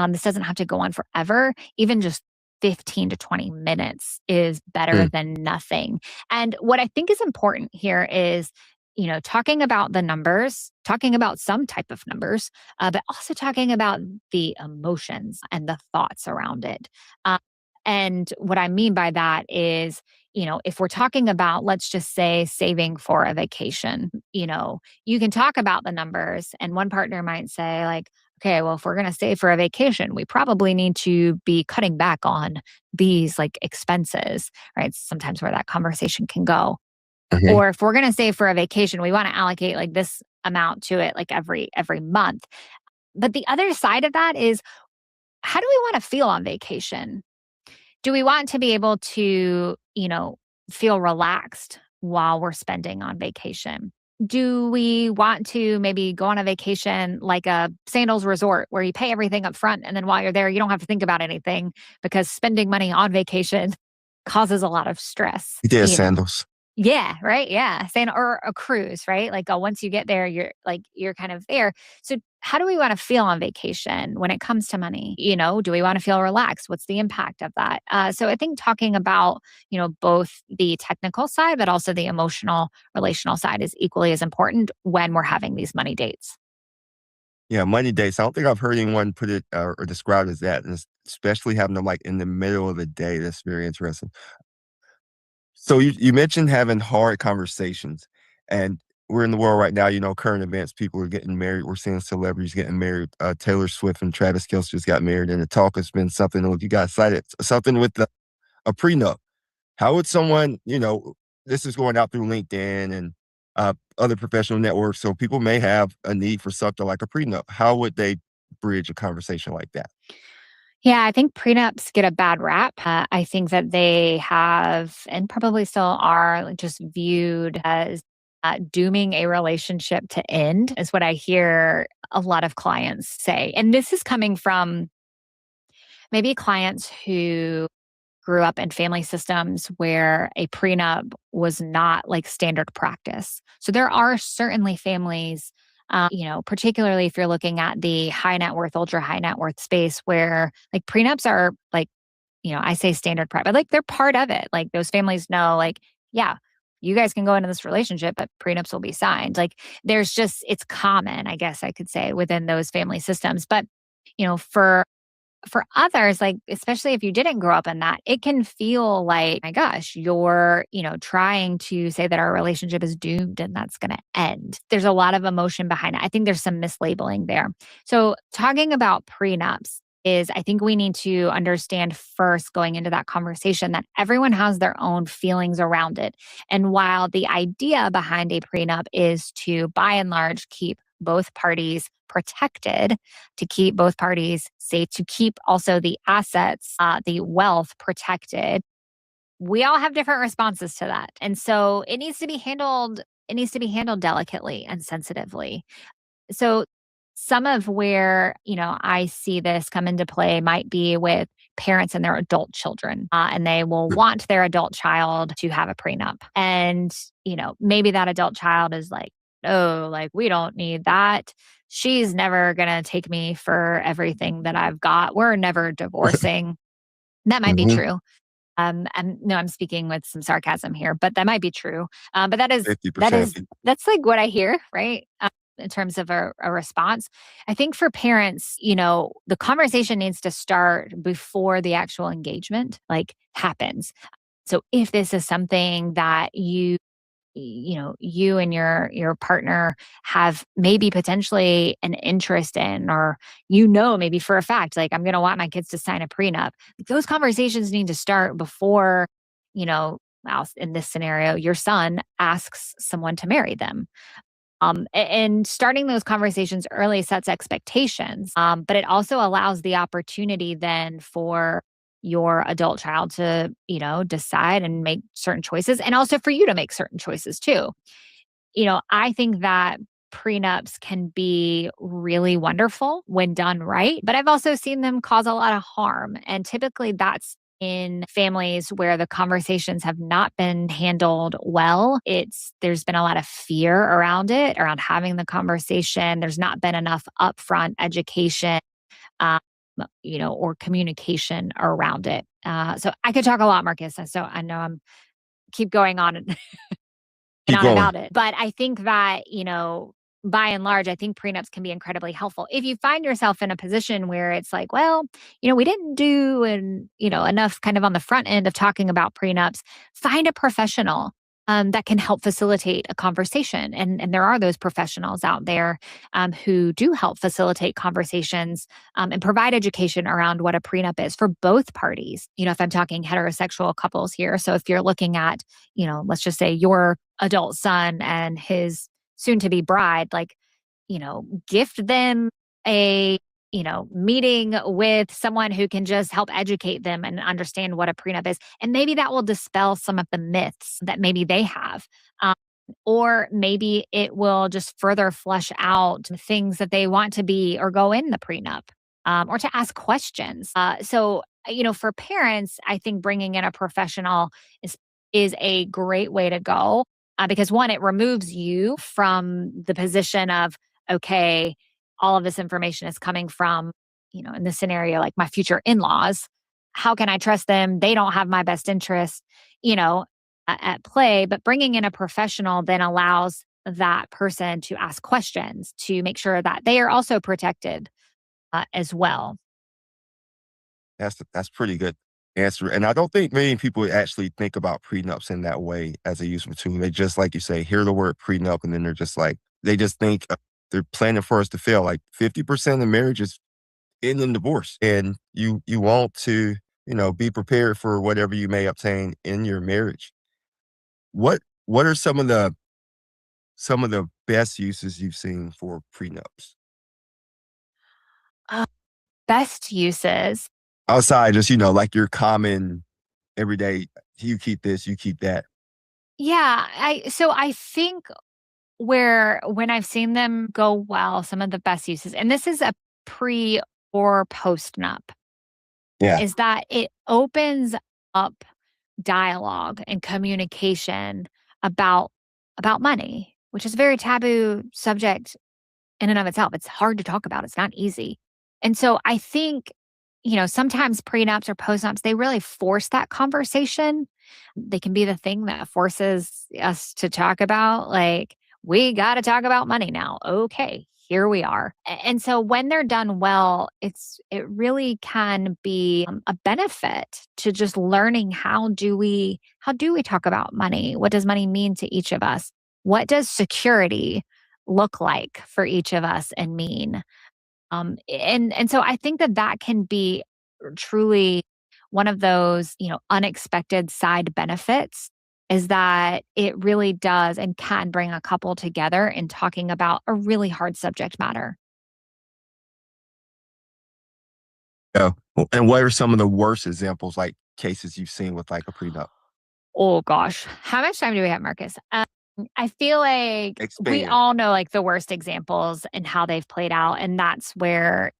This doesn't have to go on forever. Even just 15 to 20 minutes is better Mm. than nothing. And what I think is important here is, talking about the numbers, talking about some type of numbers, but also talking about the emotions and the thoughts around it. Uh, and what I mean by that is, if we're talking about, let's just say, saving for a vacation, you can talk about the numbers, and one partner might say, like, okay, well, if we're going to save for a vacation, we probably need to be cutting back on these like expenses, right? Sometimes where that conversation can go. Hmm. Or if we're going to save for a vacation, we want to allocate like this amount to it, like every month. But the other side of that is, how do we want to feel on vacation? Do we want to be able to, feel relaxed while we're spending on vacation? Do we want to maybe go on a vacation like a sandals resort where you pay everything up front, and then while you're there, you don't have to think about anything, because spending money on vacation causes a lot of stress, He did sandals. Yeah, right. Yeah. Saying, or a cruise, right? Like, once you get there, you're kind of there. So how do we want to feel on vacation when it comes to money? Do we want to feel relaxed? What's the impact of that? So I think talking about, both the technical side, but also the emotional, relational side is equally as important when we're having these money dates. Yeah, money dates. I don't think I've heard anyone put it or describe it as that, and especially having them like in the middle of the day. That's very interesting. So you mentioned having hard conversations, and we're in the world right now. Current events. People are getting married. We're seeing celebrities getting married. Taylor Swift and Travis Kelce just got married, and the talk has been something. Look, you guys cited something with a prenup. How would someone, this is going out through LinkedIn and other professional networks, so people may have a need for something like a prenup. How would they bridge a conversation like that? Yeah, I think prenups get a bad rap. I think that they have, and probably still are, like, just viewed as dooming a relationship to end, is what I hear a lot of clients say. And this is coming from maybe clients who grew up in family systems where a prenup was not like standard practice. So there are certainly families, particularly if you're looking at the high net worth, ultra high net worth space, where like prenups are like, I say standard practice, but like they're part of it. Like those families know, like, yeah, you guys can go into this relationship, but prenups will be signed. Like it's common, I guess I could say, within those family systems. But, for for others, like, especially if you didn't grow up in that, it can feel like, my gosh, you're, trying to say that our relationship is doomed and that's going to end. There's a lot of emotion behind it. I think there's some mislabeling there. So, talking about prenups is, I think we need to understand first, going into that conversation, that everyone has their own feelings around it. And while the idea behind a prenup is to, by and large, keep both parties protected, to keep both parties safe, to keep also the assets, the wealth protected, we all have different responses to that. And so it needs to be handled. It needs to be handled delicately and sensitively. So some of where, I see this come into play might be with parents and their adult children, and they will want their adult child to have a prenup. And, maybe that adult child is like, oh, like, we don't need that. She's never going to take me for everything that I've got. We're never divorcing. That might be Hmm. true. And no, I'm speaking with some sarcasm here, but that might be true. But that is, 50%. that's like what I hear, right? In terms of a response. I think for parents, the conversation needs to start before the actual engagement like happens. So if this is something that you and your partner have maybe potentially an interest in, or maybe for a fact, like, I'm going to want my kids to sign a prenup, those conversations need to start before, well, in this scenario, your son asks someone to marry them. And starting those conversations early sets expectations, but it also allows the opportunity then for your adult child to, decide and make certain choices, and also for you to make certain choices too. I think that prenups can be really wonderful when done right, but I've also seen them cause a lot of harm. And typically that's in families where the conversations have not been handled well. There's been a lot of fear around it, around having the conversation. There's not been enough upfront education, um, or communication around it. So I could talk a lot, Marcus. So I know I'm keep going on and Keep on going. about it. But I think that, by and large, I think prenups can be incredibly helpful. If you find yourself in a position where it's like, well, we didn't do enough kind of on the front end of talking about prenups, find a professional that can help facilitate a conversation. And there are those professionals out there who do help facilitate conversations and provide education around what a prenup is for both parties. If I'm talking heterosexual couples here. So if you're looking at, let's just say your adult son and his soon to be bride, like, gift them a, meeting with someone who can just help educate them and understand what a prenup is. And maybe that will dispel some of the myths that maybe they have. Um, or maybe it will just further flesh out things that they want to be or go in the prenup, or to ask questions. For parents, I think bringing in a professional is a great way to go, because one, it removes you from the position of, okay, all of this information is coming from, in this scenario, like my future in laws. How can I trust them? They don't have my best interest, at play. But bringing in a professional then allows that person to ask questions to make sure that they are also protected as well. That's pretty good answer. And I don't think many people actually think about prenups in that way as a useful tool. They just, like you say, hear the word prenup, and then they're just like, they just think they're planning for us to fail. Like 50% of marriages end in divorce, and you want to, be prepared for whatever you may obtain in your marriage. What are some of the best uses you've seen for prenups Uh, Best uses. outside just like your common everyday? You keep this, you keep that. Yeah, I think where when I've seen them go well, some of the best uses, and this is a pre or post nup, Yeah. is that it opens up dialogue and communication about money, which is a very taboo subject in and of itself. It's hard to talk about. It's not easy. And so I think, sometimes prenups or postnups, they really force that conversation. They can be the thing that forces us to talk about, like, we got to talk about money now. Okay, here we are. And so when they're done well, it really can be a benefit to just learning how do we talk about money? What does money mean to each of us? What does security look like for each of us and mean? And so I think that that can be truly one of those, unexpected side benefits is that it really does and can bring a couple together in talking about a really hard subject matter. Yeah. And what are some of the worst examples, like cases you've seen with like a prenup? Oh gosh, how much time do we have, Marcus? I feel like we Expand. all know like the worst examples and how they've played out, and that's where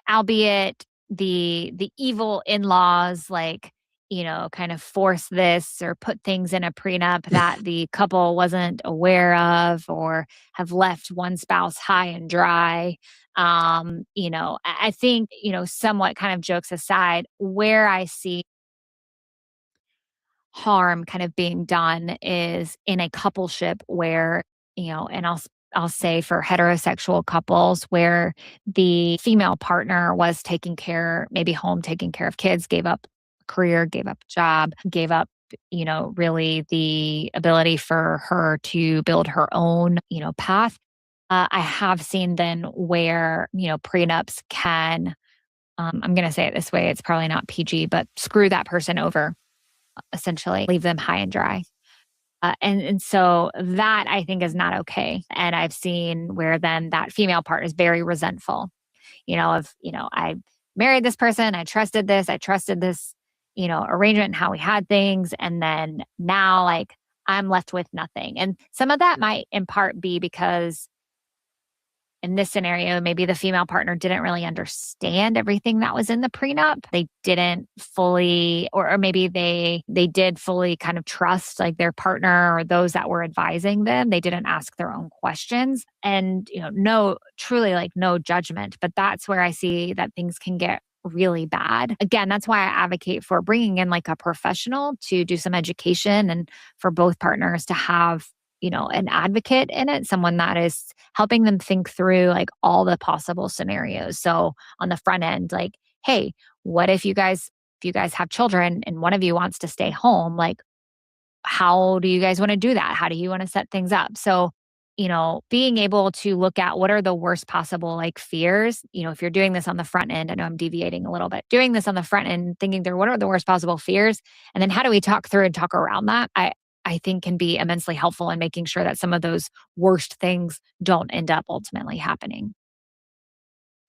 albeit the evil in-laws like kind of force this or put things in a prenup that the couple wasn't aware of or have left one spouse high and dry. I think somewhat kind of jokes aside, where I see harm kind of being done is in a coupleship where, and I'll say for heterosexual couples where the female partner was taking care, maybe home, taking care of kids, gave up a career, gave up a job, gave up, really the ability for her to build her own, path. I have seen then where, prenups can, I'm going to say it this way, it's probably not PG, but screw that person over, essentially leave them high and dry. And so that I think is not okay. And I've seen where then that female part is very resentful, I married this person, I trusted this, arrangement and how we had things. And then now like I'm left with nothing. And some of that might in part be because in this scenario, maybe the female partner didn't really understand everything that was in the prenup. They didn't fully, or maybe they did fully kind of trust like their partner or those that were advising them. They didn't ask their own questions, and no, truly like no judgment. But that's where I see that things can get really bad. Again, that's why I advocate for bringing in like a professional to do some education and for both partners to have an advocate in it, someone that is helping them think through like all the possible scenarios. So on the front end, like, hey, what if you guys have children and one of you wants to stay home? Like, how do you guys want to do that? How do you want to set things up? So, being able to look at what are the worst possible like fears, if you're doing this on the front end, I know I'm deviating a little bit, doing this on the front end, thinking through what are the worst possible fears, and then how do we talk through and talk around that? I think can be immensely helpful in making sure that some of those worst things don't end up ultimately happening.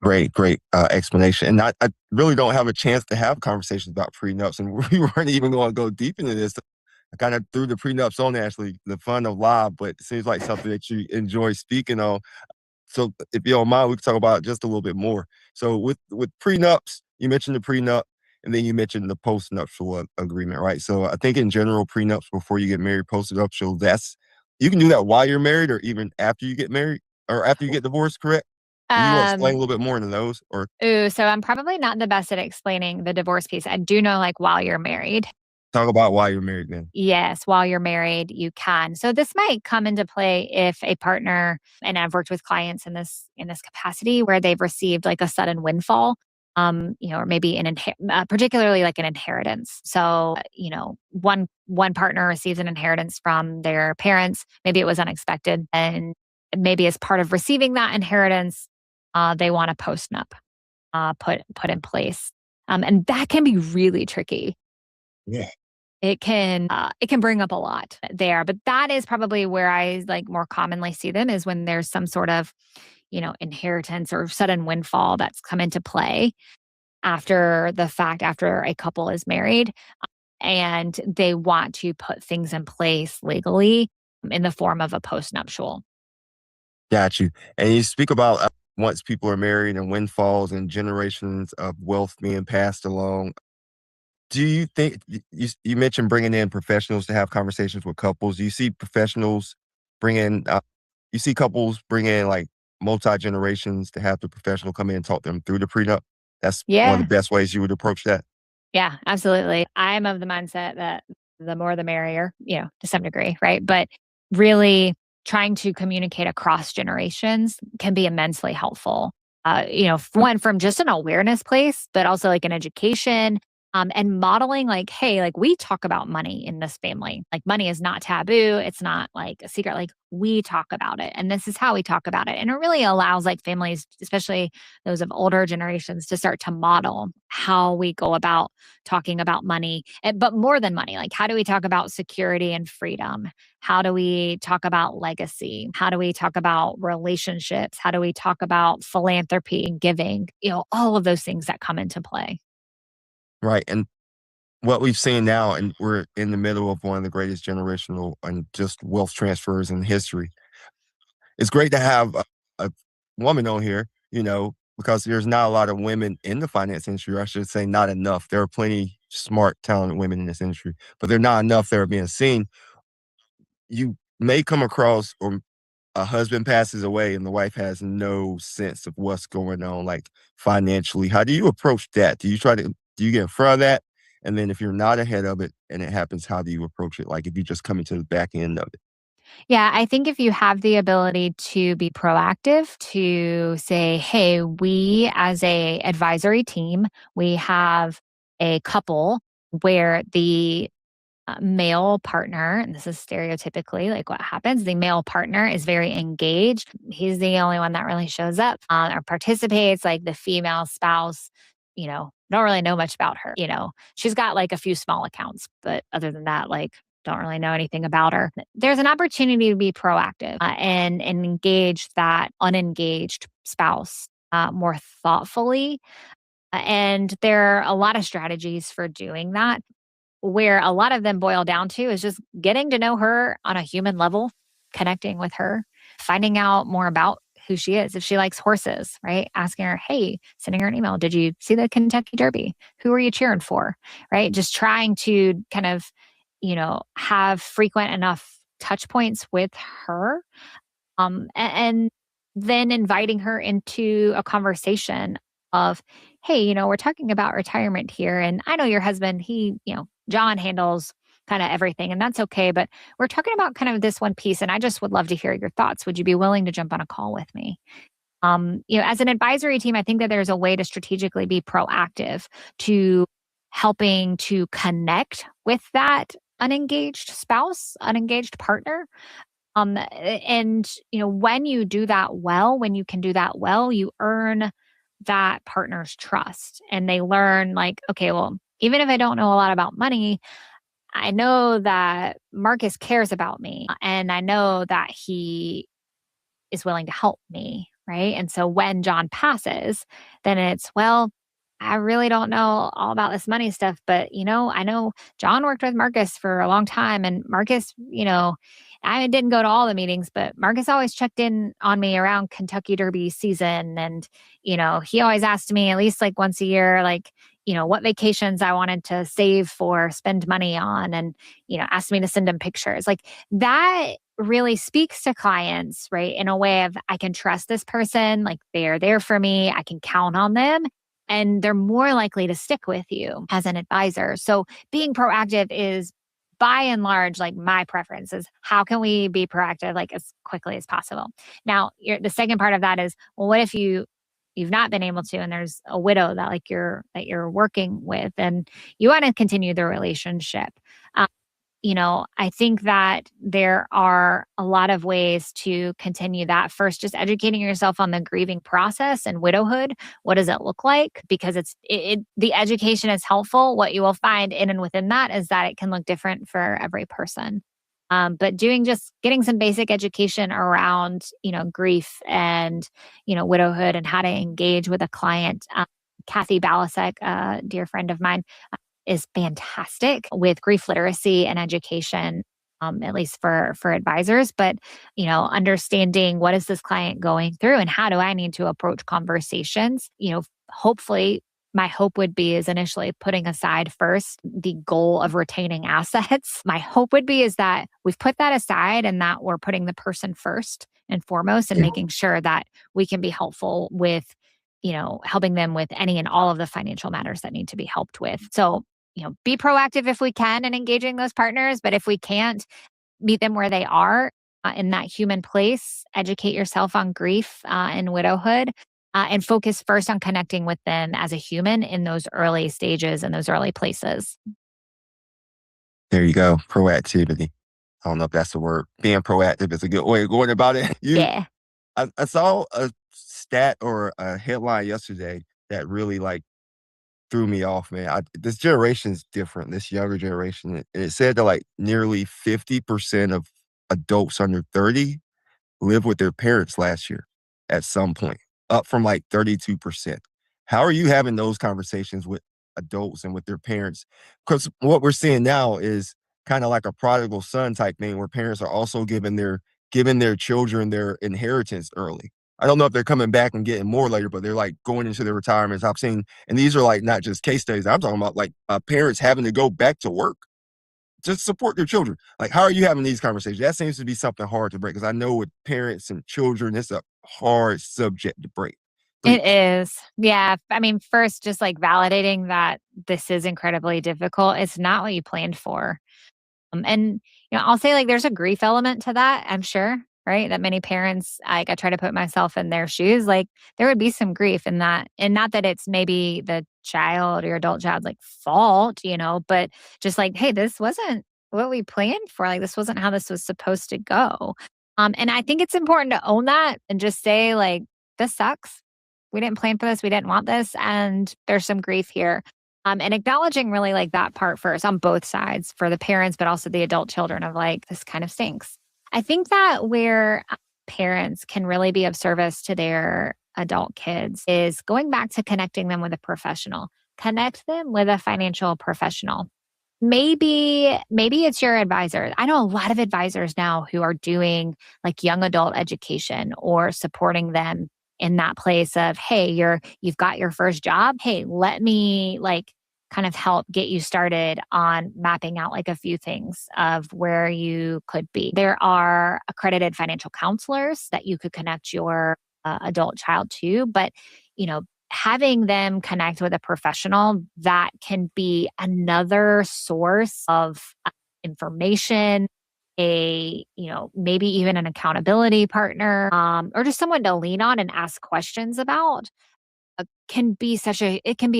Great explanation. And I really don't have a chance to have conversations about prenups, and we weren't even going to go deep into this. I kind of threw the prenups on Ashley, the fun of live, but it seems like something that you enjoy speaking on. So if you don't mind, we can talk about it just a little bit more. So with prenups, you mentioned the prenup, and then you mentioned the post-nuptial agreement, right? So I think in general, prenups before you get married, post-nuptial, you can do that while you're married or even after you get married or after you get divorced, correct? And you want to explain a Um, little bit more into those, or so I'm probably not the best at explaining the divorce piece. I do know like while you're married. talk about why you're married then. Yes, while you're married, you can. So this might come into play if a partner, and I've worked with clients in this capacity where they've received like a sudden windfall, or maybe particularly like an inheritance. So, one partner receives an inheritance from their parents. Maybe it was unexpected, and maybe as part of receiving that inheritance, they want a postnup put in place, and that can be really tricky. Yeah. It can bring up a lot there, but that is probably where I like more commonly see them is when there's some sort of, inheritance or sudden windfall that's come into play after the fact, after a couple is married and they want to put things in place legally in the form of a postnuptial. Got you. And you speak about once people are married and windfalls and generations of wealth being passed along. Do you think you mentioned bringing in professionals to have conversations with couples? Do you see professionals bring in, you see couples bring in like multi generations to have the professional come in and talk them through the prenup? That's one of the Yeah. best ways you would approach that. Yeah, absolutely. I'm of the mindset that the more the merrier, to some degree, right? But really trying to communicate across generations can be immensely helpful. One from just an awareness place, but also like an education, and modeling like, hey, like we talk about money in this family. Like money is not taboo. It's not like a secret. Like we talk about it, and this is how we talk about it. And it really allows like families, especially those of older generations, to start to model how we go about talking about money. But more than money, like how do we talk about security and freedom? How do we talk about legacy? How do we talk about relationships? How do we talk about philanthropy and giving? All of those things that come into play. Right. And what we've seen now, and we're in the middle of one of the greatest generational and just wealth transfers in history. It's great to have a woman on here, because there's not a lot of women in the finance industry, or I should say not enough. There are plenty smart, talented women in this industry, but they're not enough that are being seen. You may come across, or a husband passes away and the wife has no sense of what's going on, like financially. How do you approach that? Do you get in front of that? And then if you're not ahead of it and it happens, how do you approach it? Like if you just come into the back end of it. Yeah, I think if you have the ability to be proactive, to say, hey, we as a advisory team, we have a couple where the male partner, and this is stereotypically like what happens, the male partner is very engaged. He's the only one that really shows up or participates. Like the female spouse, don't really know much about her. She's got like a few small accounts, but other than that, like, don't really know anything about her. There's an opportunity to be proactive and engage that unengaged spouse more thoughtfully. And there are a lot of strategies for doing that, where a lot of them boil down to is just getting to know her on a human level, connecting with her, finding out more about who she is. If she likes horses, right? Asking her, hey, sending her an email. Did you see the Kentucky Derby? Who are you cheering for? Right? Just trying to kind of, have frequent enough touch points with her, and then inviting her into a conversation of, hey, we're talking about retirement here. And I know your husband, John handles kind of everything, and that's okay. But we're talking about kind of this one piece, and I just would love to hear your thoughts. Would you be willing to jump on a call with me? As an advisory team, I think that there's a way to strategically be proactive to helping to connect with that unengaged spouse, unengaged partner, and when you do that well, when you can do that well, you earn that partner's trust, and they learn like, okay, well, even if I don't know a lot about money, I know that Marcus cares about me, and I know that he is willing to help me, right? And so when John passes, then it's, well, I really don't know all about this money stuff, but I know John worked with Marcus for a long time, and Marcus, I didn't go to all the meetings, but Marcus always checked in on me around Kentucky Derby season, and he always asked me at least like once a year, like what vacations I wanted to save for, spend money on, and asked me to send him pictures. Like that really speaks to clients, right? In a way of, I can trust this person, like they're there for me, I can count on them, and they're more likely to stick with you as an advisor. So being proactive is by and large, like my preference is, how can we be proactive like as quickly as possible? Now, the second part of that is, well, what if you've not been able to, and there's a widow that like you're working with, and you want to continue the relationship? I think that there are a lot of ways to continue that. First, just educating yourself on the grieving process and widowhood. What does it look like? Because the education is helpful. What you will find in and within that is that it can look different for every person. But getting some basic education around, grief and, widowhood, and how to engage with a client. Kathy Balasek, a dear friend of mine, is fantastic with grief literacy and education, at least for advisors. But understanding what is this client going through, and how do I need to approach conversations. Hopefully, my hope would be is initially putting aside first the goal of retaining assets. My hope would be is that we've put that aside, and that we're putting the person first and foremost, and making sure that we can be helpful with helping them with any and all of the financial matters that need to be helped with. So be proactive if we can in engaging those partners. But if we can't, meet them where they are. in that human place, educate yourself on grief and widowhood, and focus first on connecting with them as a human in those early stages and those early places. There you go. Proactivity. I don't know if that's the word. Being proactive is a good way of going about it. Yeah. I saw a stat or a headline yesterday that really like threw me off, man. This generation is different. This younger generation, it said that like nearly 50% of adults under 30 lived with their parents last year at some point, up from like 32%. How are you having those conversations with adults and with their parents? Because what we're seeing now is kind of like a prodigal son type thing where parents are also giving their children their inheritance early. I don't know if they're coming back and getting more later, but they're like going into their retirements. I've seen, and these are like not just case studies. I'm talking about like parents having to go back to work just support their children. Like, how are you having these conversations? That seems to be something hard to break because I know with parents and children, it's a hard subject to break. It is. Yeah. I mean, first, just like validating that this is incredibly difficult. It's not what you planned for. And I'll say like there's a grief element to that, I'm sure, right? That many parents, like I try to put myself in their shoes, like there would be some grief in that. And not that it's maybe the child or adult child's like fault, but just like, hey, this wasn't what we planned for. Like this wasn't how this was supposed to go. And I think it's important to own that and just say, like, this sucks. We didn't plan for this. We didn't want this. And there's some grief here. And acknowledging really like that part first on both sides for the parents, but also the adult children of like, this kind of stinks. I think that where parents can really be of service to their adult kids is going back to connecting them with a professional, connect them with a financial professional. Maybe it's your advisor. I know a lot of advisors now who are doing like young adult education or supporting them in that place of, hey, you've got your first job. Hey, let me like kind of help get you started on mapping out like a few things of where you could be. There are accredited financial counselors that you could connect your adult child to, but you know, having them connect with a professional that can be another source of information, maybe even an accountability partner, or just someone to lean on and ask questions about, it can be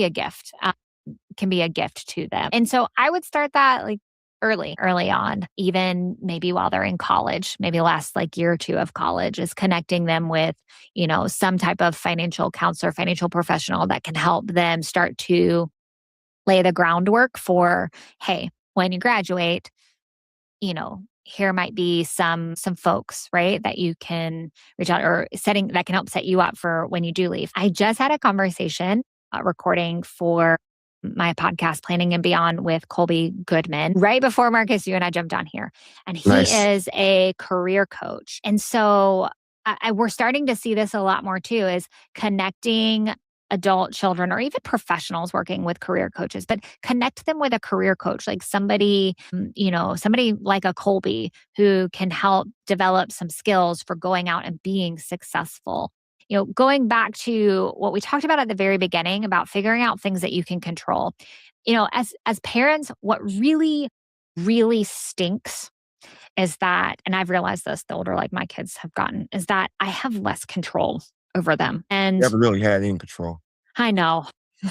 a gift. Can be a gift to them. And so I would start that like early on, even maybe while they're in college, maybe last like year or two of college, is connecting them with, some type of financial counselor, financial professional that can help them start to lay the groundwork for, hey, when you graduate, here might be some folks, right, that you can reach out or setting that can help set you up for when you do leave. I just had a conversation recording for my podcast, Planning and Beyond, with Colby Goodman, right before Marcus, you and I jumped on here. And he Nice. is a career coach. And so we're starting to see this a lot more too, is connecting adult children or even professionals working with career coaches, but connect them with a career coach, like somebody like a Colby who can help develop some skills for going out and being successful. Going back to what we talked about at the very beginning about figuring out things that you can control. As parents, what really, really stinks is that, and I've realized this the older like my kids have gotten, is that I have less control over them. And Never really had any control. I know.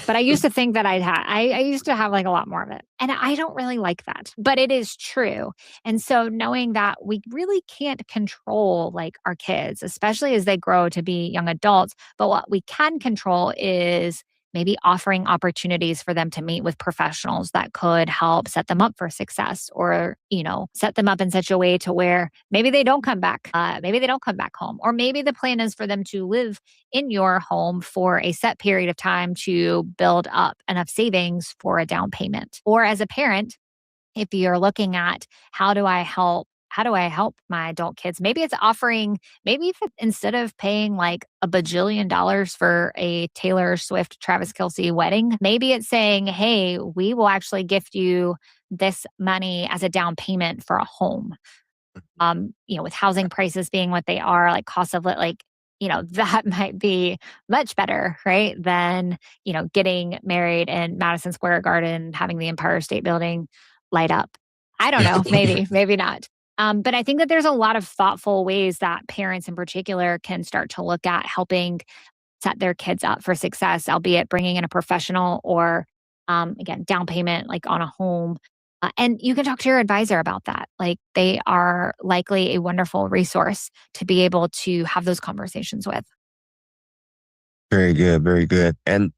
But I used to think that I used to have like a lot more of it. And I don't really like that, but it is true. And so knowing that we really can't control like our kids, especially as they grow to be young adults, but what we can control is maybe offering opportunities for them to meet with professionals that could help set them up for success or, set them up in such a way to where maybe they don't come back. Maybe they don't come back home. Or maybe the plan is for them to live in your home for a set period of time to build up enough savings for a down payment. Or as a parent, if you're looking at how do I help my adult kids? Maybe it's offering, maybe if instead of paying like a bajillion dollars for a Taylor Swift, Travis Kelce wedding, maybe it's saying, hey, we will actually gift you this money as a down payment for a home. With housing prices being what they are, like cost of that might be much better, right? Than, getting married in Madison Square Garden, having the Empire State Building light up. I don't know, maybe not. But I think that there's a lot of thoughtful ways that parents in particular can start to look at helping set their kids up for success, albeit bringing in a professional or, again, down payment like on a home. And you can talk to your advisor about that. Like they are likely a wonderful resource to be able to have those conversations with. Very good, very good. And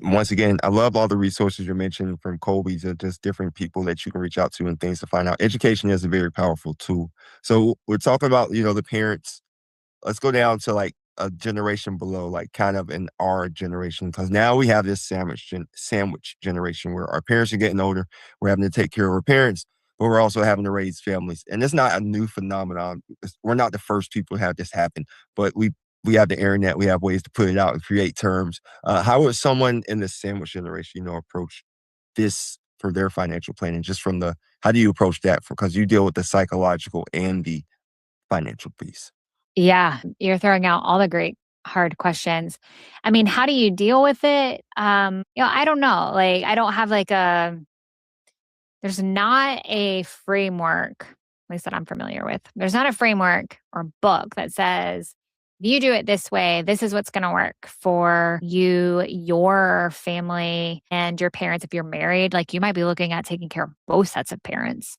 once again, I love all the resources you mentioned from Colby to just different people that you can reach out to and things to find out. Education is a very powerful tool. So we're talking about, the parents. Let's go down to like a generation below, like kind of in our generation, because now we have this sandwich generation where our parents are getting older. We're having to take care of our parents, but we're also having to raise families. And it's not a new phenomenon. We're not the first people to have this happen, but we have the internet. We have ways to put it out and create terms. How would someone in the sandwich generation, approach this for their financial planning? Just from how do you approach that? Because you deal with the psychological and the financial piece. Yeah, you're throwing out all the great hard questions. I mean, how do you deal with it? I don't know. Like, I don't have like there's not a framework, at least that I'm familiar with. There's not a framework or book that says, if you do it this way, this is what's going to work for you, your family, and your parents. If you're married, like you might be looking at taking care of both sets of parents.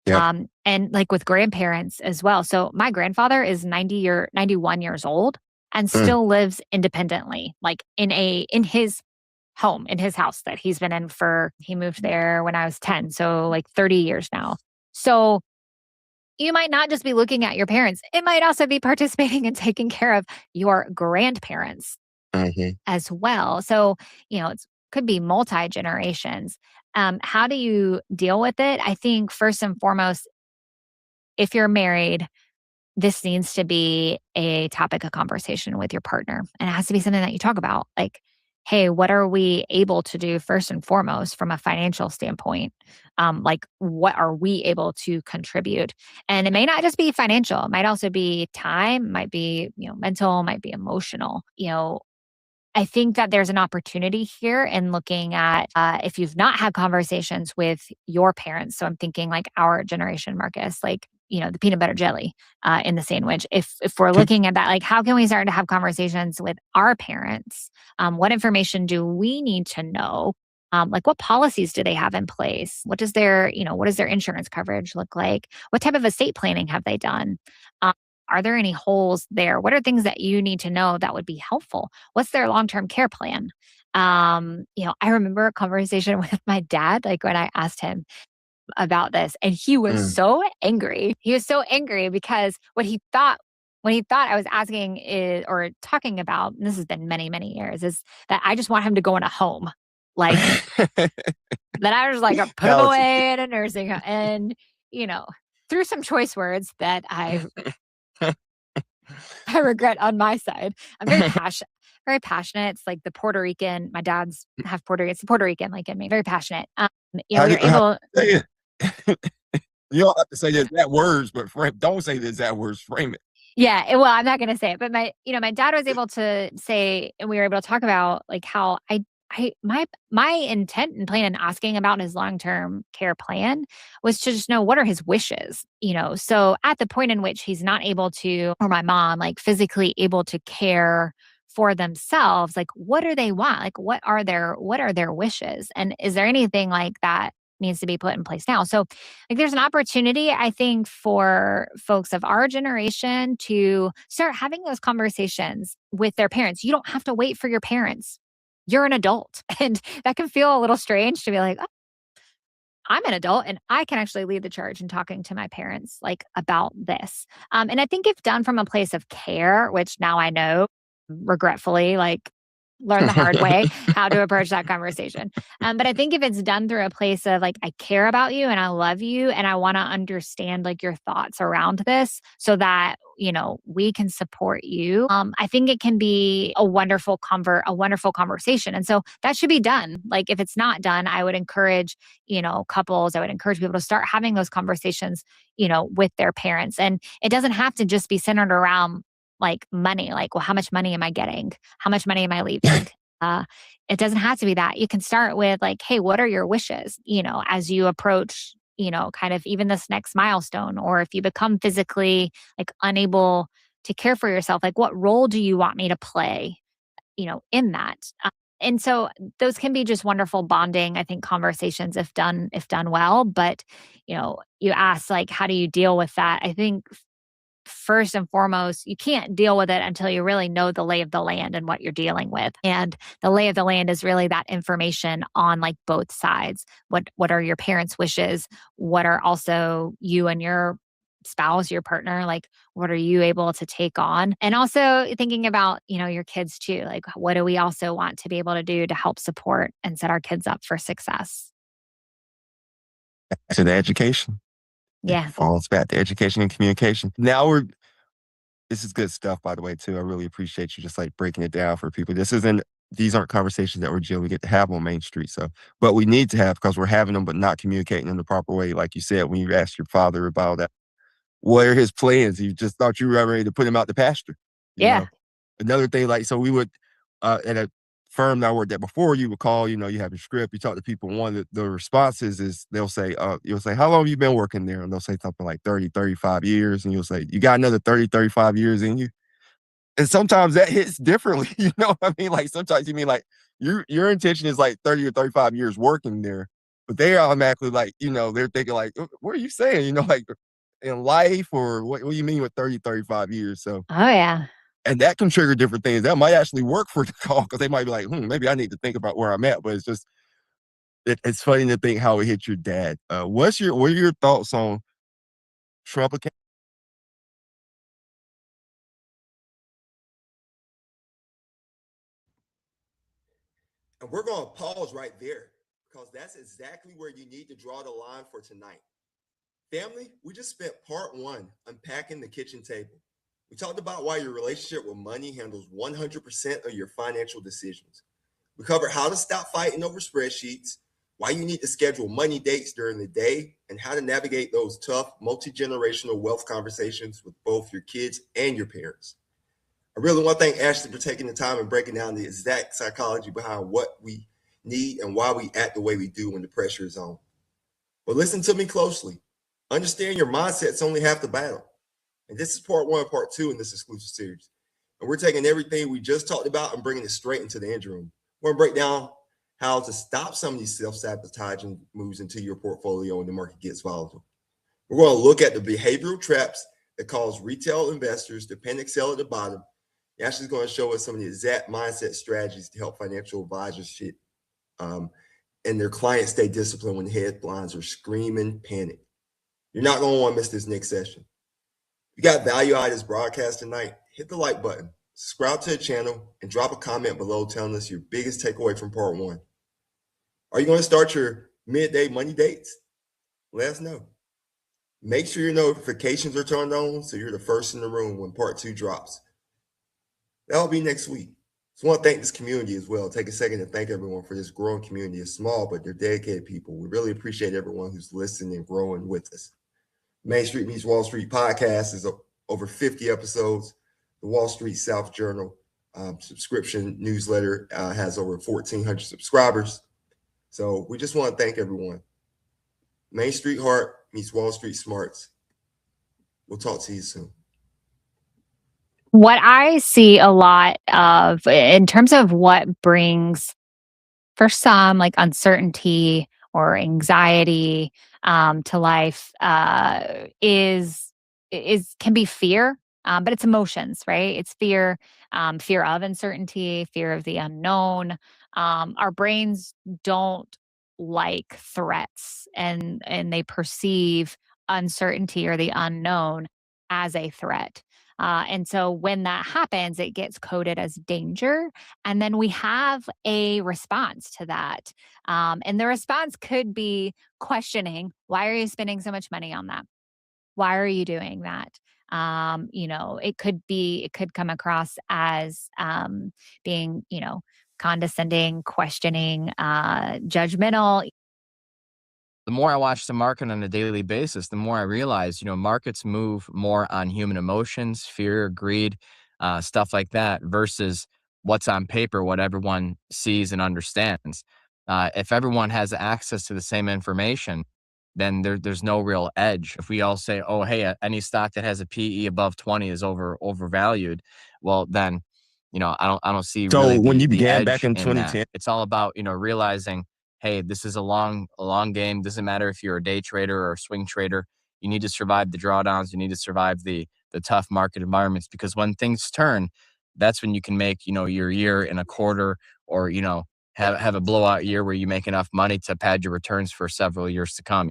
Yep. And like with grandparents as well. So my grandfather is 91 years old and Mm, still lives independently, like in his home, in his house that he's been in he moved there when I was 10. So like 30 years now. So you might not just be looking at your parents. It might also be participating and taking care of your grandparents mhm. as well. So, it could be multi generations. How do you deal with it? I think first and foremost, if you're married, this needs to be a topic of conversation with your partner. And it has to be something that you talk about. Like, hey, what are we able to do first and foremost from a financial standpoint? Like, what are we able to contribute? And it may not just be financial, it might also be time, might be, mental, might be emotional. I think that there's an opportunity here in looking at if you've not had conversations with your parents. So I'm thinking like our generation, Marcus, like the peanut butter jelly in the sandwich. If we're looking at that, like how can we start to have conversations with our parents? What information do we need to know? Like what policies do they have in place? What does their insurance coverage look like? What type of estate planning have they done? Um, are there any holes there? What are things that you need to know that would be helpful? What's their long-term care plan? I remember a conversation with my dad, like when I asked him about this, and he was Mm. so angry. He was so angry because what he thought I was asking is or talking about, and this has been many, many years, is that I just want him to go in a home. Like that I was like, put him Palliative care. away in a nursing home. And, you know, through some choice words that I regret on my side. I'm very passionate. Very passionate. It's like the Puerto Rican. My dad's half Puerto Rican. It's the Puerto Rican, like in me. Very passionate. How We do were how able. do you say it? You don't have to say the exact words, but don't say the exact words, frame it. Yeah, well, I'm not gonna say it, but my dad was able to say, and we were able to talk about like how my intent and plan in asking about his long-term care plan was to just know what are his wishes, So at the point in which he's not able to, or my mom, like physically able to care for themselves, like what do they want? Like what are their wishes? And is there anything like that needs to be put in place now? So like there's an opportunity, I think, for folks of our generation to start having those conversations with their parents. You don't have to wait for your parents. You're an adult. And that can feel a little strange to be like, oh, I'm an adult and I can actually lead the charge in talking to my parents like about this. And I think if done from a place of care, which now I know regretfully, like learn the hard way how to approach that conversation. But I think if it's done through a place of like, I care about you and I love you and I want to understand like your thoughts around this so that, we can support you. I think it can be a wonderful conversation. And so that should be done. Like if it's not done, I would encourage, couples, I would encourage people to start having those conversations, with their parents. And it doesn't have to just be centered around like money, like, well, how much money am I getting? How much money am I leaving? Uh, it doesn't have to be that. You can start with like, hey, what are your wishes? As you approach, kind of even this next milestone, or if you become physically like unable to care for yourself, like what role do you want me to play, in that? And so those can be just wonderful bonding, I think, conversations if done well. But, you ask like, how do you deal with that? I think first and foremost, you can't deal with it until you really know the lay of the land and what you're dealing with. And the lay of the land is really that information on like both sides. What are your parents' wishes? What are also you and your spouse, your partner, like what are you able to take on? And also thinking about, your kids too. Like what do we also want to be able to do to help support and set our kids up for success? To the education. It Yeah. falls back to education and communication. This is good stuff, by the way, too. I really appreciate you just like breaking it down for people. These aren't conversations that we're generally get to have on Main Street. So, but we need to have because we're having them, but not communicating in the proper way. Like you said, when you asked your father about that, what are his plans? You just thought you were ready to put him out the pasture, you Yeah. know? Another thing, like, so we would, at a firm that I worked at before, you would call, you have your script, you talk to people. One of the responses is you'll say, how long have you been working there? And they'll say something like 30, 35 years. And you'll say, you got another 30, 35 years in you. And sometimes that hits differently. You know what I mean? Like sometimes you mean like your intention is like 30 or 35 years working there, but they automatically like, they're thinking like, what are you saying? Like in life or what do you mean with 30, 35 years? So, Oh, yeah. and that can trigger different things. That might actually work for the call because they might be like, maybe I need to think about where I'm at. But it's funny to think how it hit your dad. What are your thoughts on Trump? And we're going to pause right there because that's exactly where you need to draw the line for tonight. Family, we just spent part one unpacking the kitchen table. We talked about why your relationship with money handles 100% of your financial decisions. We covered how to stop fighting over spreadsheets, why you need to schedule money dates during the day, and how to navigate those tough multi generational wealth conversations with both your kids and your parents. I really want to thank Ashley for taking the time and breaking down the exact psychology behind what we need and why we act the way we do when the pressure is on. But listen to me closely. Understand your mindset's only half the battle. And this is part one, part two in this exclusive series. And we're taking everything we just talked about and bringing it straight into the engine room. We're going to break down how to stop some of these self-sabotaging moves into your portfolio when the market gets volatile. We're going to look at the behavioral traps that cause retail investors to panic sell at the bottom. Ashley's going to show us some of the exact mindset strategies to help financial advisors and their clients stay disciplined when headlines are screaming panic. You're not going to want to miss this next session. If you got value out of this broadcast tonight, hit the like button, subscribe to the channel, and drop a comment below telling us your biggest takeaway from part one. Are you going to start your midday money dates? Let us know. Make sure your notifications are turned on so you're the first in the room when part two drops. That'll be next week. So I want to thank this community as well. Take a second to thank everyone for this growing community. It's small, but they're dedicated people. We really appreciate everyone who's listening and growing with us. Main Street Meets Wall Street podcast is over 50 episodes. The Wall Street South Journal subscription newsletter has over 1,400 subscribers. So we just want to thank everyone. Main Street Heart meets Wall Street Smarts. We'll talk to you soon. What I see a lot of in terms of what brings, for some, like uncertainty or anxiety to life, is can be fear, but it's emotions, right? It's fear, fear of uncertainty, fear of the unknown. Our brains don't like threats, and they perceive uncertainty or the unknown as a threat. And so when that happens, it gets coded as danger. And then we have a response to that. And the response could be questioning, why are you spending so much money on that? Why are you doing that? It could come across as being, condescending, questioning, judgmental. The more I watch the market on a daily basis, the more I realize, markets move more on human emotions, fear, greed, stuff like that, versus what's on paper, what everyone sees and understands. If everyone has access to the same information, then there's no real edge. If we all say, oh, hey, any stock that has a PE above 20 is overvalued, well, then, I don't see So really when the you the began back edge in in that. 2010, It's all about, realizing, hey, this is a long game. Doesn't matter if you're a day trader or a swing trader. You need to survive the drawdowns. You need to survive the tough market environments, because when things turn, that's when you can make, your year in a quarter, or, have a blowout year where you make enough money to pad your returns for several years to come.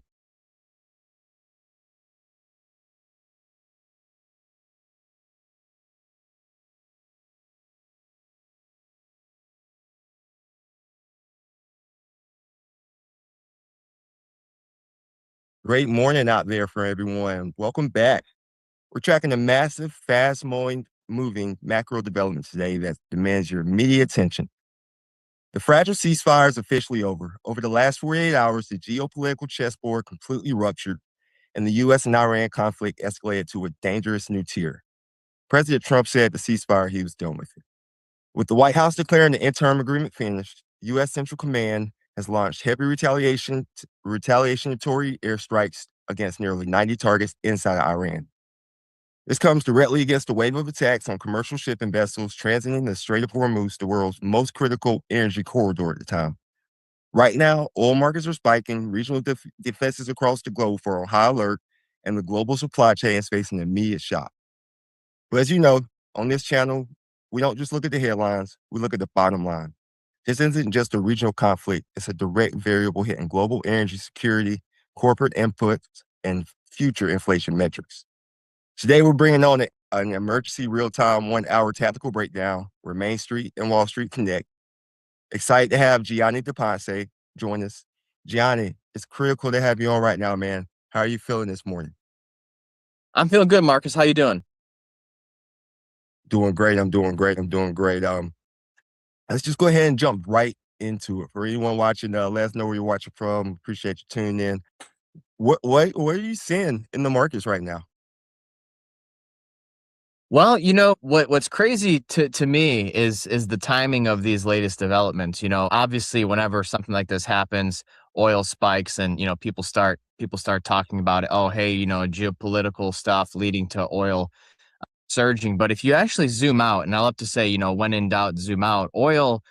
great morning out there for everyone. Welcome back. We're tracking a massive, moving macro developments today that demands your immediate attention. The fragile ceasefire is officially over. Over the last 48 hours, the geopolitical chessboard completely ruptured, and the U.S. and Iran conflict escalated to a dangerous new tier. President Trump said the ceasefire, he was done with it. With the White House declaring the interim agreement finished, U.S. Central Command has launched heavy retaliatory airstrikes against nearly 90 targets inside of Iran. This comes directly against the wave of attacks on commercial shipping vessels transiting the Strait of Hormuz, the world's most critical energy corridor at the time. Right now, oil markets are spiking, regional defenses across the globe are on high alert, and the global supply chain is facing immediate shock. But as you know, on this channel, we don't just look at the headlines, we look at the bottom line. This isn't just a regional conflict, it's a direct variable hitting global energy security, corporate inputs, and future inflation metrics. Today, we're bringing on an emergency real-time 1-hour tactical breakdown where Main Street and Wall Street connect. Excited to have Gianni DePonce join us. Gianni, it's critical to have you on right now, man. How are you feeling this morning? I'm feeling good, Marcus. How you doing? Doing great. I'm doing great. I'm doing great. Let's just go ahead and jump right into it. For anyone watching, let us know where you're watching from. Appreciate you tuning in. What are you seeing in the markets right now? Well, what's crazy to me is the timing of these latest developments. Obviously, whenever something like this happens, oil spikes, and people start talking about it. Oh, hey, geopolitical stuff leading to oil surging. But if you actually zoom out, and I love to say, when in doubt, zoom out. Oil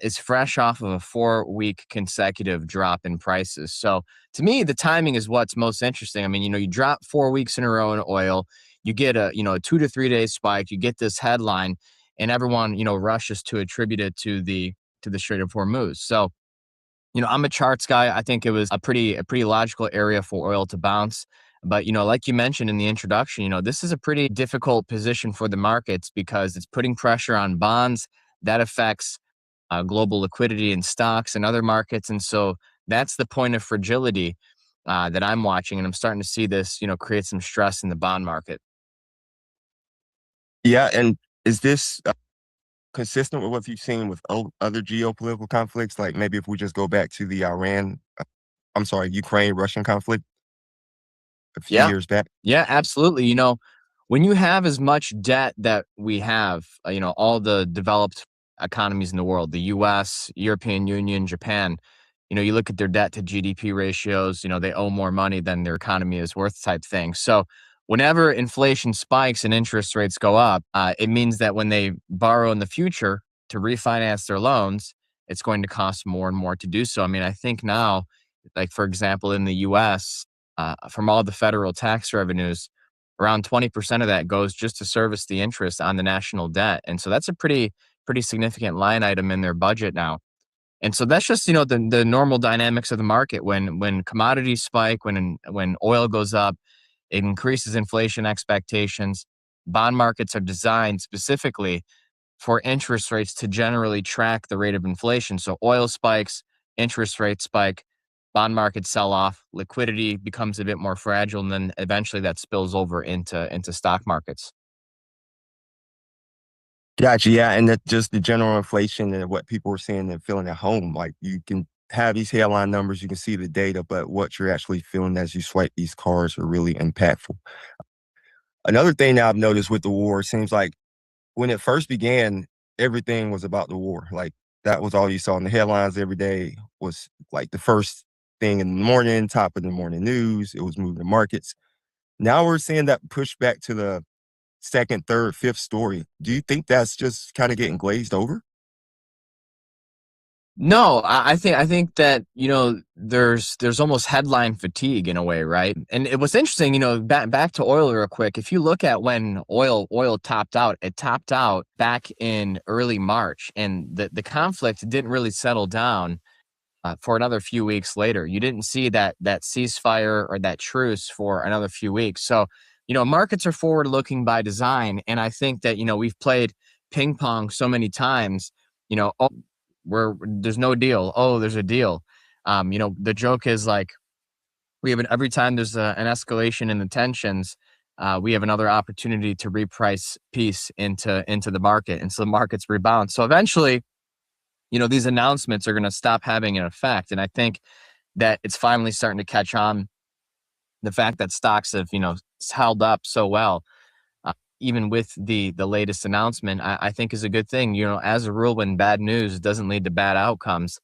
is fresh off of a 4-week consecutive drop in prices. So to me, the timing is what's most interesting. I mean, you drop 4 weeks in a row in oil, you get a 2 to 3 day spike, you get this headline, and everyone rushes to attribute it to the Strait of Hormuz. So I'm a charts guy. I think it was a pretty logical area for oil to bounce. But like you mentioned in the introduction, this is a pretty difficult position for the markets because it's putting pressure on bonds that affects global liquidity in stocks and other markets. And so that's the point of fragility that I'm watching, and I'm starting to see this, create some stress in the bond market. Yeah, and is this consistent with what you've seen with other geopolitical conflicts? Like maybe if we just go back to the Ukraine-Russian conflict a few Yeah. years back. Yeah, absolutely. When you have as much debt that we have, all the developed economies in the world, the US, European Union, Japan, you look at their debt to GDP ratios, they owe more money than their economy is worth type thing. So whenever inflation spikes and interest rates go up, it means that when they borrow in the future to refinance their loans, it's going to cost more and more to do so. I mean, I think now, like for example, in the US, from all the federal tax revenues, around 20% of that goes just to service the interest on the national debt. And so that's a pretty significant line item in their budget now. And so that's just, the normal dynamics of the market. When commodities spike, when oil goes up, it increases inflation expectations. Bond markets are designed specifically for interest rates to generally track the rate of inflation. So oil spikes, interest rates spike, bond markets sell off, liquidity becomes a bit more fragile, and then eventually that spills over into stock markets. Gotcha. Yeah, and that just the general inflation and what people are seeing and feeling at home. Like you can have these headline numbers, you can see the data, but what you're actually feeling as you swipe these cards are really impactful. Another thing that I've noticed with the war, it seems like when it first began, everything was about the war. Like that was all you saw in the headlines every day was like the first thing in the morning, top of the morning news. It was moving the markets. Now we're seeing that push back to the second, third, fifth story. Do you think that's just kind of getting glazed over? No, I think that there's almost headline fatigue in a way, right? And it was interesting, back to oil real quick. If you look at when oil topped out, it topped out back in early March, and the conflict didn't really settle down for another few weeks later. You didn't see that ceasefire or that truce for another few weeks. So, markets are forward looking by design, and I think that we've played ping pong so many times. Oh, there's no deal. Oh, there's a deal. The joke is like every time there's an escalation in the tensions. We have another opportunity to reprice peace into the market, and so the markets rebound. So eventually, these announcements are going to stop having an effect. And I think that it's finally starting to catch on. The fact that stocks have, held up so well, even with the latest announcement, I think is a good thing. As a rule, when bad news doesn't lead to bad outcomes,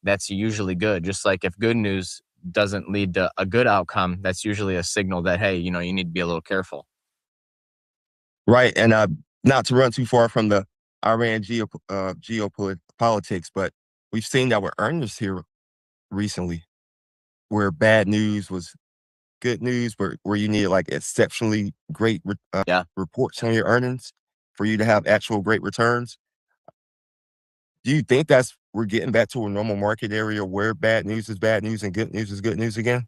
that's usually good. Just like if good news doesn't lead to a good outcome, that's usually a signal that, hey, you need to be a little careful. Right. And not to run too far from the Iran geopolitics, but we've seen that with earnings here recently, where bad news was good news, where you needed like exceptionally great Yeah. reports on your earnings for you to have actual great returns. Do you think we're getting back to a normal market area where bad news is bad news and good news is good news again?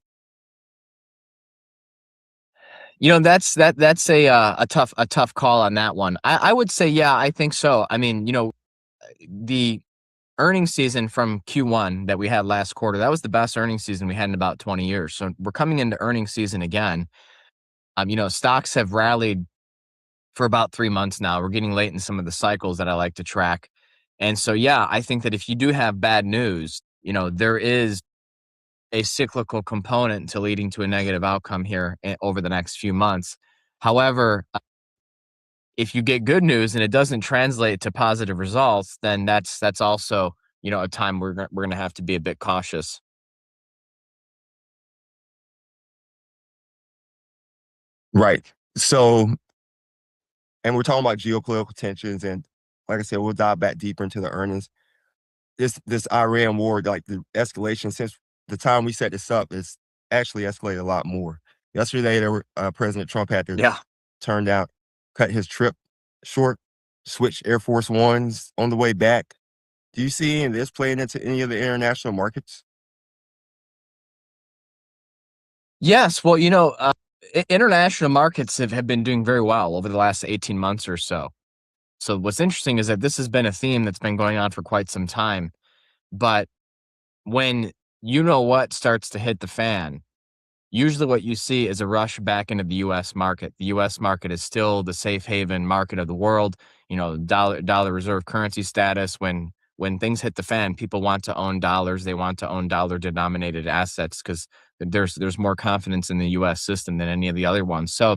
That's a tough call on that one. I would say, yeah, I think so. I mean, the earnings season from Q1 that we had last quarter, that was the best earnings season we had in about 20 years. So we're coming into earnings season again. Stocks have rallied for about 3 months now. We're getting late in some of the cycles that I like to track. And so, yeah, I think that if you do have bad news, there is a cyclical component to leading to a negative outcome here over the next few months. However, if you get good news and it doesn't translate to positive results, then that's also, a time we're going to have to be a bit cautious. Right. So, and we're talking about geopolitical tensions, and like I said, we'll dive back deeper into the earnings. This Iran war, like the escalation since the time we set this up, is actually escalated a lot more. Yesterday, President Trump had to Yeah. turn down, cut his trip short, switch Air Force Ones on the way back. Do you see any of this playing into any of the international markets? Yes. Well, international markets have been doing very well over the last 18 months or so. So what's interesting is that this has been a theme that's been going on for quite some time. But when what starts to hit the fan, usually what you see is a rush back into the US market. The US market is still the safe haven market of the world, dollar reserve currency status. When things hit the fan, people want to own dollars. They want to own dollar denominated assets because there's more confidence in the US system than any of the other ones. So,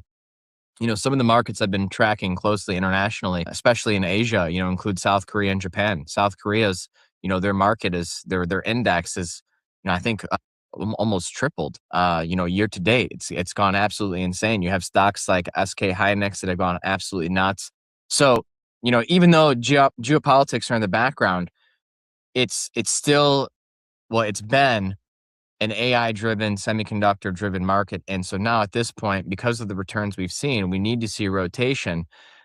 some of the markets I've been tracking closely internationally, especially in Asia, include South Korea and Japan. South Korea's, their market is their index is, I think almost tripled, year to date. It's gone absolutely insane. You have stocks like SK Hynix that have gone absolutely nuts. So, even though geopolitics are in the background, it's still, well, it's been an AI driven, semiconductor driven market. And so now at this point, because of the returns we've seen, we need to see rotation.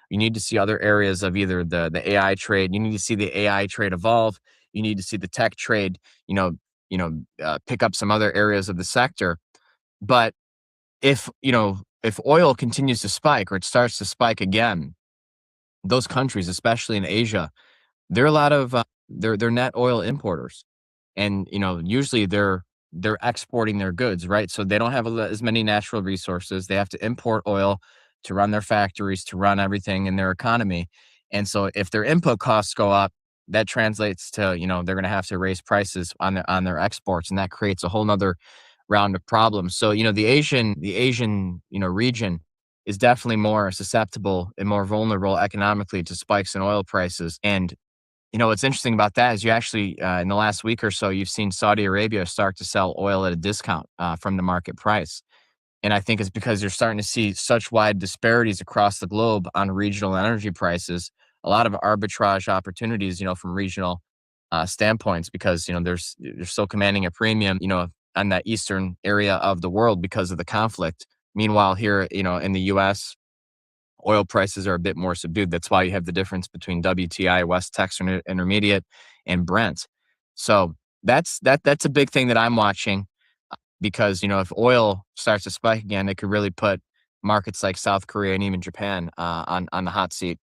You need to see other areas of either the AI trade. You need to see the AI trade evolve. You need to see the tech trade, pick up some other areas of the sector. But if oil continues to spike or it starts to spike again, those countries, especially in Asia, they're a lot of they're net oil importers, and usually they're exporting their goods, right? So they don't have as many natural resources. They have to import oil to run their factories, to run everything in their economy. And so if their input costs go up, that translates to they're going to have to raise prices on their exports, and that creates a whole nother round of problems. So the Asian region is definitely more susceptible and more vulnerable economically to spikes in oil prices. And What's interesting about that is you actually, in the last week or so, you've seen Saudi Arabia start to sell oil at a discount from the market price. And I think it's because you're starting to see such wide disparities across the globe on regional energy prices, a lot of arbitrage opportunities, from regional standpoints, because, they're still commanding a premium, on that eastern area of the world because of the conflict. Meanwhile, here, in the US, oil prices are a bit more subdued. That's why you have the difference between WTI, West Texas Intermediate, and Brent. So that's a big thing that I'm watching, because if oil starts to spike again, it could really put markets like South Korea and even Japan on the hot seat.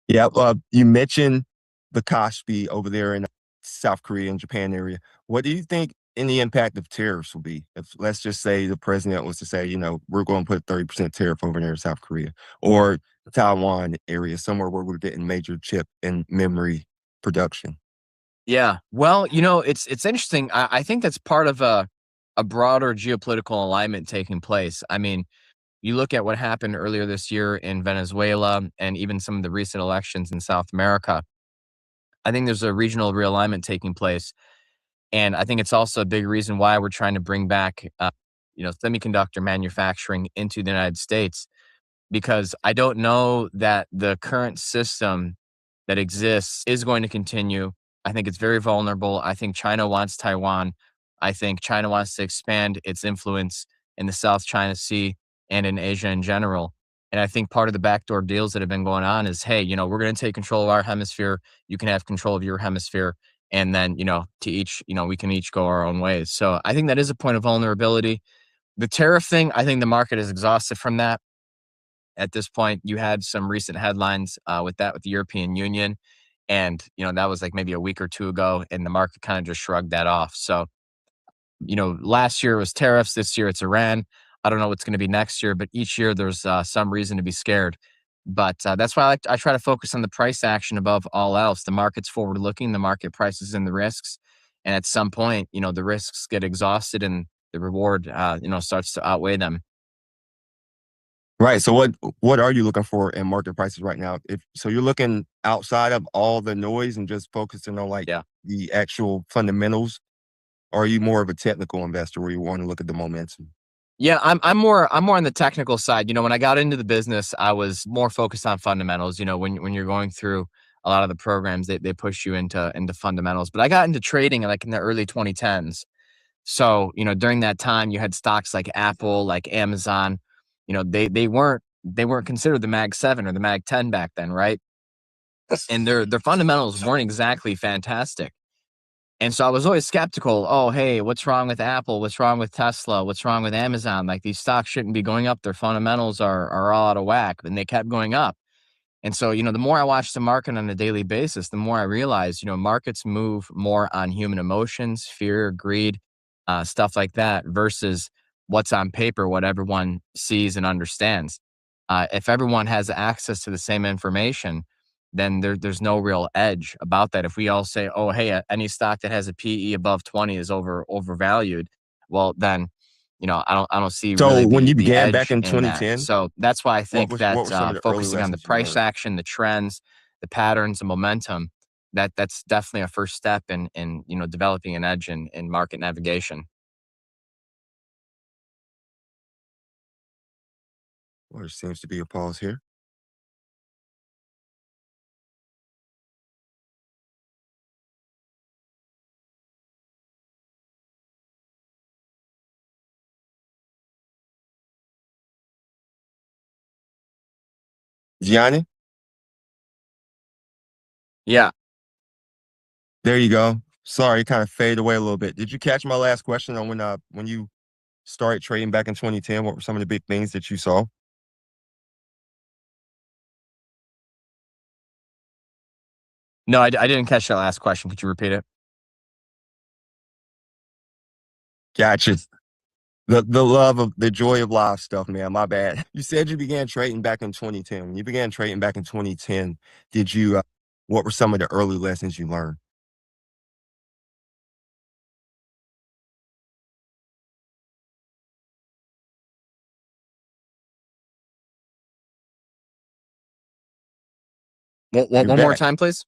Yeah, you mentioned the Kashfi over there in South Korea and Japan area. What do you think any impact of tariffs will be? If let's just say the president was to say, we're going to put 30% tariff over there in South Korea or Taiwan area, somewhere where we're getting major chip and memory production. Yeah. Well, it's interesting. I think that's part of a broader geopolitical alignment taking place. I mean, you look at what happened earlier this year in Venezuela and even some of the recent elections in South America. I think there's a regional realignment taking place. And I think it's also a big reason why we're trying to bring back, semiconductor manufacturing into the United States, because I don't know that the current system that exists is going to continue. I think it's very vulnerable. I think China wants Taiwan. I think China wants to expand its influence in the South China Sea and in Asia in general. And I think part of the backdoor deals that have been going on is, hey, we're going to take control of our hemisphere. You can have control of your hemisphere. And then, to each, we can each go our own ways. So I think that is a point of vulnerability. The tariff thing, I think the market is exhausted from that at this point. You had some recent headlines with the European Union, and that was like maybe a week or two ago, and the market kind of just shrugged that off. So last year was tariffs, this year it's Iran. I don't know what's going to be next year, but each year there's some reason to be scared. But that's why I try to focus on the price action above all else. The market's forward looking, the market prices in the risks, and at some point, the risks get exhausted and the reward, starts to outweigh them. Right. So what are you looking for in market prices right now? If so, you're looking outside of all the noise and just focusing on like Yeah. the actual fundamentals, or are you more of a technical investor where you want to look at the momentum? Yeah, I'm more on the technical side. When I got into the business, I was more focused on fundamentals. When you're going through a lot of the programs, they push you into fundamentals. But I got into trading like in the early 2010s. So, during that time you had stocks like Apple, like Amazon. They weren't considered the Mag 7 or the Mag 10 back then, right? And their fundamentals weren't exactly fantastic. And so I was always skeptical. Oh, hey, what's wrong with Apple? What's wrong with Tesla? What's wrong with Amazon? Like, these stocks shouldn't be going up. Their fundamentals are all out of whack. And they kept going up. And so, the more I watch the market on a daily basis, the more I realize, markets move more on human emotions, fear, greed, stuff like that, versus what's on paper, what everyone sees and understands. If everyone has access to the same information, then there's no real edge about that. If we all say, "Oh, hey, any stock that has a PE above 20 is overvalued," well, then I don't see So really when you the began back edge in in that. 2010, So that's why I think that what were some of the early focusing on the lessons you price learned? action, the trends, the patterns, the momentum, that's definitely a first step in developing an edge in market navigation. Well, there seems to be a pause here. Gianni, Yeah. there you go. Sorry, it kind of faded away a little bit. Did you catch my last question on when you started trading back in 2010? What were some of the big things that you saw? No, I didn't catch that last question. Could you repeat it? Gotcha. The joy of live stuff, man. My bad. You said you began trading back in 2010. When you began trading back in 2010, did you? What were some of the early lessons you learned? One You're one more back. time, please.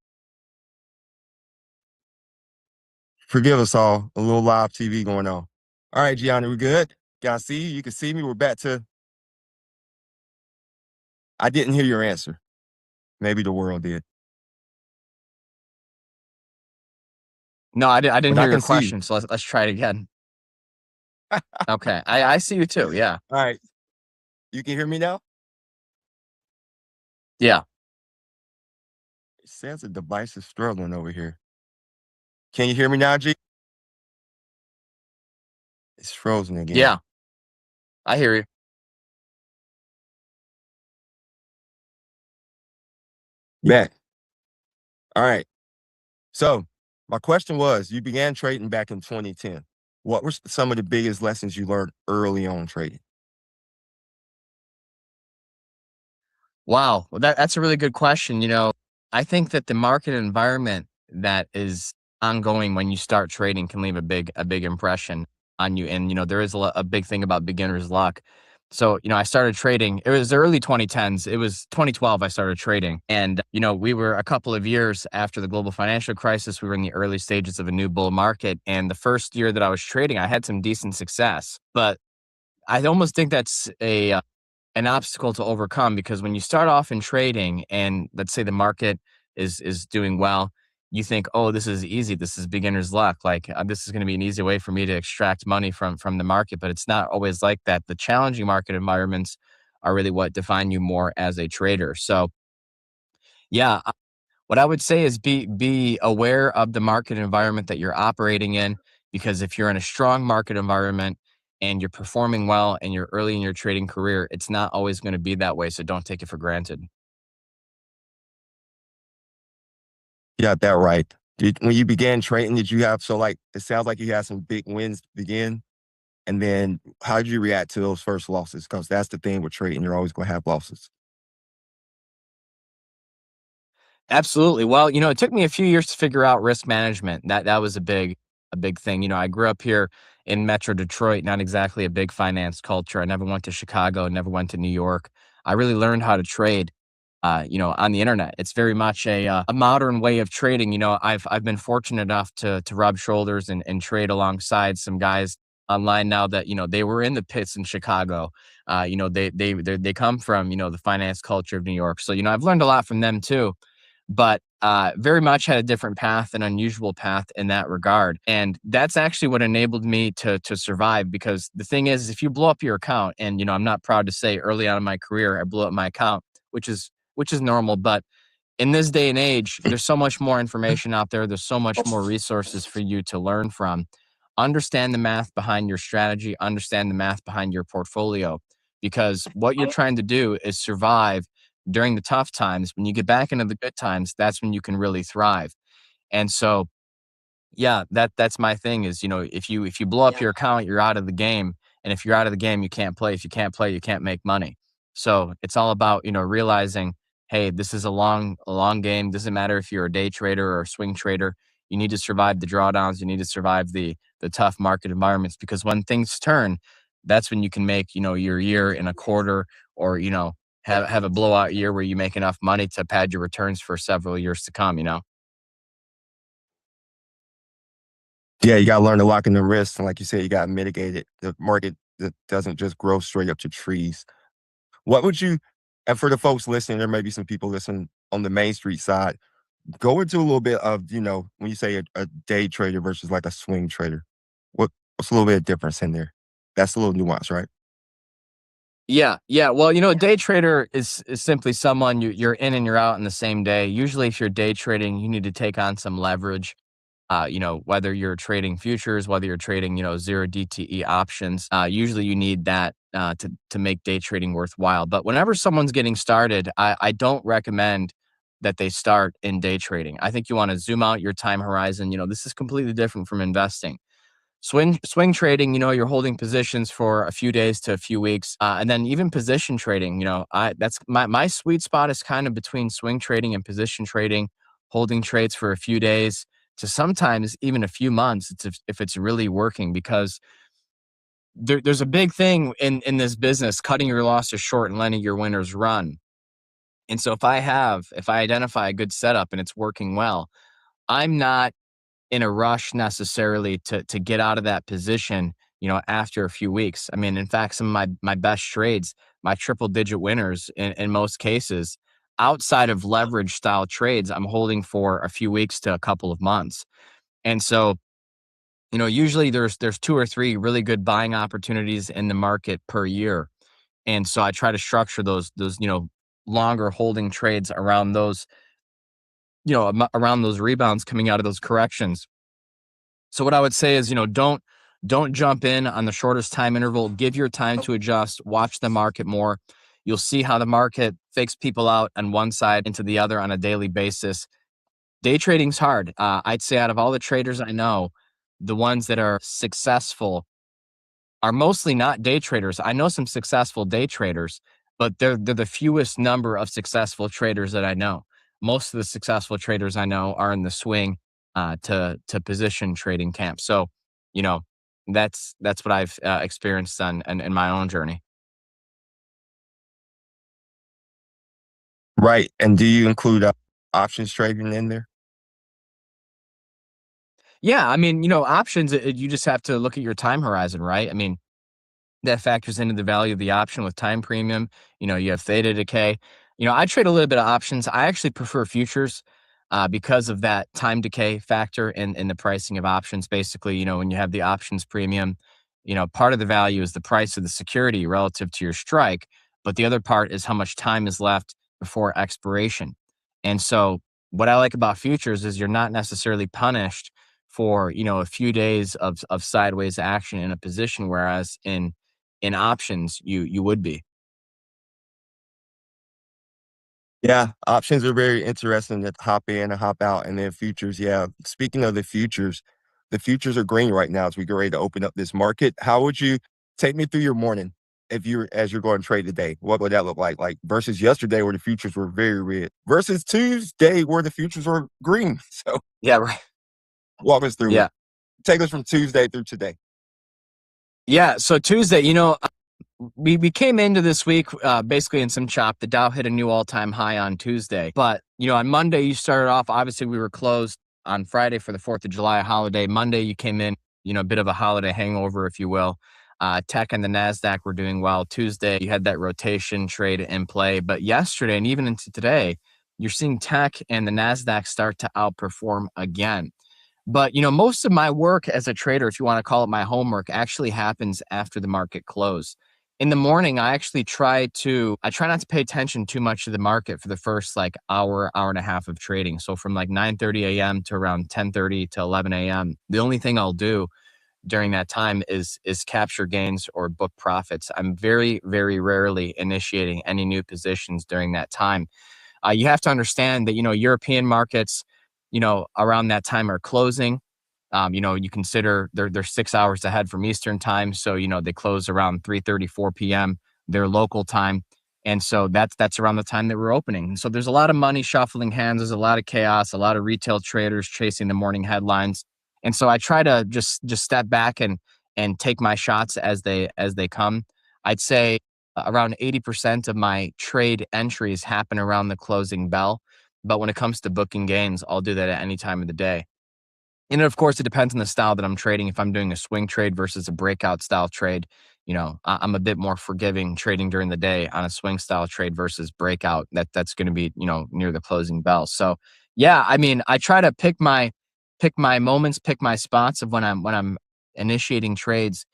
Forgive us all. A little live TV going on. All right, Gianni, we good? Can I see you? You can see me. We're back to. I didn't hear your answer. Maybe the world did. No, I didn't But hear I your can see you. question. So let's try it again. Okay. I see you too. Yeah. All right. You can hear me now? Yeah. It says the device is struggling over here. Can you hear me now, G? It's frozen again. Yeah. I hear you. Back. All right. So my question was, you began trading back in 2010. What were some of the biggest lessons you learned early on trading? Wow. Well, that's a really good question. I think that the market environment that is ongoing when you start trading can leave a big impression on you. And there is a big thing about beginner's luck. So I started trading. It was the early 2010s. It was 2012 I started trading, and we were a couple of years after the global financial crisis. We were in the early stages of a new bull market, and the first year that I was trading, I had some decent success, but I almost think that's an obstacle to overcome, because when you start off in trading and let's say the market is doing well, you think, oh, this is easy, this is beginner's luck, like this is going to be an easy way for me to extract money from the market. But it's not always like that. The challenging market environments are really what define you more as a trader. So yeah, what I would say is be aware of the market environment that you're operating in, because if you're in a strong market environment and you're performing well and you're early in your trading career, it's not always going to be that way. So don't take it for granted. You got that right. When you began trading, did you have, so like, it sounds like you had some big wins to begin. And then how did you react to those first losses? Because that's the thing with trading, you're always going to have losses. Absolutely. Well, it took me a few years to figure out risk management. That was a big thing. I grew up here in Metro Detroit, not exactly a big finance culture. I never went to Chicago, never went to New York. I really learned how to trade on the internet. It's very much a modern way of trading. I've been fortunate enough to rub shoulders and trade alongside some guys online now that they were in the pits in Chicago. They come from the finance culture of New York. So I've learned a lot from them too, but very much had a different path, an unusual path in that regard. And that's actually what enabled me to survive. Because the thing is, if you blow up your account, and I'm not proud to say early on in my career I blew up my account, which is normal, but in this day and age, there's so much more information out there. There's so much more resources for you to learn from. Understand the math behind your strategy, understand the math behind your portfolio, because what you're trying to do is survive during the tough times. When you get back into the good times, that's when you can really thrive. And so yeah, that's my thing is, if you blow up your account, you're out of the game. And if you're out of the game, you can't play. If you can't play, you can't make money. So it's all about, realizing, hey, this is a long game. Doesn't matter if you're a day trader or a swing trader. You need to survive the drawdowns. You need to survive the tough market environments, because when things turn, that's when you can make, your year in a quarter, or, have a blowout year where you make enough money to pad your returns for several years to come. Yeah, you got to learn to lock in the risks. And like you said, you got to mitigate it. The market that doesn't just grow straight up to trees. What would you, and for the folks listening, there may be some people listening on the Main Street side, go into a little bit of, when you say a day trader versus like a swing trader, what's a little bit of difference in there? That's a little nuance, right? Yeah, yeah. Well, a day trader is simply someone you're in and you're out in the same day. Usually, if you're day trading, you need to take on some leverage. Whether you're trading futures, whether you're trading, zero DTE options, usually you need that to make day trading worthwhile. But whenever someone's getting started, I don't recommend that they start in day trading. I think you want to zoom out your time horizon. This is completely different from investing. Swing trading, you're holding positions for a few days to a few weeks, and then even position trading. I that's my sweet spot is kind of between swing trading and position trading, holding trades for a few days to sometimes even a few months. If it's really working, because there's a big thing in this business: cutting your losses short and letting your winners run. And so if I identify a good setup and it's working well, I'm not in a rush necessarily to get out of that position, after a few weeks. I mean, in fact, some of my best trades, my triple digit winners in most cases, outside of leverage style trades, I'm holding for a few weeks to a couple of months. And so, usually there's two or three really good buying opportunities in the market per year. And so I try to structure those, longer holding trades around those, around those rebounds coming out of those corrections. So what I would say is, don't jump in on the shortest time interval. Give your time to adjust. Watch the market more. You'll see how the market fakes people out on one side into the other on a daily basis. Day trading's hard. I'd say out of all the traders I know, the ones that are successful are mostly not day traders. I know some successful day traders, but they're the fewest number of successful traders that I know. Most of the successful traders I know are in the swing to position trading camp. So, you know, that's what I've experienced on in my own journey. Right. And do you include options trading in there? Yeah, I mean, options. You just have to look at your time horizon, right? I mean, that factors into the value of the option with time premium. You have theta decay. I trade a little bit of options. I actually prefer futures because of that time decay factor in the pricing of options. Basically, when you have the options premium, part of the value is the price of the security relative to your strike, but the other part is how much time is left before expiration. And so, what I like about futures is you're not necessarily punished for a few days of sideways action in a position, whereas in options, you would be. Yeah, options are very interesting to hop in and hop out. And then futures, yeah. Speaking of the futures are green right now as we get ready to open up this market. How would you take me through your morning if you're as you're going to trade today? What would that look like? Like versus yesterday where the futures were very red versus Tuesday where the futures were green. So Yeah, right. walk us through it. Yeah. Take us from Tuesday through today. Yeah. So Tuesday, we came into this week basically in some chop. The Dow hit a new all-time high on Tuesday. But, on Monday, you started off, obviously, we were closed on Friday for the 4th of July holiday. Monday, you came in, a bit of a holiday hangover, if you will. Tech and the NASDAQ were doing well. Tuesday, you had that rotation trade in play. But yesterday and even into today, you're seeing tech and the NASDAQ start to outperform again. But, most of my work as a trader, if you want to call it my homework, actually happens after the market close. In the morning, I try not to pay attention too much to the market for the first like hour and a half of trading. So from like 9:30 a.m. to around 10:30 to 11 a.m. The only thing I'll do during that time is capture gains or book profits. I'm very, very rarely initiating any new positions during that time. You have to understand that, European markets, around that time are closing. You consider they're 6 hours ahead from Eastern time. So, they close around 3:30, 4 p.m. their local time. And so that's around the time that we're opening. And so there's a lot of money shuffling hands. There's a lot of chaos, a lot of retail traders chasing the morning headlines. And so I try to just step back and take my shots as they come. I'd say around 80% of my trade entries happen around the closing bell. But when it comes to booking gains, I'll do that at any time of the day. And of course, it depends on the style that I'm trading. If I'm doing a swing trade versus a breakout style trade, I'm a bit more forgiving trading during the day on a swing style trade versus breakout. That's going to be, near the closing bell. So, yeah, I mean, I try to pick my moments, pick my spots of when I'm initiating trades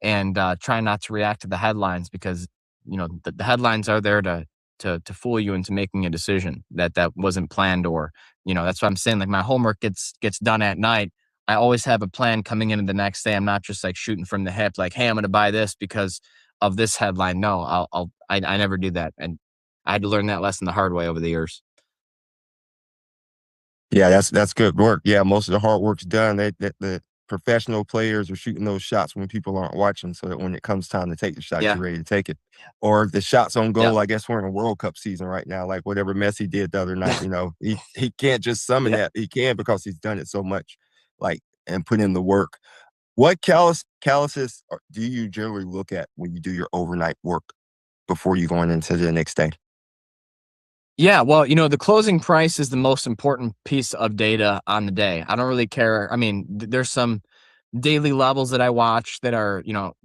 and try not to react to the headlines because the headlines are there to fool you into making a decision that wasn't planned or that's what I'm saying. Like my homework gets done at night. I always have a plan coming into the next day. I'm not just like shooting from the hip, like, hey, I'm going to buy this because of this headline. No, I never do that, and I had to learn that lesson the hard way over the years. Yeah, that's good work. Yeah, most of the hard work's done. The professional players are shooting those shots when people aren't watching, so that when it comes time to take the shot, Yeah. you're ready to take it. Or if the shot's on Yep. goal, I guess we're in a World Cup season right now. Like whatever Messi did the other night, he can't just summon Yeah. that. He can because he's done it so much, like and put in the work. What calluses do you generally look at when you do your overnight work before you going into the next day? Yeah, well, the closing price is the most important piece of data on the day. I don't really care. I mean, there's some daily levels that I watch that are,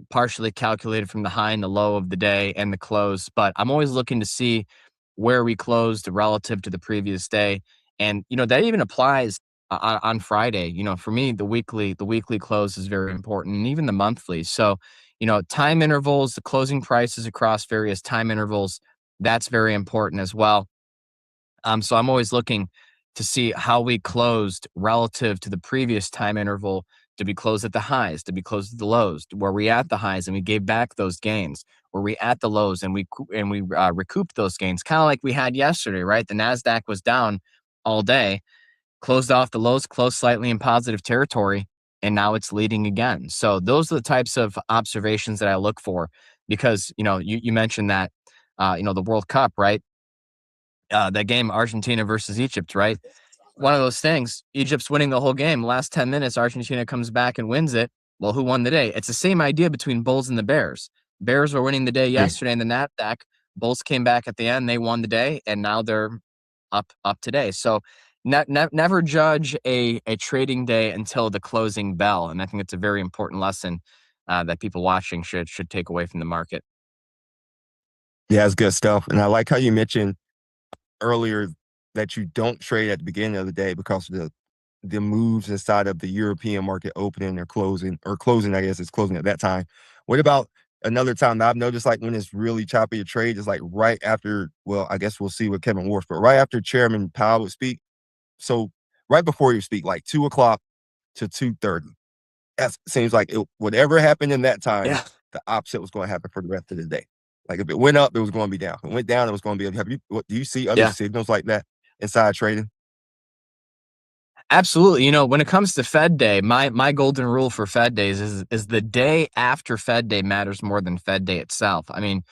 partially calculated from the high and the low of the day and the close, but I'm always looking to see where we closed relative to the previous day. And, that even applies on Friday. For me, the weekly close is very important, and even the monthly. So, time intervals, the closing prices across various time intervals, that's very important as well. So I'm always looking to see how we closed relative to the previous time interval. Did we close at the highs? Did we close at the lows? Were we at the highs and we gave back those gains? Were we at the lows and we recouped those gains? Kind of like we had yesterday, right? The Nasdaq was down all day, closed off the lows, closed slightly in positive territory, and now it's leading again. So those are the types of observations that I look for because you mentioned that the World Cup, right? That game Argentina versus Egypt, right? One of those things. Egypt's winning the whole game. Last 10 minutes, Argentina comes back and wins it. Well, who won the day? It's the same idea between Bulls and the Bears. Bears were winning the day Yeah. yesterday in the Nasdaq. Bulls came back at the end. They won the day, and now they're up today. So never judge a trading day until the closing bell. And I think it's a very important lesson that people watching should take away from the market. Yeah, it's good stuff. And I like how you mentioned earlier that you don't trade at the beginning of the day because of the moves inside of the European market opening or closing, I guess it's closing at that time. What about another time that I've noticed, like when it's really choppy a trade is like right after, well, I guess we'll see what Kevin Warsh, but right after Chairman Powell would speak. So right before you speak, like 2 o'clock to 2:30. That seems like whatever happened in that time, Yeah. the opposite was going to happen for the rest of the day. Like if it went up, it was going to be down. If it went down, it was going to be up. Do you see other Yeah. signals like that inside trading? Absolutely. When it comes to Fed Day, my golden rule for Fed days is the day after Fed Day matters more than Fed Day itself. I mean,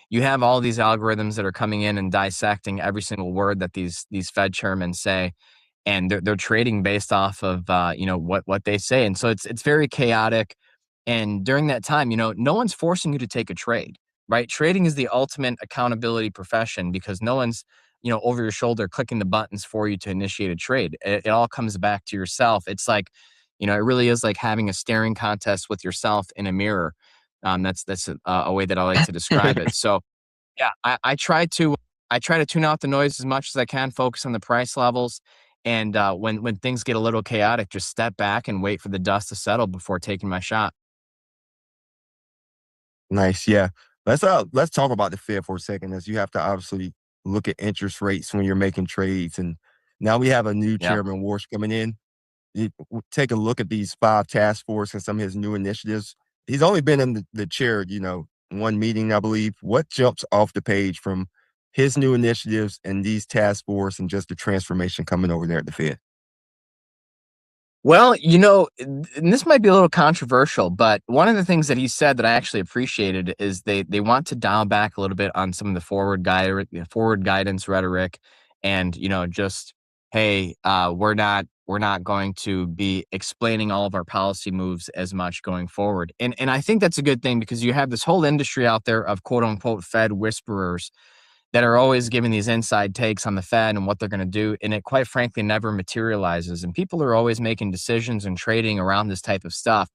you have all these algorithms that are coming in and dissecting every single word that these Fed chairmen say, and they're trading based off of what they say, and so it's very chaotic. And during that time, no one's forcing you to take a trade, right? Trading is the ultimate accountability profession because no one's over your shoulder clicking the buttons for you to initiate a trade. It all comes back to yourself. It's like it really is like having a staring contest with yourself in a mirror. That's a way that I like to describe it. So yeah, I try to tune out the noise as much as I can, focus on the price levels, and when things get a little chaotic, just step back and wait for the dust to settle before taking my shot. Nice. Yeah. Let's talk about the Fed for a second, as you have to obviously look at interest rates when you're making trades. And now we have a new Yeah. Chairman Warsh coming in. Take a look at these 5 task force and some of his new initiatives. He's only been in the chair, one meeting, I believe. What jumps off the page from his new initiatives and these task force and just the transformation coming over there at the Fed? Well, and this might be a little controversial, but one of the things that he said that I actually appreciated is they want to dial back a little bit on some of the forward guidance rhetoric, and just hey, we're not going to be explaining all of our policy moves as much going forward, and I think that's a good thing because you have this whole industry out there of quote unquote Fed whisperers that are always giving these inside takes on the Fed and what they're going to do. And it quite frankly never materializes. And people are always making decisions and trading around this type of stuff.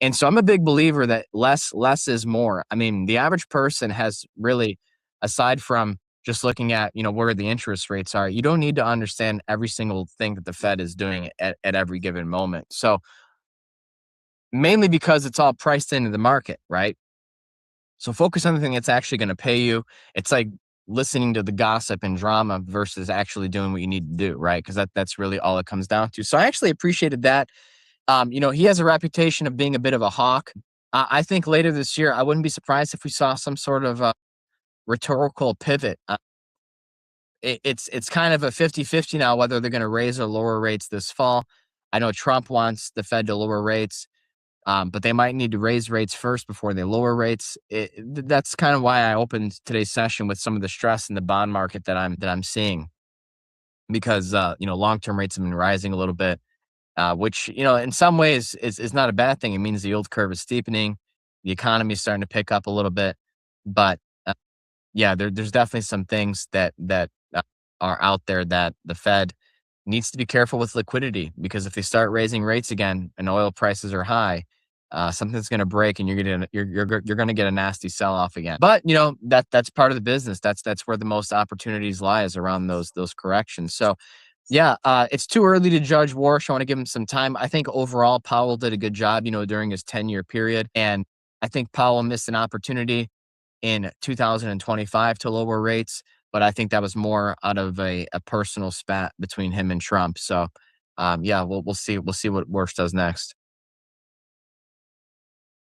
And so I'm a big believer that less is more. I mean, the average person has really, aside from just looking at, where the interest rates are, you don't need to understand every single thing that the Fed is doing at every given moment. So mainly because it's all priced into the market, right? So focus on the thing that's actually going to pay you. It's like listening to the gossip and drama versus actually doing what you need to do, right? Because that's really all it comes down to. So I actually appreciated that. He has a reputation of being a bit of a hawk. I think later this year, I wouldn't be surprised if we saw some sort of rhetorical pivot. It's kind of a 50-50 now whether they're going to raise or lower rates this fall. I know Trump wants the Fed to lower rates. But they might need to raise rates first before they lower rates. That's kind of why I opened today's session with some of the stress in the bond market that I'm seeing because long-term rates have been rising a little bit, which in some ways is not a bad thing. It means the yield curve is steepening, the economy is starting to pick up a little bit, but yeah, there's definitely some things that are out there that the Fed needs to be careful with liquidity, because if they start raising rates again and oil prices are high, something's going to break, and you're going to get a nasty sell off again. But that's part of the business. That's where the most opportunities lies, around those corrections. So yeah, it's too early to judge Warsh. I want to give him some time. I think overall Powell did a good job, during his 10-year period, and I think Powell missed an opportunity in 2025 to lower rates, but I think that was more out of a personal spat between him and Trump. So, yeah, we'll see. We'll see what Warsh does next.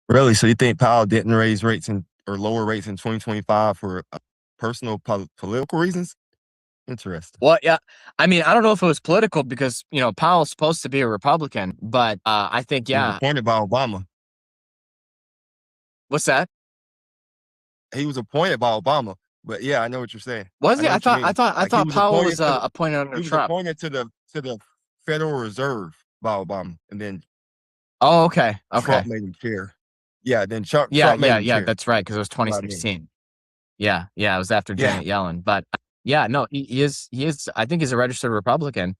Really? So you think Powell didn't raise rates or lower rates in 2025 for personal political reasons? Interesting. Well, yeah, I mean, I don't know if it was political, because Powell's supposed to be a Republican, but I think, He was yeah. appointed by Obama. What's that? He was appointed by Obama. But yeah, I know what you're saying. Was I he? know I what you thought I mean. thought I Like he thought was Powell was appointed to the appointed under he was Trump. appointed to the Federal Reserve by Obama, and then Oh, okay, okay. Trump made him chair. Yeah, then Trump Yeah, Trump made yeah, him yeah. chair. That's right, because it was That's what I mean. 2016. Yeah, yeah. It was after Yeah. Janet Yellen, but yeah, no, he is. He is. I think he's a registered Republican,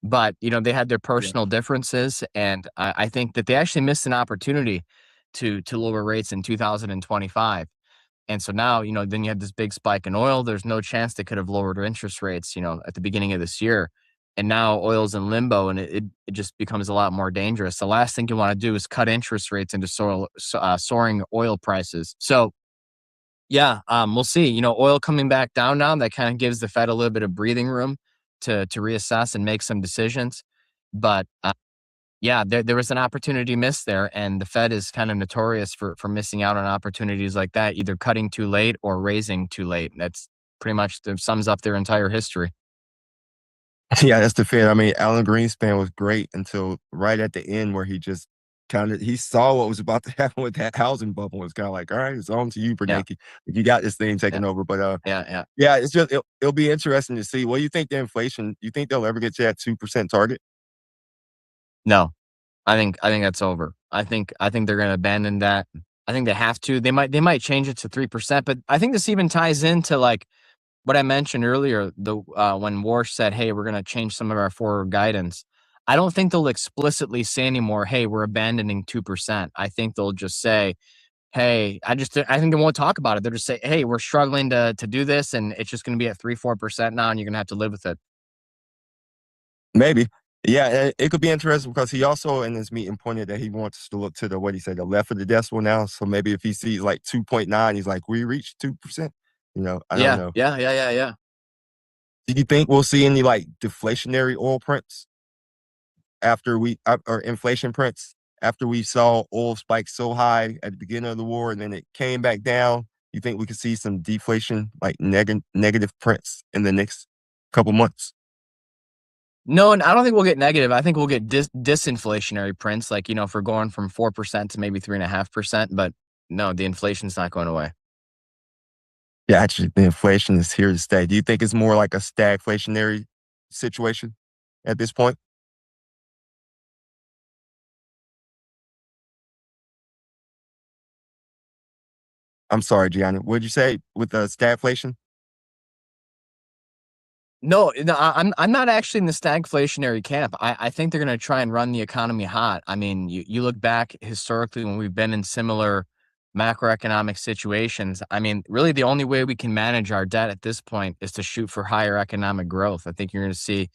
but they had their Yeah. personal differences, and I think that they actually missed an opportunity to lower rates in 2025. And so now, then you had this big spike in oil. There's no chance they could have lowered interest rates, at the beginning of this year. And now oil's in limbo, and it just becomes a lot more dangerous. The last thing you want to do is cut interest rates into soaring oil prices. So yeah, we'll see. Oil coming back down now, that kind of gives the Fed a little bit of breathing room to reassess and make some decisions. But yeah, there was an opportunity missed there, and the Fed is kind of notorious for missing out on opportunities like that, either cutting too late or raising too late. That's pretty much sums up their entire history. Yeah, that's the Fed. I mean, Alan Greenspan was great until right at the end, where he just he saw what was about to happen with that housing bubble. It's kind of like, all right, it's on to you, Yeah, Bernanke. You got this thing yeah, taken over. But yeah, yeah. yeah, it'll be interesting to see. What do you think the inflation? You think they'll ever get to that 2% target? No, I think that's over. I think they're going to abandon that. I think they have to. They might change it to 3%, but I think this even ties into like what I mentioned earlier, when Warsh said, "Hey, we're going to change some of our forward guidance." I don't think they'll explicitly say anymore, "Hey, we're abandoning 2%." I think they'll just say, "Hey," I think they won't talk about it. They'll just say, "Hey, we're struggling to do this, and it's just going to be at 3-4% now, and you're going to have to live with it." Maybe. Yeah, it could be interesting because he also in this meeting pointed that he wants to look to the what he said, the left of the decimal now. So maybe if he sees like 2.9, he's like, we reached 2%. I don't Yeah, know. yeah, yeah, yeah, yeah. Do you think we'll see any like deflationary oil prints after or inflation prints after we saw oil spike so high at the beginning of the war and then it came back down? You think we could see some deflation, like negative prints in the next couple months? No, and I don't think we'll get negative. I think we'll get disinflationary prints, like, if we're going from 4% to maybe 3.5%. But no, the inflation's not going away. Yeah, actually, the inflation is here to stay. Do you think it's more like a stagflationary situation at this point? I'm sorry, Gianna. What'd you say with the stagflation? No, no, I'm not actually in the stagflationary camp. I think they're going to try and run the economy hot. I mean, you look back historically when we've been in similar macroeconomic situations. I mean, really, the only way we can manage our debt at this point is to shoot for higher economic growth. I think you're going to see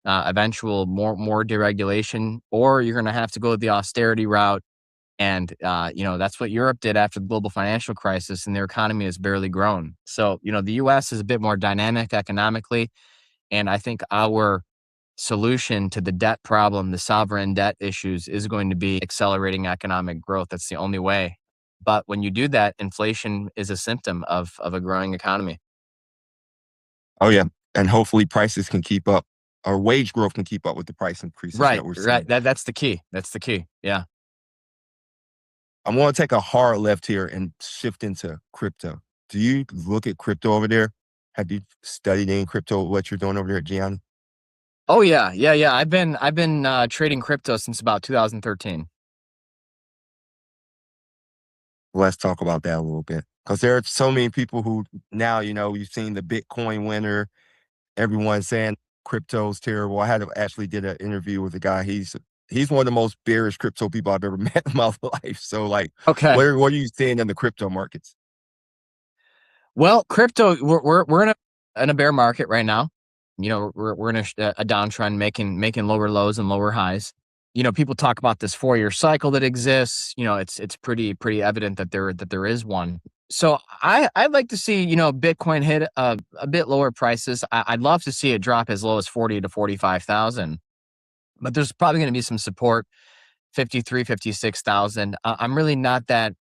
eventual more deregulation, or you're going to have to go the austerity route. And that's what Europe did after the global financial crisis, and their economy has barely grown. So the U.S. is a bit more dynamic economically, and I think our solution to the debt problem, the sovereign debt issues, is going to be accelerating economic growth. That's the only way. But when you do that, inflation is a symptom of a growing economy. Oh, yeah. And hopefully prices can keep up, or wage growth can keep up with the price increases Right, that we're right. seeing. That's the key. That's the key. Yeah. I'm going to take a hard left here and shift into crypto. Do you look at crypto over there? Have you studied any crypto, what you're doing over there at Gianna? Oh yeah, yeah, yeah. I've been trading crypto since about 2013. Let's talk about that a little bit. Because there are so many people who now, you've seen the Bitcoin winner everyone's saying crypto's terrible. I had to actually did an interview with a guy. He's one of the most bearish crypto people I've ever met in my life. So like, Okay. what are you seeing in the crypto markets? Well, crypto, we're in a bear market right now. We're in a downtrend, making lower lows and lower highs. People talk about this 4-year cycle that exists. It's pretty evident that there is one. So I'd like to see Bitcoin hit a bit lower prices. I'd love to see it drop as low as 40 to 45,000, but there's probably going to be some support 53, 56,000. I'm really not that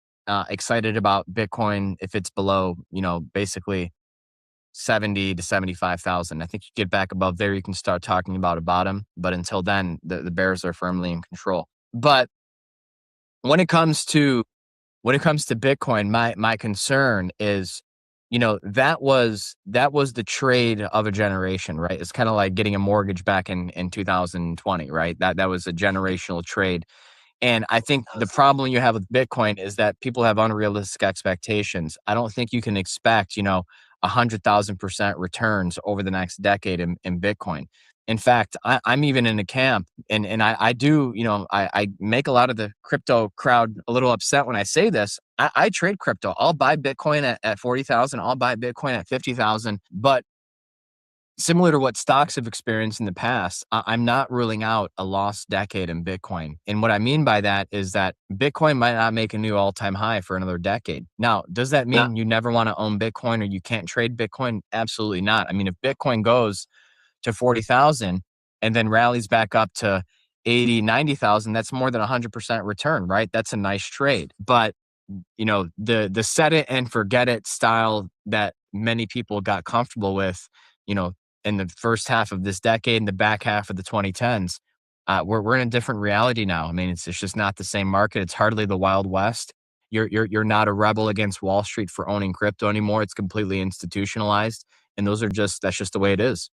excited about Bitcoin if it's below, basically 70 to 75,000. I think you get back above there, you can start talking about a bottom. But until then, the bears are firmly in control. But when it comes to Bitcoin, my concern is, that was the trade of a generation, right? It's kind of like getting a mortgage back in 2020, right? That was a generational trade. And I think the problem you have with Bitcoin is that people have unrealistic expectations. I don't think you can expect, 100,000% returns over the next decade in Bitcoin. In fact, I'm even in a camp, and I do, I make a lot of the crypto crowd a little upset when I say this. I trade crypto. I'll buy Bitcoin at 40,000. I'll buy Bitcoin at 50,000. But similar to what stocks have experienced in the past, I'm not ruling out a lost decade in Bitcoin. And what I mean by that is that Bitcoin might not make a new all-time high for another decade. Now, does that mean you never want to own Bitcoin or you can't trade Bitcoin? Absolutely not. I mean, if Bitcoin goes to 40,000 and then rallies back up to 80, 90,000, that's more than 100% return, right? That's a nice trade. But the set it and forget it style that many people got comfortable with, in the first half of this decade and the back half of the 2010s, we're in a different reality now. I mean, it's just not the same market. It's hardly the Wild West. You're not a rebel against Wall Street for owning crypto anymore. It's completely institutionalized, and that's just the way it is.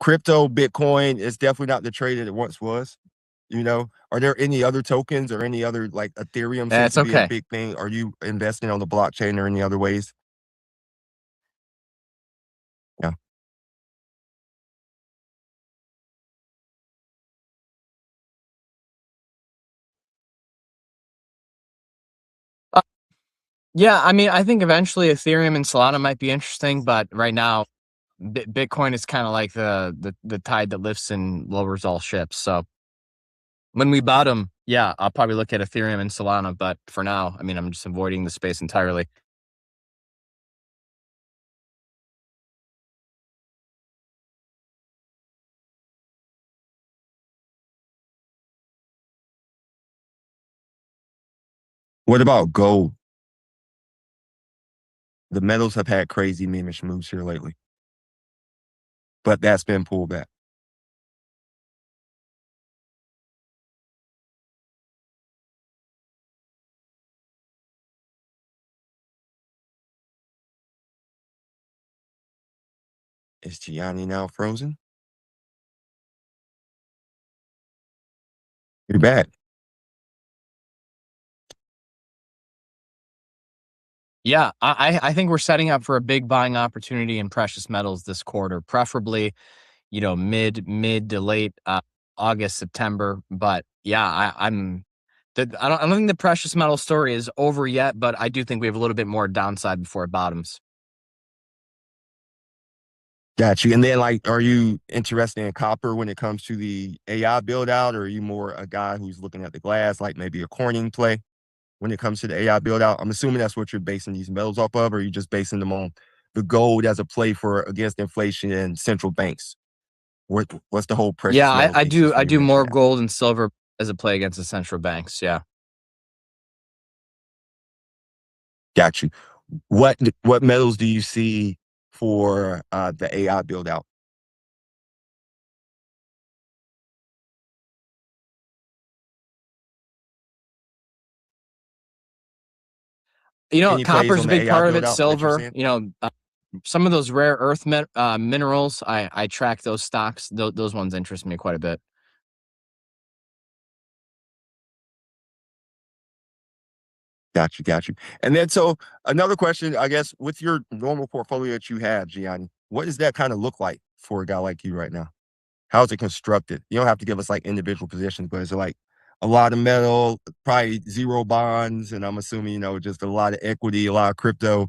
Crypto, Bitcoin is definitely not the trade that it once was. Are there any other tokens or any other like Ethereum seems That's to be a okay. big thing? Are you investing on the blockchain or any other ways? Yeah. Uh, yeah, I mean, I think eventually Ethereum and Solana might be interesting, but right now, Bitcoin is kind of like the tide that lifts and lowers all ships. So when we bottom, yeah, I'll probably look at Ethereum and Solana, but for now, I mean, I'm just avoiding the space entirely. What about gold? The metals have had crazy memish moves here lately, but that's been pulled back. Is Gianni now frozen? You're back. Yeah, I think we're setting up for a big buying opportunity in precious metals this quarter, preferably, mid to late August, September. But yeah, I don't think the precious metal story is over yet, but I do think we have a little bit more downside before it bottoms. Got you. And then, like, are you interested in copper when it comes to the AI build out, or are you more a guy who's looking at the glass, like maybe a Corning play when it comes to the AI build out? I'm assuming that's what you're basing these metals off of, or are you just basing them on the gold as a play for against inflation and central banks? What's the whole Yeah, precious metal thesis I when you do mention more that? gold and silver as a play against the central banks. Yeah. Got you. What metals do you see for the AI build out? You know, Any plays copper's on a the big AI part of build it. out that you're Silver, seeing? some of those rare earth minerals, I track those stocks. Those ones interest me quite a bit. Got you, got you. And then, so another question, I guess, with your normal portfolio that you have, Gianni, what does that kind of look like for a guy like you right now? How is it constructed? You don't have to give us like individual positions, but is it like a lot of metal, probably zero bonds, and I'm assuming, just a lot of equity, a lot of crypto?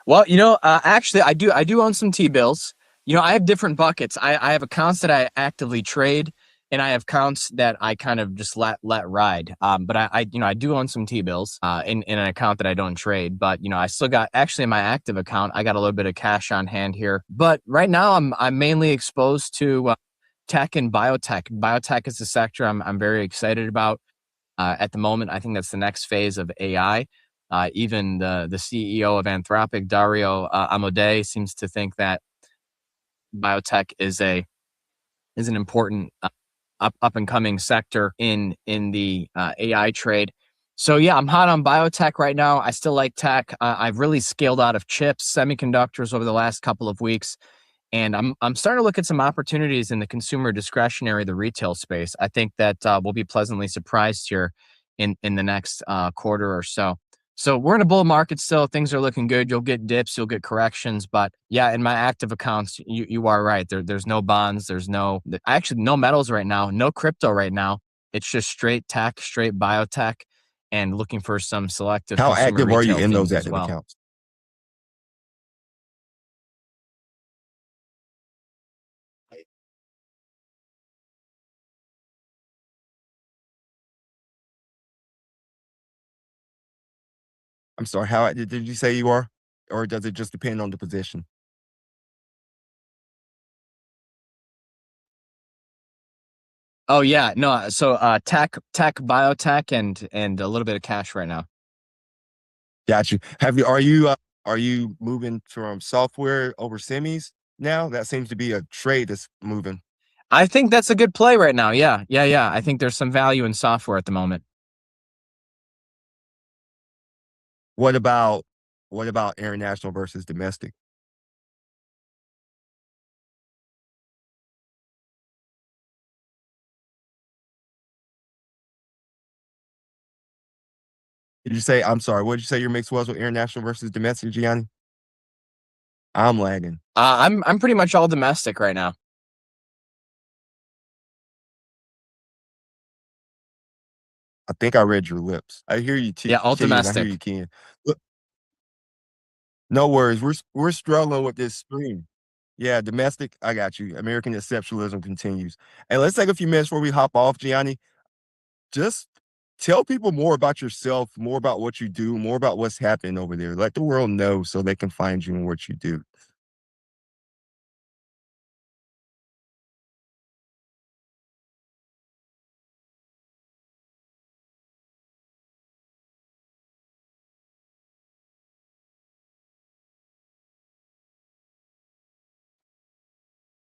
Well, actually, I do own some T-bills. I have different buckets. I have accounts that I actively trade, and I have accounts that I kind of just let ride. But I do own some T-bills in an account that I don't trade. But I still got, actually, in my active account, I got a little bit of cash on hand here. But right now, I'm mainly exposed to tech and biotech. Biotech is a sector I'm very excited about. At the moment, I think that's the next phase of AI. Even the CEO of Anthropic, Dario Amodei, seems to think that biotech is an important up and coming sector in the AI trade. So yeah, I'm hot on biotech right now. I still like tech. I've really scaled out of chips, semiconductors over the last couple of weeks, and I'm starting to look at some opportunities in the consumer discretionary, the retail space. I think that we'll be pleasantly surprised here in the next quarter or so. So we're in a bull market still. Things are looking good. You'll get dips, you'll get corrections, but yeah, in my active accounts, you are right. There's no bonds. There's no actually no metals right now. No crypto right now. It's just straight tech, straight biotech, and looking for some selective How consumer active are you retail in those themes as active well. accounts? I'm sorry, how did you say you are? Or does it just depend on the position? Oh yeah, no. So tech, biotech, and a little bit of cash right now. Got you. Are you moving from software over semis now? That seems to be a trade that's moving. I think that's a good play right now. Yeah, yeah, yeah. I think there's some value in software at the moment. What about what about international versus domestic? Did you say, I'm sorry, what did you say your mix was with international versus domestic, Gianni? I'm lagging. I'm pretty much all domestic right now. I think I read your lips. I hear you Yeah, all keying. I hear you domestic. keying. Look, no worries. We're struggling with this screen. Yeah, domestic. I got you. American exceptionalism continues. And let's take a few minutes before we hop off, Gianni. Just tell people more about yourself, more about what you do, more about what's happening over there. Let the world know so they can find you and what you do.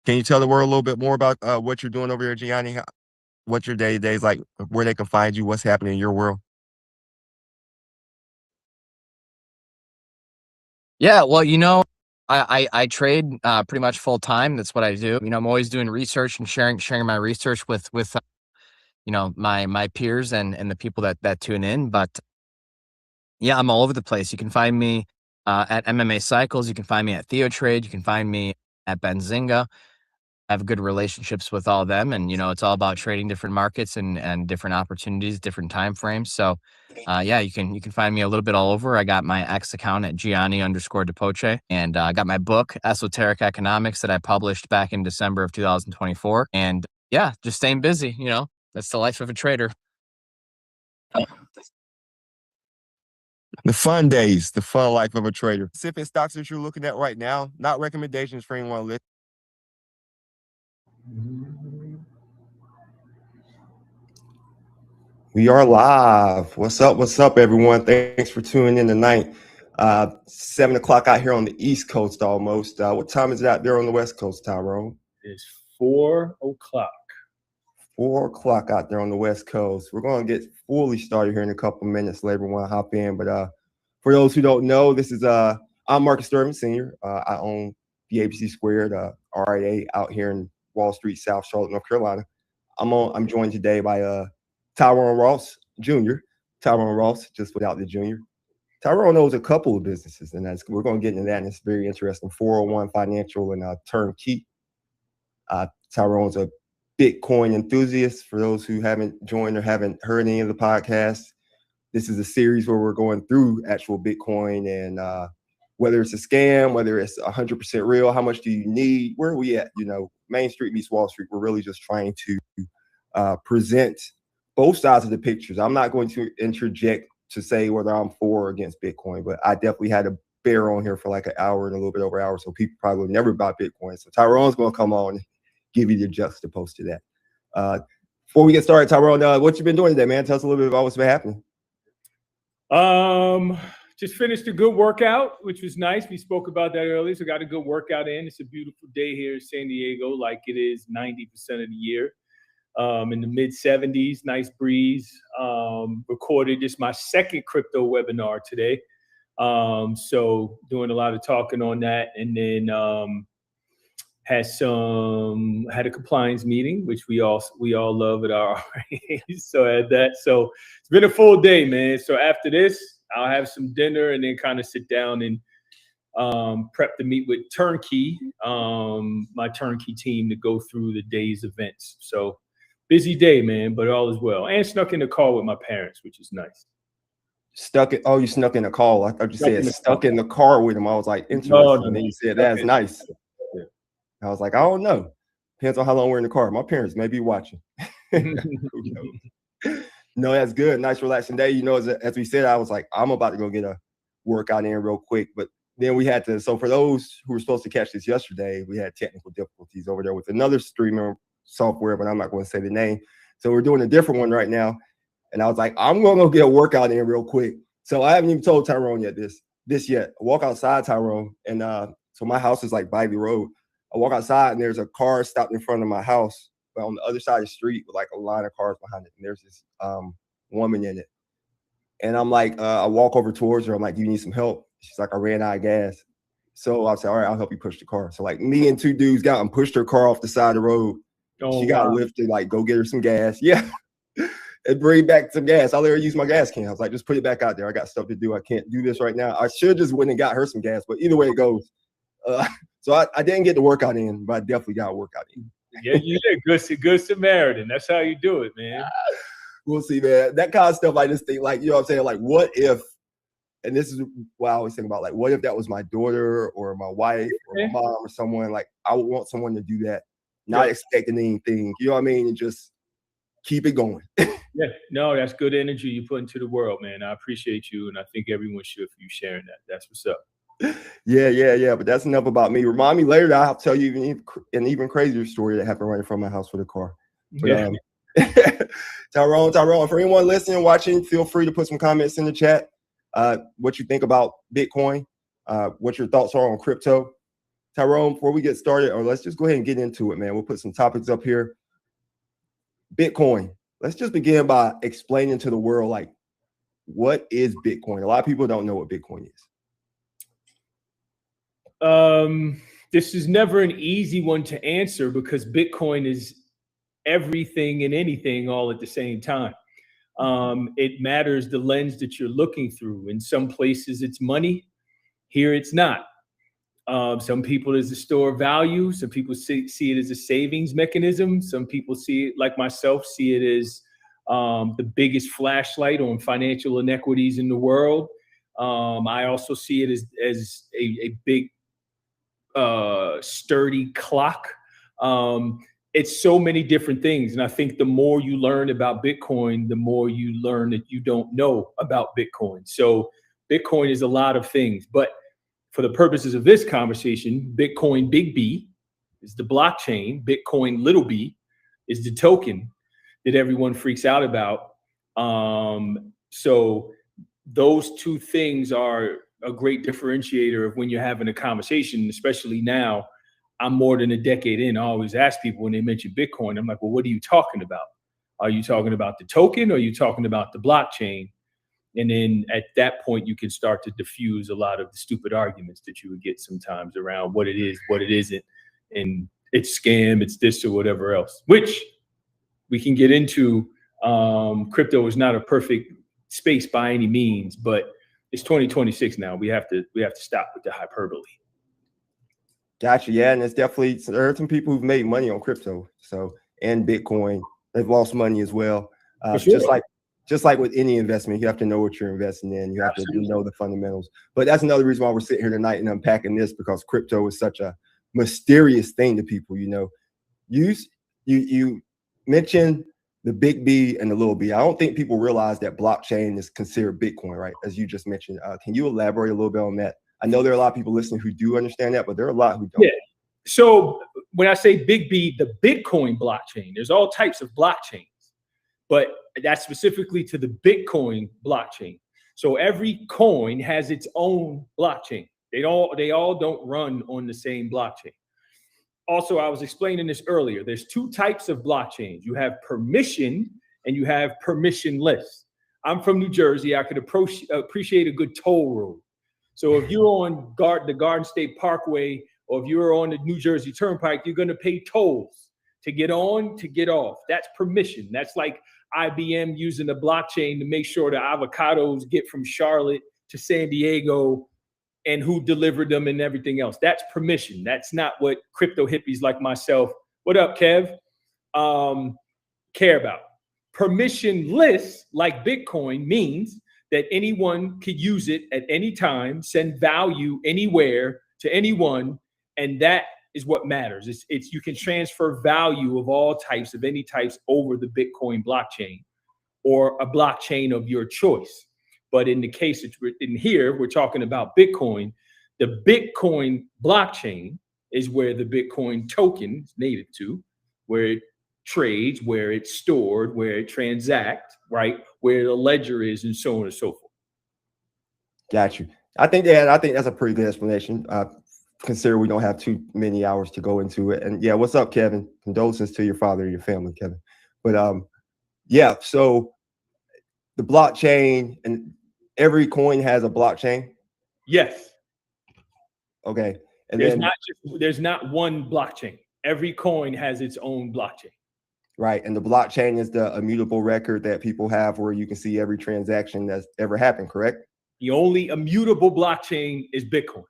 Can you tell the world a little bit more about what you're doing over here, Gianni? What your day to day is like, where they can find you, what's happening in your world? Yeah, well, I trade pretty much full time. That's what I do. I'm always doing research and sharing my research with my peers and the people that tune in. But yeah, I'm all over the place. You can find me at MMA Cycles. You can find me at Theo Trade. You can find me at Benzinga. have good relationships with all of them. And, it's all about trading different markets and different opportunities, different time frames. So, yeah, you can find me a little bit all over. I got my X account at Gianni_Depoce, and I got my book, Esoteric Economics, that I published back in December of 2024. And yeah, just staying busy, that's the life of a trader. The fun days, the fun life of a trader. Specific stocks that you're looking at right now, not recommendations for anyone listening. We are live. What's up, everyone? Thanks for tuning in tonight. 7 o'clock out here on the East Coast almost. What time is it out there on the West Coast, Tyrone? It's 4 o'clock. 4 o'clock out there on the West Coast. We're going to get fully started here in a couple minutes. Let everyone hop in. But for those who don't know, this is I'm Marcus Sturman, Sr. I own the ABC Squared, RIA out here in Wall Street, South Charlotte, North Carolina. I'm joined today by Tyrone Ross Jr. Tyrone Ross, just without the junior. Tyrone owns a couple of businesses, and we're going to get into that, and it's very interesting. 401 Financial and Turnkey. Tyrone's a Bitcoin enthusiast. For those who haven't joined or haven't heard any of the podcasts, this is a series where we're going through actual Bitcoin and whether it's a scam, whether it's 100% real, how much do you need, where are we at? Main Street meets Wall Street. We're really just trying to present both sides of the pictures. I'm not going to interject to say whether I'm for or against Bitcoin, but I definitely had a bear on here for like an hour and a little bit over an hour, so people probably never buy Bitcoin. So Tyrone's going to come on and give you the juxtapose to that. Before we get started, Tyrone, what you been doing today, man? Tell us a little bit about what's been happening. Just finished a good workout, which was nice. We spoke about that earlier, so got a good workout in. It's a beautiful day here in San Diego, like it is 90% of the year. In the mid 70s, nice breeze. Recorded this my second crypto webinar today. So doing a lot of talking on that, and then had a compliance meeting, which we all love at our RAs. So I had that. So it's been a full day, man. So after this, I'll have some dinner and then kind of sit down and prep to meet with Turnkey, my Turnkey team, to go through the day's events. So busy day, man, but all is well. And snuck in the call with my parents, which is nice. You snuck in a call. I thought you said stuck in the car with him. I was like, interesting. No. And then you said, that's nice. Yeah. I was like, I don't know. Depends on how long we're in the car. My parents may be watching. No, that's good. Nice, relaxing day. As we said, I was like, I'm about to go get a workout in real quick. But then we had to, so for those who were supposed to catch this yesterday, we had technical difficulties over there with another streamer software, but I'm not going to say the name. So we're doing a different one right now. And I was like, I'm going to go get a workout in real quick. So I haven't even told Tyrone yet this yet. I walk outside, Tyrone, and so my house is like by the road. I walk outside and there's a car stopped in front of my house, but on the other side of the street with like a line of cars behind it. And there's this woman in it. And I'm like, I walk over towards her. I'm like, do you need some help? She's like, I ran out of gas. So I said, all right, I'll help you push the car. So like me and two dudes got and pushed her car off the side of the road. She got lifted, like, go get her some gas. Yeah. And bring back some gas. I let her use my gas can. I was like, just put it back out there. I got stuff to do. I can't do this right now. I should just went and got her some gas, but either way it goes. So I didn't get the workout in, but I definitely got a workout in. Yeah, you did. Good Samaritan. That's how you do it, man. We'll see, man. That kind of stuff, like this thing, like, you know what I'm saying? Like, what if, and this is what I always think about, like, what if that was my daughter or my wife or my mom or someone? Like, I would want someone to do that, not expecting anything, you know what I mean? And just keep it going. Yeah, no, that's good energy you put into the world, man. I appreciate you, and I think everyone should for you sharing that. That's what's up. Yeah. But that's enough about me. Remind me later that I'll tell you an even crazier story that happened right in front of my house with a car. But, Tyrone, for anyone listening, watching, feel free to put some comments in the chat. What you think about Bitcoin, what your thoughts are on crypto. Tyrone, before we get started, or let's just go ahead and get into it, man. We'll put some topics up here. Bitcoin. Let's just begin by explaining to the world, like, what is Bitcoin? A lot of people don't know what Bitcoin is. This is never an easy one to answer because Bitcoin is everything and anything all at the same time. It matters the lens that you're looking through. In some places it's money, here it's not. Some people as a store of value. Some people see it as a savings mechanism. Some people see it, like myself, see it as the biggest flashlight on financial inequities in the world. I also see it as a big, sturdy clock. It's so many different things. And I think the more you learn about Bitcoin, the more you learn that you don't know about Bitcoin. So Bitcoin is a lot of things. But for the purposes of this conversation, Bitcoin big B is the blockchain. Bitcoin little b is the token that everyone freaks out about. So those two things are a great differentiator of when you're having a conversation, especially now. I'm more than a decade in. I always ask people when they mention Bitcoin, I'm like, well, what are you talking about? Are you talking about the token or are you talking about the blockchain? And then at that point, you can start to diffuse a lot of the stupid arguments that you would get sometimes around what it is, what it isn't, and it's scam, it's this or whatever else, which we can get into. Crypto is not a perfect space by any means, but it's 2026 now. We have to stop with the hyperbole. Gotcha. Yeah, and it's definitely, there are some people who've made money on crypto, so, and Bitcoin. They've lost money as well. Sure. Just like with any investment, you have to know what you're investing in. You have Absolutely. to know the fundamentals. But that's another reason why we're sitting here tonight and unpacking this, because crypto is such a mysterious thing to people. You know, you mentioned the big B and the little b. I don't think people realize that blockchain is considered Bitcoin, right? As you just mentioned. Can you elaborate a little bit on that? I know there are a lot of people listening who do understand that, but there are a lot who don't. Yeah. So when I say big B, the Bitcoin blockchain, there's all types of blockchains, but that's specifically to the Bitcoin blockchain. So every coin has its own blockchain. They all don't run on the same blockchain. Also, I was explaining this earlier. There's two types of blockchains. You have permission and you have permissionless. I'm from New Jersey. I could appreciate a good toll road. So if you're on the Garden State Parkway, or if you're on the New Jersey Turnpike, you're going to pay tolls to get on, to get off. That's permission. That's like IBM using the blockchain to make sure the avocados get from Charlotte to San Diego and who delivered them and everything else. That's permission. That's not what crypto hippies like myself, what up, Kev, care about. Permissionless, like Bitcoin, means that anyone could use it at any time, send value anywhere to anyone, and that is what matters. It's you can transfer value of all types, of any types, over the Bitcoin blockchain or a blockchain of your choice. But in the case in here, we're talking about Bitcoin. The Bitcoin blockchain is where the Bitcoin token is native to, where it trades, where it's stored, where it transacts, right? Where the ledger is, and so on and so forth. Got you. I think that's a pretty good explanation. Consider we don't have too many hours to go into it. And yeah, what's up, Kevin? Condolences to your father and your family, Kevin. But yeah, so the blockchain, and every coin has a blockchain. Yes. Okay. And there's not one blockchain. Every coin has its own blockchain. Right. And the blockchain is the immutable record that people have where you can see every transaction that's ever happened, correct? The only immutable blockchain is Bitcoin.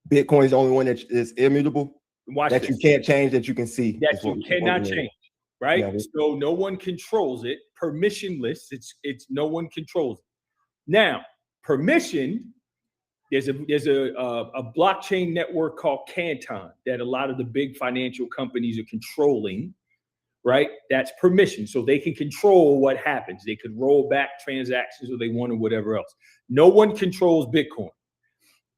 Bitcoin is the only one that is immutable? Watch that this. You can't change, that you can see. That you cannot change, right? Yeah. So no one controls it. Permissionless, it's no one controls it. Now, permission, there's a blockchain network called Canton that a lot of the big financial companies are controlling, right? That's permission. So they can control what happens. They could roll back transactions if they want or whatever else. No one controls Bitcoin.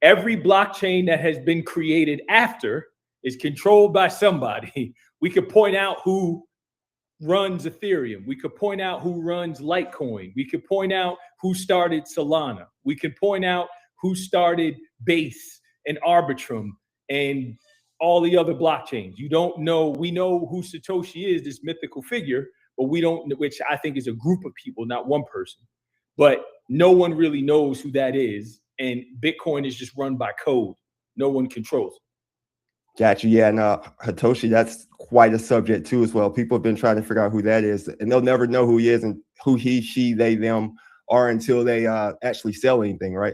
Every blockchain that has been created after is controlled by somebody. We could point out who runs Ethereum. We could point out who runs Litecoin. We could point out who started Solana. We could point out who started Base and Arbitrum and all the other blockchains. You don't know. We know who Satoshi is, this mythical figure, but we don't, which I think is a group of people, not one person. But no one really knows who that is. And Bitcoin is just run by code. No one controls it. Gotcha. Yeah, and Hitoshi, that's quite a subject too as well. People have been trying to figure out who that is, and they'll never know who he is and who he, she, they, them are until they actually sell anything, right?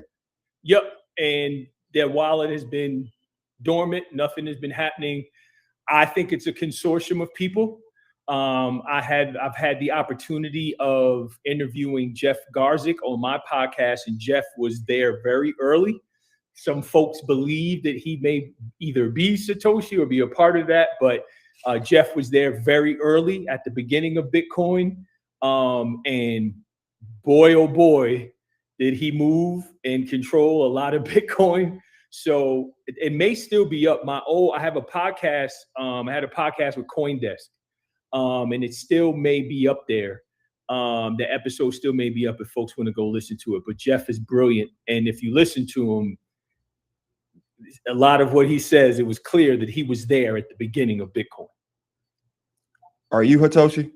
Yep. And their wallet has been dormant. Nothing has been happening. I think it's a consortium of people. I've had the opportunity of interviewing Jeff Garzik on my podcast, and Jeff was there very early. Some folks believe that he may either be Satoshi or be a part of that, but Jeff was there very early at the beginning of Bitcoin. And boy, oh boy, did he move and control a lot of Bitcoin. So it may still be up. I have a podcast. I had a podcast with CoinDesk, and it still may be up there. The episode still may be up if folks want to go listen to it. But Jeff is brilliant, and if you listen to him, a lot of what he says, it was clear that he was there at the beginning of Bitcoin. Are you Hitoshi?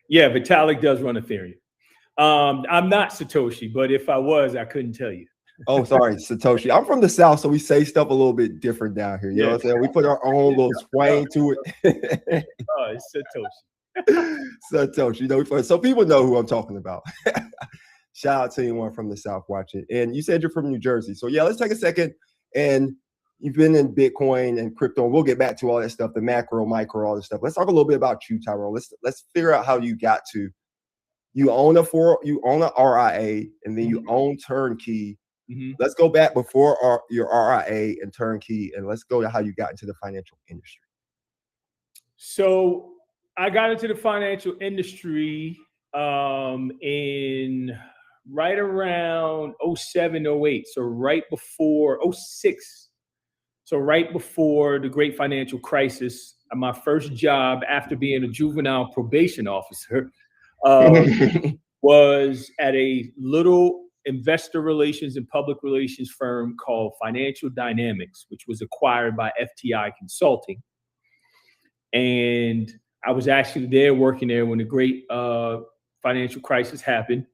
Yeah, Vitalik does run Ethereum. I'm not Satoshi, but if I was, I couldn't tell you. Oh, sorry, Satoshi. I'm from the South, so we say stuff a little bit different down here. You know what I'm saying? We put our own little twang to it. Oh, it's Satoshi. Satoshi. You know, so people know who I'm talking about. Shout out to anyone from the South watching. And you said you're from New Jersey. So yeah, let's take a second. And you've been in Bitcoin and crypto. And we'll get back to all that stuff, the macro, micro, all this stuff. Let's talk a little bit about you, Tyrone. Let's figure out how you got to. You own a RIA, and then you own Turnkey. Mm-hmm. Let's go back before your RIA and Turnkey, and let's go to how you got into the financial industry. So I got into the financial industry in right around 07, 08. So right before 06. So right before the great financial crisis. My first job after being a juvenile probation officer was at a little investor relations and public relations firm called Financial Dynamics, which was acquired by FTI Consulting. And I was actually working there when the great financial crisis happened.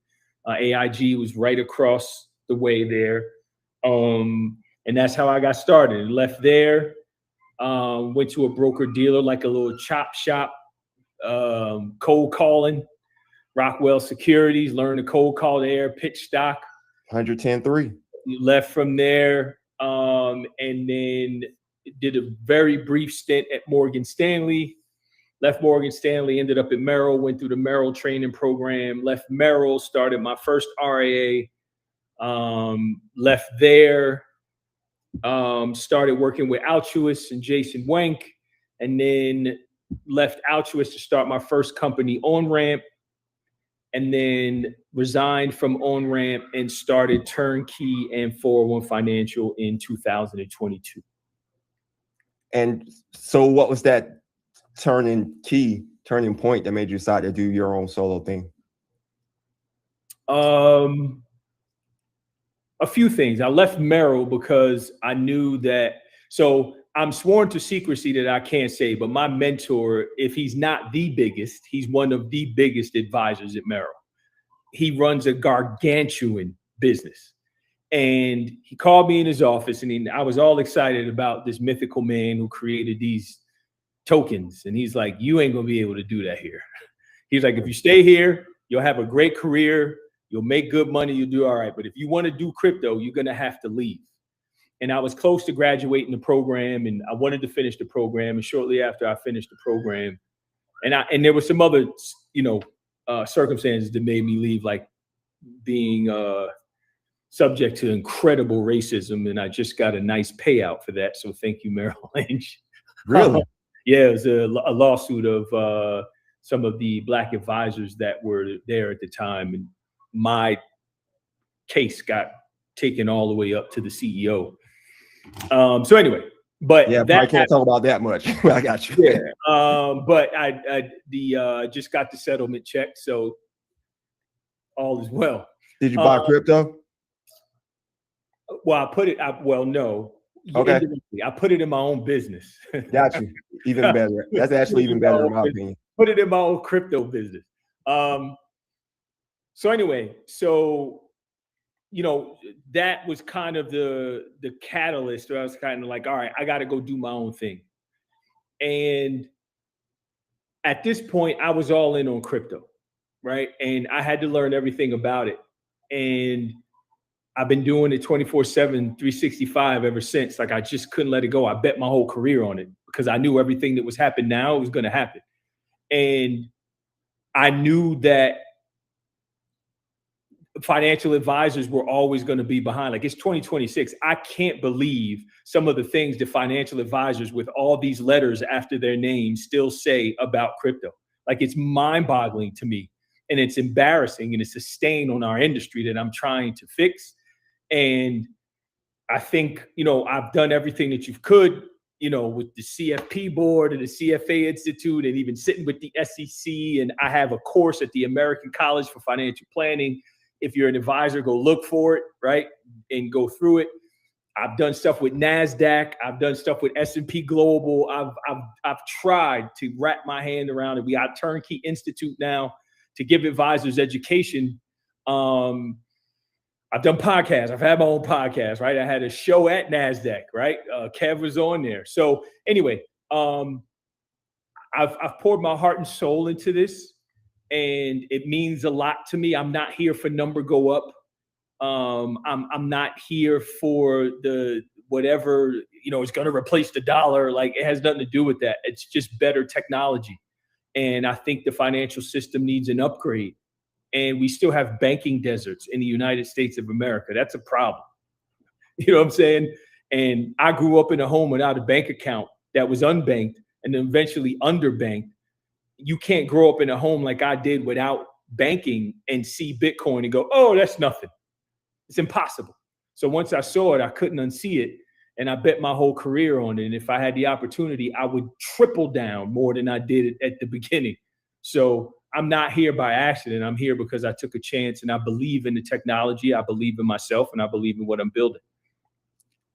AIG was right across the way there. And that's how I got started. Left there, went to a broker dealer, like a little chop shop, cold calling. Rockwell Securities, learned to cold call there, pitch stock. 110.3. Left from there, and then did a very brief stint at Morgan Stanley. Left Morgan Stanley, ended up at Merrill, went through the Merrill training program. Left Merrill, started my first RIA. Left there, started working with Altruist and Jason Wank, and then left Altruist to start my first company, OnRamp. And then resigned from OnRamp and started Turnkey and 401 Financial in 2022. And so what was that turning point that made you decide to do your own solo thing? A few things. I left Merrill because I knew that, so I'm sworn to secrecy that I can't say, but my mentor, if he's not the biggest, he's one of the biggest advisors at Merrill. He runs a gargantuan business. And he called me in his office, and I was all excited about this mythical man who created these tokens. And he's like, you ain't going to be able to do that here. He's like, if you stay here, you'll have a great career. You'll make good money. You'll do all right. But if you want to do crypto, you're going to have to leave. And I was close to graduating the program, and I wanted to finish the program. And shortly after I finished the program, and there were some other, circumstances that made me leave, like being subject to incredible racism. And I just got a nice payout for that. So thank you, Merrill Lynch. Really? Yeah, it was a lawsuit of some of the Black advisors that were there at the time. And my case got taken all the way up to the CEO. So anyway, but yeah, I can't talk about that much. I got you. Yeah, but I just got the settlement check, so all is well. Did you buy crypto? Well, no. Okay. I put it in my own business. Got you. Even better. That's actually even better in my opinion. Put it in my own crypto business. So anyway, that was kind of the catalyst where I was kind of like, all right, I got to go do my own thing. And at this point, I was all in on crypto, right? And I had to learn everything about it. And I've been doing it 24/7, 365 ever since. Like, I just couldn't let it go. I bet my whole career on it because I knew everything that was happening now was going to happen. And I knew that financial advisors were always going to be behind. Like, it's 2026. I can't believe some of the things that financial advisors with all these letters after their names still say about crypto. Like, it's mind-boggling to me, and it's embarrassing, and it's a stain on our industry that I'm trying to fix. And I think, I've done everything that you could, with the CFP board and the CFA Institute, and even sitting with the SEC. And I have a course at the American College for Financial Planning. If you're an advisor, go look for it, right? And go through it. I've done stuff with NASDAQ. I've done stuff with S&P Global. I've tried to wrap my hand around it. We got Turnkey Institute now to give advisors education. I've done podcasts. I've had my own podcast, right? I had a show at NASDAQ, right? Kev was on there. So anyway, I've poured my heart and soul into this, and it means a lot to me. I'm not here for number go up. I'm not here for the whatever, it's going to replace the dollar. Like, it has nothing to do with that. It's just better technology. And I think the financial system needs an upgrade. And we still have banking deserts in the United States of America. That's a problem. You know what I'm saying? And I grew up in a home without a bank account that was unbanked and then eventually underbanked. You can't grow up in a home like I did without banking and see Bitcoin and go, oh, that's nothing. It's impossible. So once I saw it, I couldn't unsee it. And I bet my whole career on it. And if I had the opportunity, I would triple down more than I did at the beginning. So I'm not here by accident. I'm here because I took a chance, and I believe in the technology. I believe in myself, and I believe in what I'm building.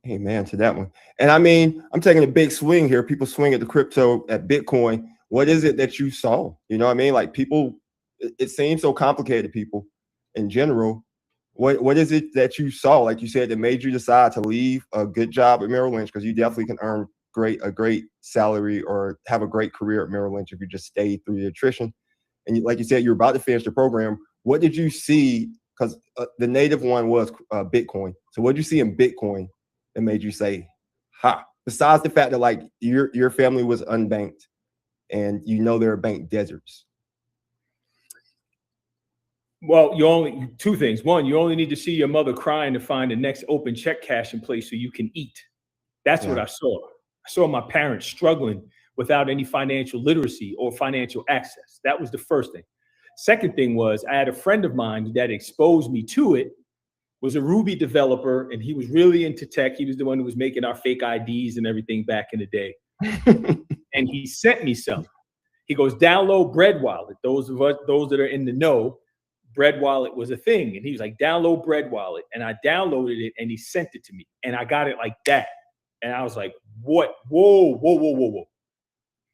Amen to that one. And I mean, I'm taking a big swing here. People swing at the crypto, at Bitcoin. What is it that you saw? You know what I mean? Like, people, it seems so complicated to people in general. What is it that you saw, like you said, that made you decide to leave a good job at Merrill Lynch? Because you definitely can earn a great salary or have a great career at Merrill Lynch if you just stay through the attrition. And like you said, you're about to finish the program. What did you see? Because the native one was Bitcoin. So what did you see in Bitcoin that made you say, ha? Besides the fact that, like, your family was unbanked and there are bank deserts. Well, two things. One, you only need to see your mother crying to find the next open check cashing place so you can eat. That's what I saw. I saw my parents struggling without any financial literacy or financial access. That was the first thing. Second thing was, I had a friend of mine that exposed me to it, was a Ruby developer, and he was really into tech. He was the one who was making our fake IDs and everything back in the day. And he sent me some. He goes, download Bread Wallet. Those that are in the know, Bread Wallet was a thing. And he was like, download Bread Wallet. And I downloaded it, and he sent it to me. And I got it like that. And I was like, what? Whoa.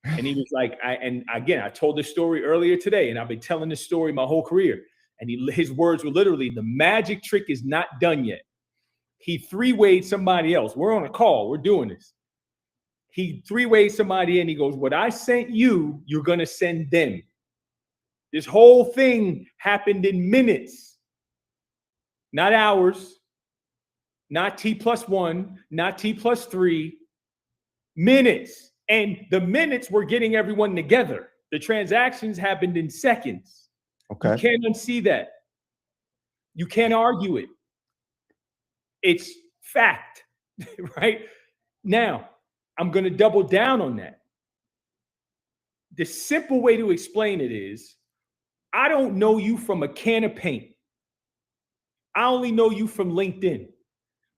And he was like, I told this story earlier today, and I've been telling this story my whole career. And his words were literally, the magic trick is not done yet. He three-wayed somebody else. We're on a call. We're doing this. He three-wayed somebody in. He goes, what I sent you, you're going to send them. This whole thing happened in minutes, not hours, not T+1, not T+3, minutes. And the minutes were getting everyone together. The transactions happened in seconds. Okay. You can't unsee that. You can't argue it. It's fact, right? Now, I'm going to double down on that. The simple way to explain it is, I don't know you from a can of paint. I only know you from LinkedIn.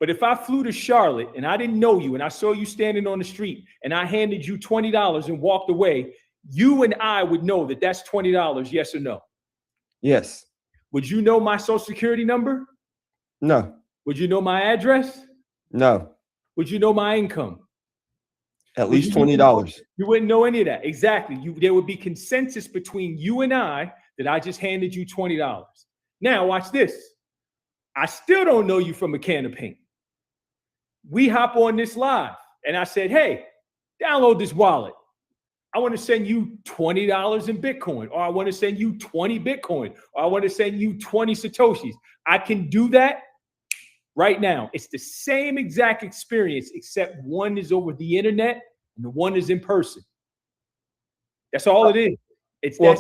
But if I flew to Charlotte and I didn't know you and I saw you standing on the street and I handed you $20 and walked away, you and I would know that that's $20, yes or no? Yes. Would you know my social security number? No. Would you know my address? No. Would you know my income? At least $20. You wouldn't know any of that. Exactly. There would be consensus between you and I that I just handed you $20. Now, watch this. I still don't know you from a can of paint. We hop on this live, and I said, hey, download this wallet. I want to send you $20 in Bitcoin, or I want to send you 20 Bitcoin, or I want to send you 20 Satoshis. I can do that right now. It's the same exact experience, except one is over the internet and the one is in person. That's all it is. It's well,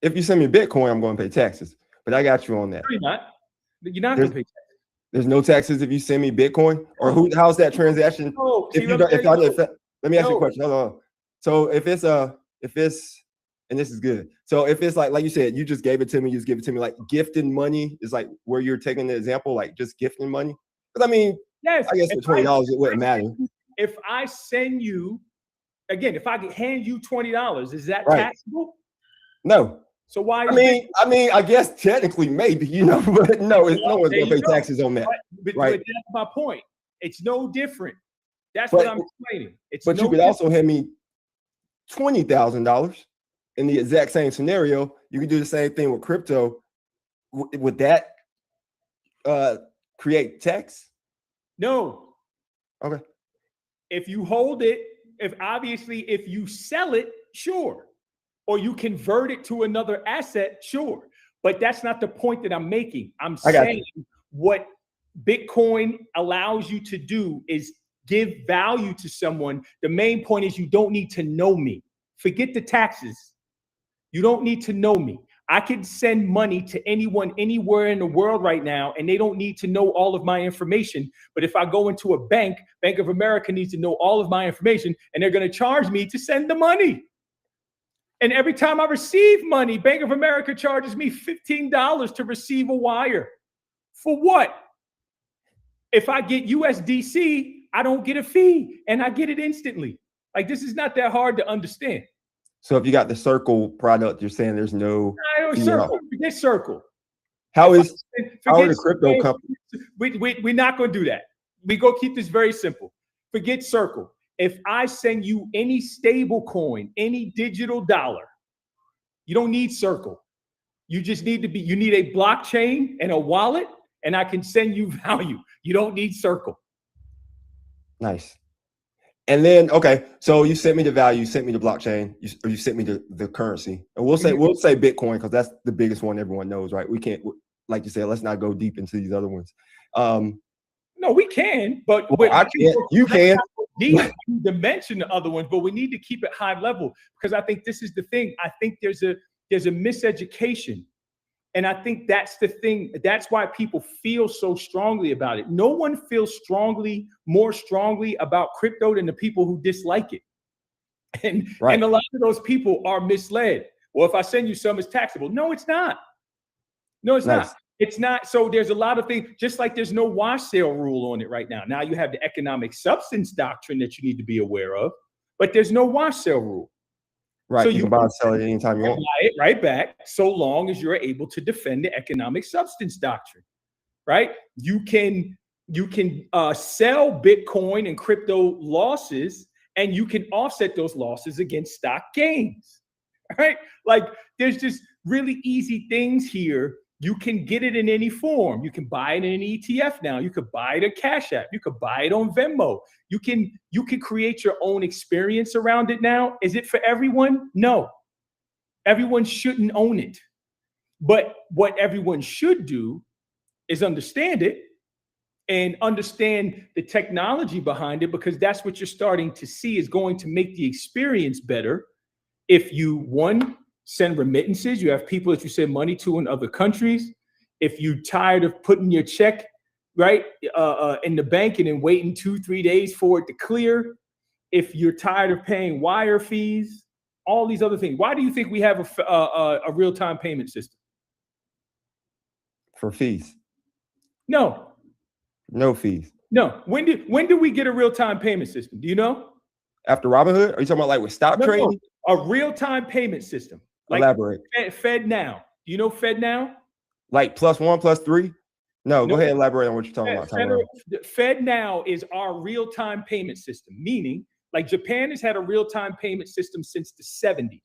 if you send me Bitcoin, I'm going to pay taxes. But I got you on that. you're not. You're not going to pay taxes. There's no taxes if you send me Bitcoin, or how's that transaction? No, If you don't, let me ask you a question. Hold on. So if it's, and this is good. So if it's like you said, you just gave it to me, you just give it to me, like gifting money is like where you're taking the example, like just gifting money. Because I mean, yes, I guess for $20 it wouldn't matter. If I send you, again, if I hand you $20, is that taxable? No. So why? I mean, I guess technically maybe, but no, no one's gonna pay taxes on that. But right? That's my point. It's no different. That's what I'm explaining. But you could also hand me $20,000 in the exact same scenario. You could do the same thing with crypto. Would that create tax? No. Okay. If you hold it, if you sell it, sure. Or you convert it to another asset, sure. But that's not the point that I'm making. I'm saying what Bitcoin allows you to do is give value to someone. The main point is you don't need to know me. Forget the taxes. You don't need to know me. I can send money to anyone anywhere in the world right now, and they don't need to know all of my information. But if I go into a bank, Bank of America needs to know all of my information, and they're going to charge me to send the money. And every time I receive money, Bank of America charges me $15 to receive a wire. For what? If I get USDC, I don't get a fee, and I get it instantly. Like, this is not that hard to understand. So if you got the Circle product, you're saying there's no Circle. Forget Circle. How are the crypto companies? We're not going to do that. We go keep this very simple. Forget Circle. If I send you any stable coin, any digital dollar, you don't need Circle. You just need you need a blockchain and a wallet, and I can send you value. You don't need Circle. Nice. And then, okay, so you sent me the value, you sent me the blockchain, or you sent me the currency. And we'll say Bitcoin, because that's the biggest one everyone knows, right? We can't, like you said, let's not go deep into these other ones. No, we can, but I can't. You can. Need to mention the other ones, but we need to keep it high level, because I think this is the thing. I think there's a miseducation. And I think that's the thing. That's why people feel so strongly about it. No one feels more strongly about crypto than the people who dislike it. And a lot of those people are misled. Well, if I send you some, it's taxable. No, it's not. No, it's not. It's not. So there's a lot of things, just like there's no wash sale rule on it right now. Now you have the economic substance doctrine that you need to be aware of, but there's no wash sale rule. Right. So you can buy and sell it anytime you want. Buy it right back, so long as you're able to defend the economic substance doctrine. Right. You can sell Bitcoin and crypto losses, and you can offset those losses against stock gains. Right. Like, there's just really easy things here. You can get it in any form. You can buy it in an ETF now. You could buy it at Cash App. You could buy it on Venmo. You can create your own experience around it now. Is it for everyone? No. Everyone shouldn't own it. But what everyone should do is understand it and understand the technology behind it, because that's what you're starting to see is going to make the experience better. If you, send remittances, you have people that you send money to in other countries. If you're tired of putting your check in the bank and then waiting 2-3 days for it to clear, if you're tired of paying wire fees, all these other things. Why do you think we have a real-time payment system? For fees. No fees. No. When did we get a real-time payment system? Do you know? After Robinhood? Are you talking about like with stock trading? A real-time payment system. Like elaborate. Fed Now. Do you know Fed Now? Like +1, +3? No, go ahead and elaborate on what you're talking about. Fed Now is our real-time payment system, meaning like Japan has had a real-time payment system since the 70s.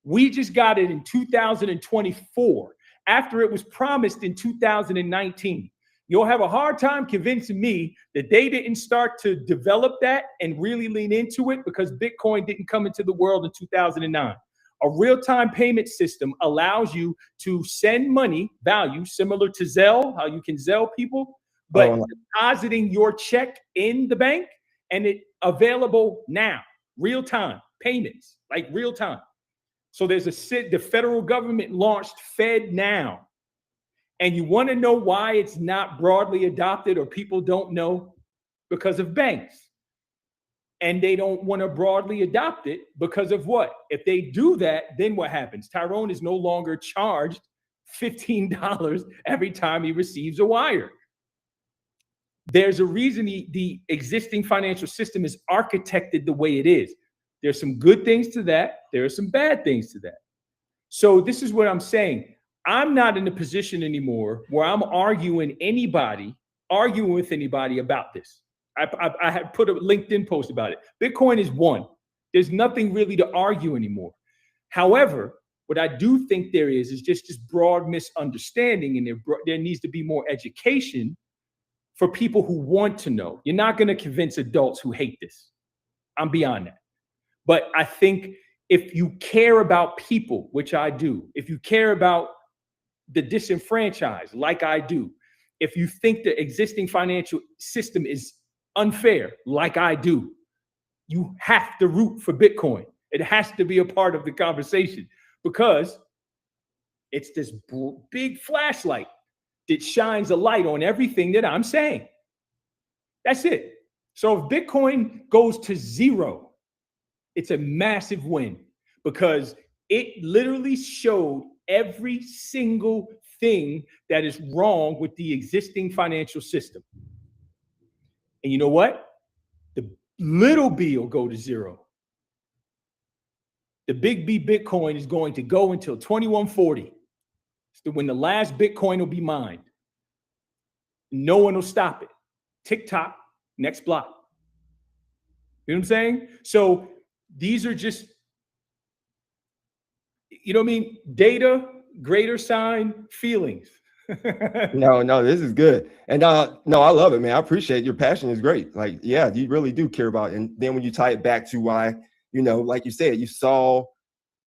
We just got it in 2024 after it was promised in 2019. You'll have a hard time convincing me that they didn't start to develop that and really lean into it because Bitcoin didn't come into the world in 2009. A real-time payment system allows you to send money, value, similar to Zelle, how you can Zelle people, but depositing your check in the bank and it available now, real time payments, like real time. So there's the federal government launched Fed Now. And you want to know why it's not broadly adopted or people don't know? Because of banks. And they don't want to broadly adopt it because of what? If they do that, then what happens? Tyrone is no longer charged $15 every time he receives a wire. There's a reason the existing financial system is architected the way it is. There's some good things to that. There are some bad things to that. So this is what I'm saying. I'm not in a position anymore where I'm arguing with anybody about this. I had put a LinkedIn post about it. Bitcoin is one. There's nothing really to argue anymore. However, what I do think there is just broad misunderstanding, and there needs to be more education for people who want to know. You're not going to convince adults who hate this. I'm beyond that. But I think if you care about people, which I do, if you care about the disenfranchised, like I do, if you think the existing financial system is unfair, like I do, you have to root for Bitcoin. It has to be a part of the conversation because it's this big flashlight that shines a light on everything that I'm saying. That's it. So if Bitcoin goes to zero, it's a massive win because it literally showed every single thing that is wrong with the existing financial system. And you know what? The little b will go to zero. The big B Bitcoin is going to go until 2140. So when the last Bitcoin will be mined. No one will stop it. TikTok, next block. You know what I'm saying? So these are just, you know what I mean? Data, greater sign, feelings. No, this is good. And no, I love it, man. I appreciate your passion is great. Like, yeah, you really do care about it. And then when you tie it back to why, like you said, you saw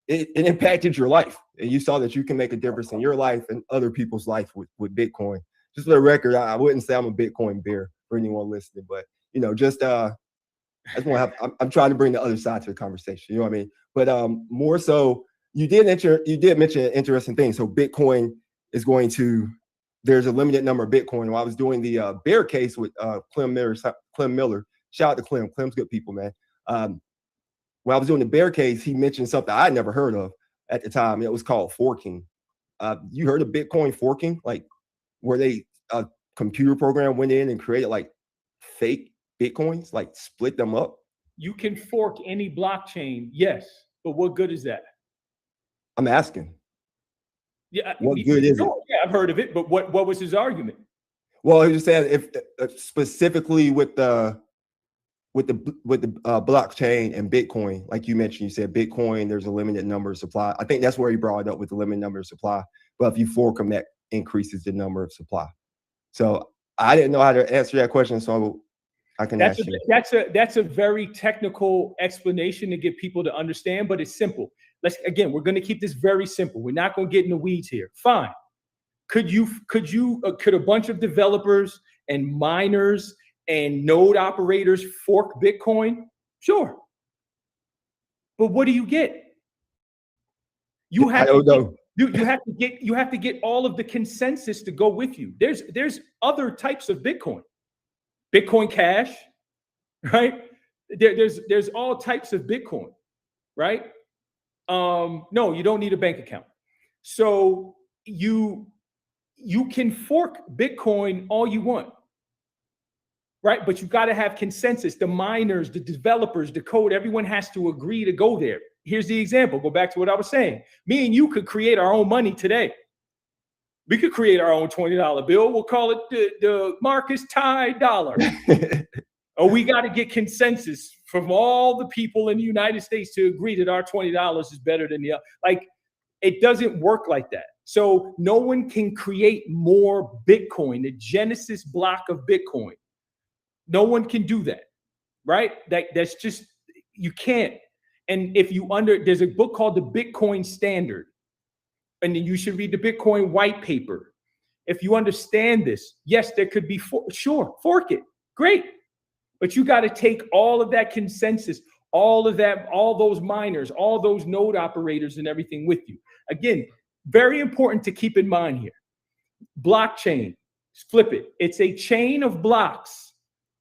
it impacted your life. And you saw that you can make a difference in your life and other people's life with Bitcoin. Just for the record, I wouldn't say I'm a Bitcoin bear for anyone listening, but just I just want to have. I'm trying to bring the other side to the conversation. You know what I mean? But more so, you did mention an interesting thing. So Bitcoin is going to. There's a limited number of Bitcoin. While I was doing the bear case with Clem Miller, shout out to Clem. Clem's good people, man. While I was doing the bear case, he mentioned something I'd never heard of at the time. It was called forking. You heard of Bitcoin forking? Like where a computer program went in and created like fake Bitcoins, like split them up? You can fork any blockchain, yes. But what good is that? I'm asking. Yeah, what good is it? Yeah, I've heard of it, but what was his argument? Well, he was saying if specifically with the blockchain and Bitcoin, like you mentioned, you said Bitcoin, there's a limited number of supply. I think that's where he brought it up with the limited number of supply. But if you fork them, that increases the number of supply. So I didn't know how to answer that question, so I can ask you. That's a very technical explanation to get people to understand, but it's simple. We're going to keep this very simple. We're not going to get in the weeds here. Fine. Could a bunch of developers and miners and node operators fork Bitcoin? Sure. But what do you get? You have to get all of the consensus to go with you. There's other types of Bitcoin. Bitcoin Cash, right? There's all types of Bitcoin, right? No, you don't need a bank account. So you can fork Bitcoin all you want, right? But you got to have consensus. The miners, the developers, the code, everyone has to agree to go there. Here's the example. Go back to what I was saying. Me and you could create our own money today. We could create our own $20 bill. We'll call it the Marcus Ty dollar. Or we got to get consensus from all the people in the United States to agree that our $20 is better than the other. Like, it doesn't work like that. So no one can create more Bitcoin, the Genesis block of Bitcoin. No one can do that, right? That's just, you can't. And there's a book called The Bitcoin Standard. And then you should read the Bitcoin white paper. If you understand this, yes, there could be, sure, fork it. Great. But you got to take all of that consensus, all of that, all those miners, all those node operators and everything with you. Again, very important to keep in mind here. Blockchain, flip it. It's a chain of blocks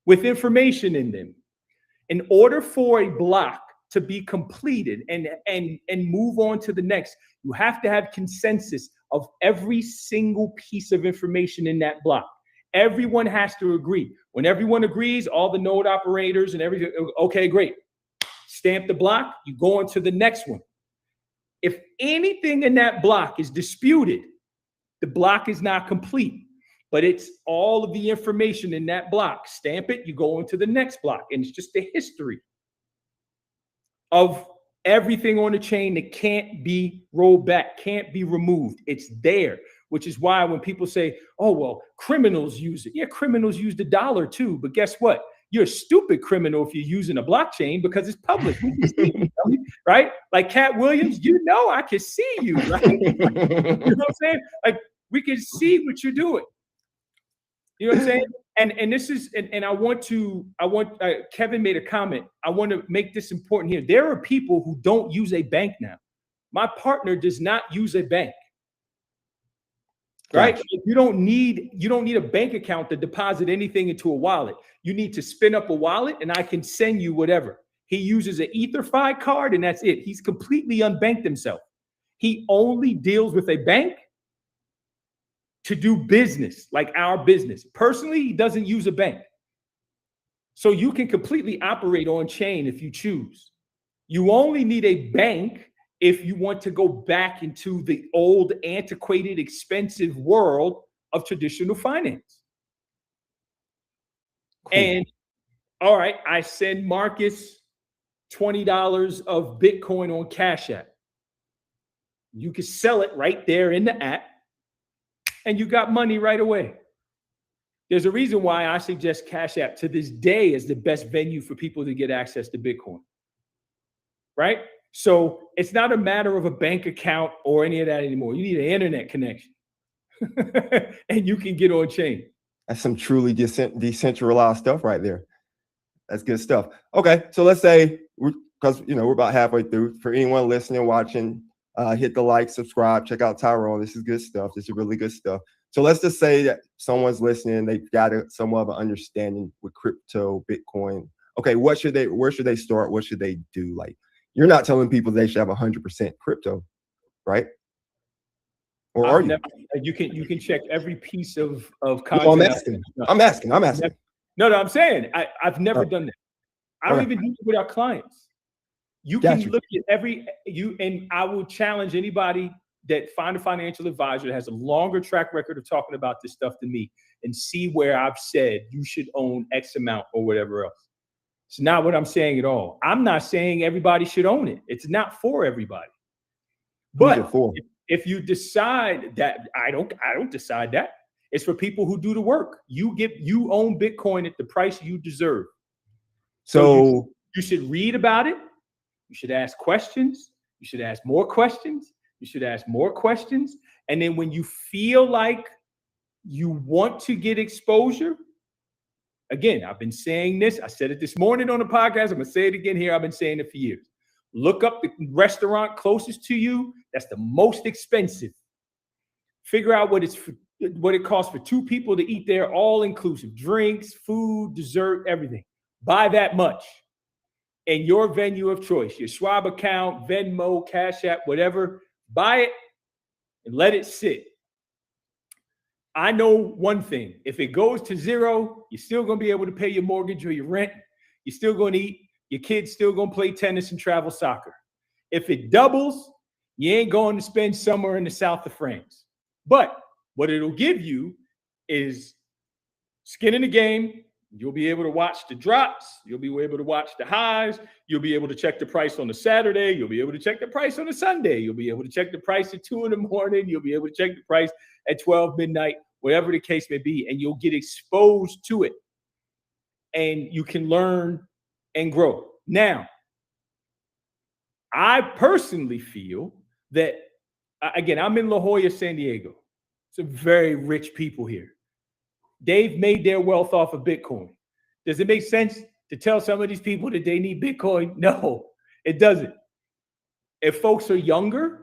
with information in them. In order for a block to be completed and move on to the next, you have to have consensus of every single piece of information in that block. Everyone has to agree. When everyone agrees, all the node operators and everything, okay, great. Stamp the block, you go on to the next one. If anything in that block is disputed, the block is not complete, but it's all of the information in that block. Stamp it, you go into the next block, and it's just the history of everything on the chain that can't be rolled back, can't be removed. It's there, which is why when people say, oh, well, criminals use it. Yeah, criminals use the dollar too, but guess what? You're a stupid criminal if you're using a blockchain because it's public. We can see you, right? Like Cat Williams, you know I can see you, right? You know what I'm saying? Like we can see what you're doing. You know what I'm saying? And this is, and I want Kevin made a comment. I want to make this important here. There are people who don't use a bank now. My partner does not use a bank. Right? Gotcha. You don't need a bank account to deposit anything into a wallet. You need to spin up a wallet and I can send you whatever. He uses an EtherFi card and that's it. He's completely unbanked himself. He only deals with a bank to do business, like our business. Personally, he doesn't use a bank. So you can completely operate on chain if you choose. You only need a bank if you want to go back into the old, antiquated, expensive world of traditional finance. Cool. And all right, I send Marcus $20 of Bitcoin on Cash App. You can sell it right there in the app and you got money right away. There's a reason why I suggest Cash App to this day is the best venue for people to get access to Bitcoin, right? So it's not a matter of a bank account or any of that anymore. You need an internet connection and you can get on chain. That's some truly decentralized stuff right there. That's good stuff. Okay, so let's say, because we're about halfway through. For anyone listening, watching, hit the like, subscribe, check out Tyrone. This is good stuff. This is really good stuff. So let's just say that someone's listening, they've got somewhat of an understanding with crypto, Bitcoin. Okay, where should they start? What should they do? Like, you're not telling people they should have 100% crypto, right? Or are you? You can check every piece of content. No, I'm asking. No, I'm saying I've never done that. I don't even do it with our clients. You can look at and I will challenge anybody that find a financial advisor that has a longer track record of talking about this stuff than me and see where I've said you should own X amount or whatever else. It's not what I'm saying at all. I'm not saying everybody should own it. It's not for everybody. But if you decide that, I don't decide that. It's for people who do the work. You own Bitcoin at the price you deserve. So you should read about it. You should ask questions. You should ask more questions. You should ask more questions. And then when you feel like you want to get exposure, again, I've been saying this. I said it this morning on the podcast. I'm going to say it again here. I've been saying it for years. Look up the restaurant closest to you. That's the most expensive. Figure out what it costs for two people to eat there, all inclusive, drinks, food, dessert, everything. Buy that much. And your venue of choice, your Schwab account, Venmo, Cash App, whatever, buy it and let it sit. I know one thing. If it goes to zero, you're still going to be able to pay your mortgage or your rent. You're still going to eat. Your kid's still going to play tennis and travel soccer. If it doubles, you ain't going to spend somewhere in the south of France. But what it'll give you is skin in the game. You'll be able to watch the drops. You'll be able to watch the highs. You'll be able to check the price on a Saturday. You'll be able to check the price on a Sunday. You'll be able to check the price at 2 a.m. You'll be able to check the price at 12 midnight, whatever the case may be. And you'll get exposed to it. And you can learn and grow. Now, I personally feel that, again, I'm in La Jolla, San Diego. some very rich people here. They've made their wealth off of Bitcoin. Does it make sense to tell some of these people that they need Bitcoin? No, it doesn't. If folks are younger,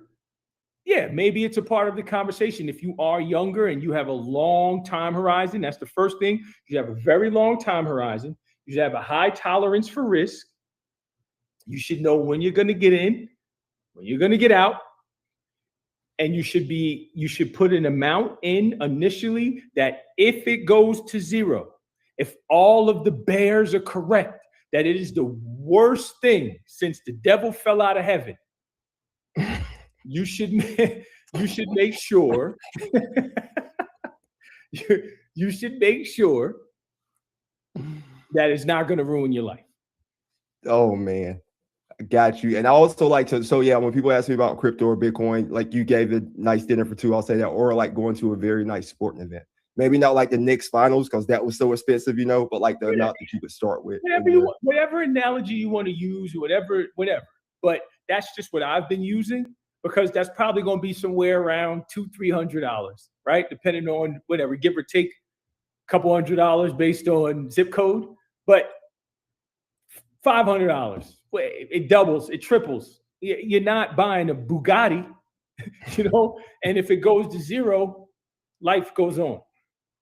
yeah, maybe it's a part of the conversation. If you are younger and you have a long time horizon, that's the first thing. You have a very long time horizon. You should have a high tolerance for risk. You should know when you're going to get in, when you're going to get out. And you should put an amount in initially that if it goes to zero, if all of the bears are correct, that it is the worst thing since the devil fell out of heaven, you should make sure you should make sure that it's not going to ruin your life. Oh man, got you. And I also like to, so yeah, when people ask me about crypto or Bitcoin, like you gave a nice dinner for two, I'll say that, or like going to a very nice sporting event. Maybe not like the Knicks finals because that was so expensive, but like the amount that you could start with. Whatever analogy you want to use, whatever. But that's just what I've been using, because that's probably going to be somewhere around $200-300, right? Depending on whatever, give or take a couple $100 based on zip code, but $500. It doubles, it triples. You're not buying a Bugatti, and if it goes to zero, life goes on.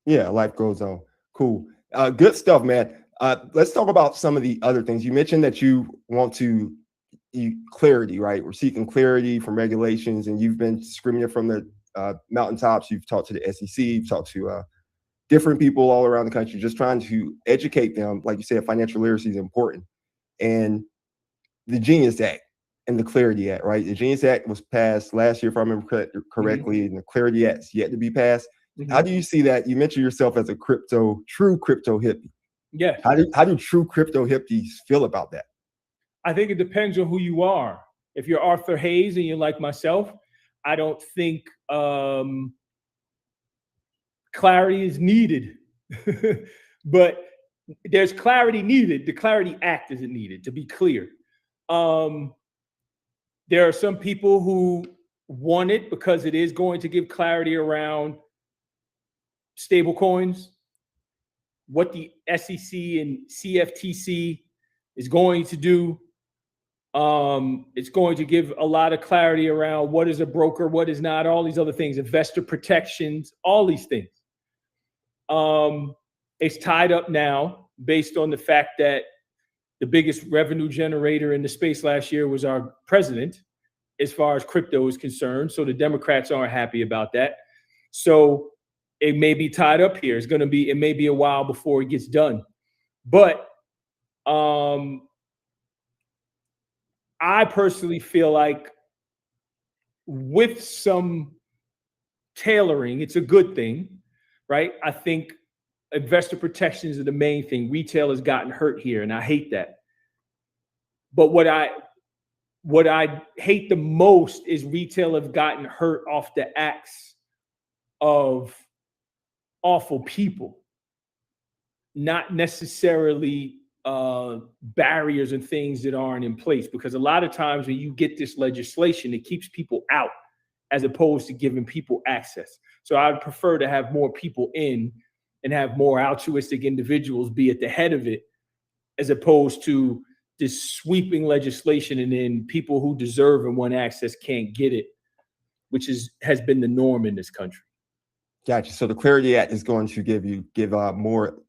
Yeah, life goes on. Cool. Good stuff, man. Let's talk about some of the other things. You mentioned that you want to clarity, right? We're seeking clarity from regulations, and you've been screaming it from the mountaintops. You've talked to the SEC, you've talked to different people all around the country, just trying to educate them. Like you said, financial literacy is important. And the Genius Act and the Clarity Act, right? The Genius Act was passed last year, if I remember correctly, and the Clarity Act is yet to be passed. How do you see that? You mentioned yourself as a true crypto hippie. Yeah. How do true crypto hippies feel about that? I think it depends on who you are. If you're Arthur Hayes and you're like myself, I don't think clarity is needed. But there's clarity needed. The Clarity Act isn't needed, to be clear. There are some people who want it because it is going to give clarity around stable coins, what the SEC and CFTC is going to do. It's going to give a lot of clarity around what is a broker, what is not, all these other things, investor protections, all these things. It's tied up now based on the fact that the biggest revenue generator in the space last year was our president, as far as crypto is concerned. So the Democrats aren't happy about that. So it may be tied up here. It may be a while before it gets done. But I personally feel like with some tailoring, it's a good thing, right? I think investor protections are the main thing. Retail has gotten hurt here, and I hate that. But what I hate the most is retail have gotten hurt off the acts of awful people, not necessarily barriers and things that aren't in place. Because a lot of times when you get this legislation, it keeps people out as opposed to giving people access. So I'd prefer to have more people in and have more altruistic individuals be at the head of it, as opposed to this sweeping legislation and then people who deserve and want access can't get it, which has been the norm in this country. Gotcha. So the Clarity Act is going to give more.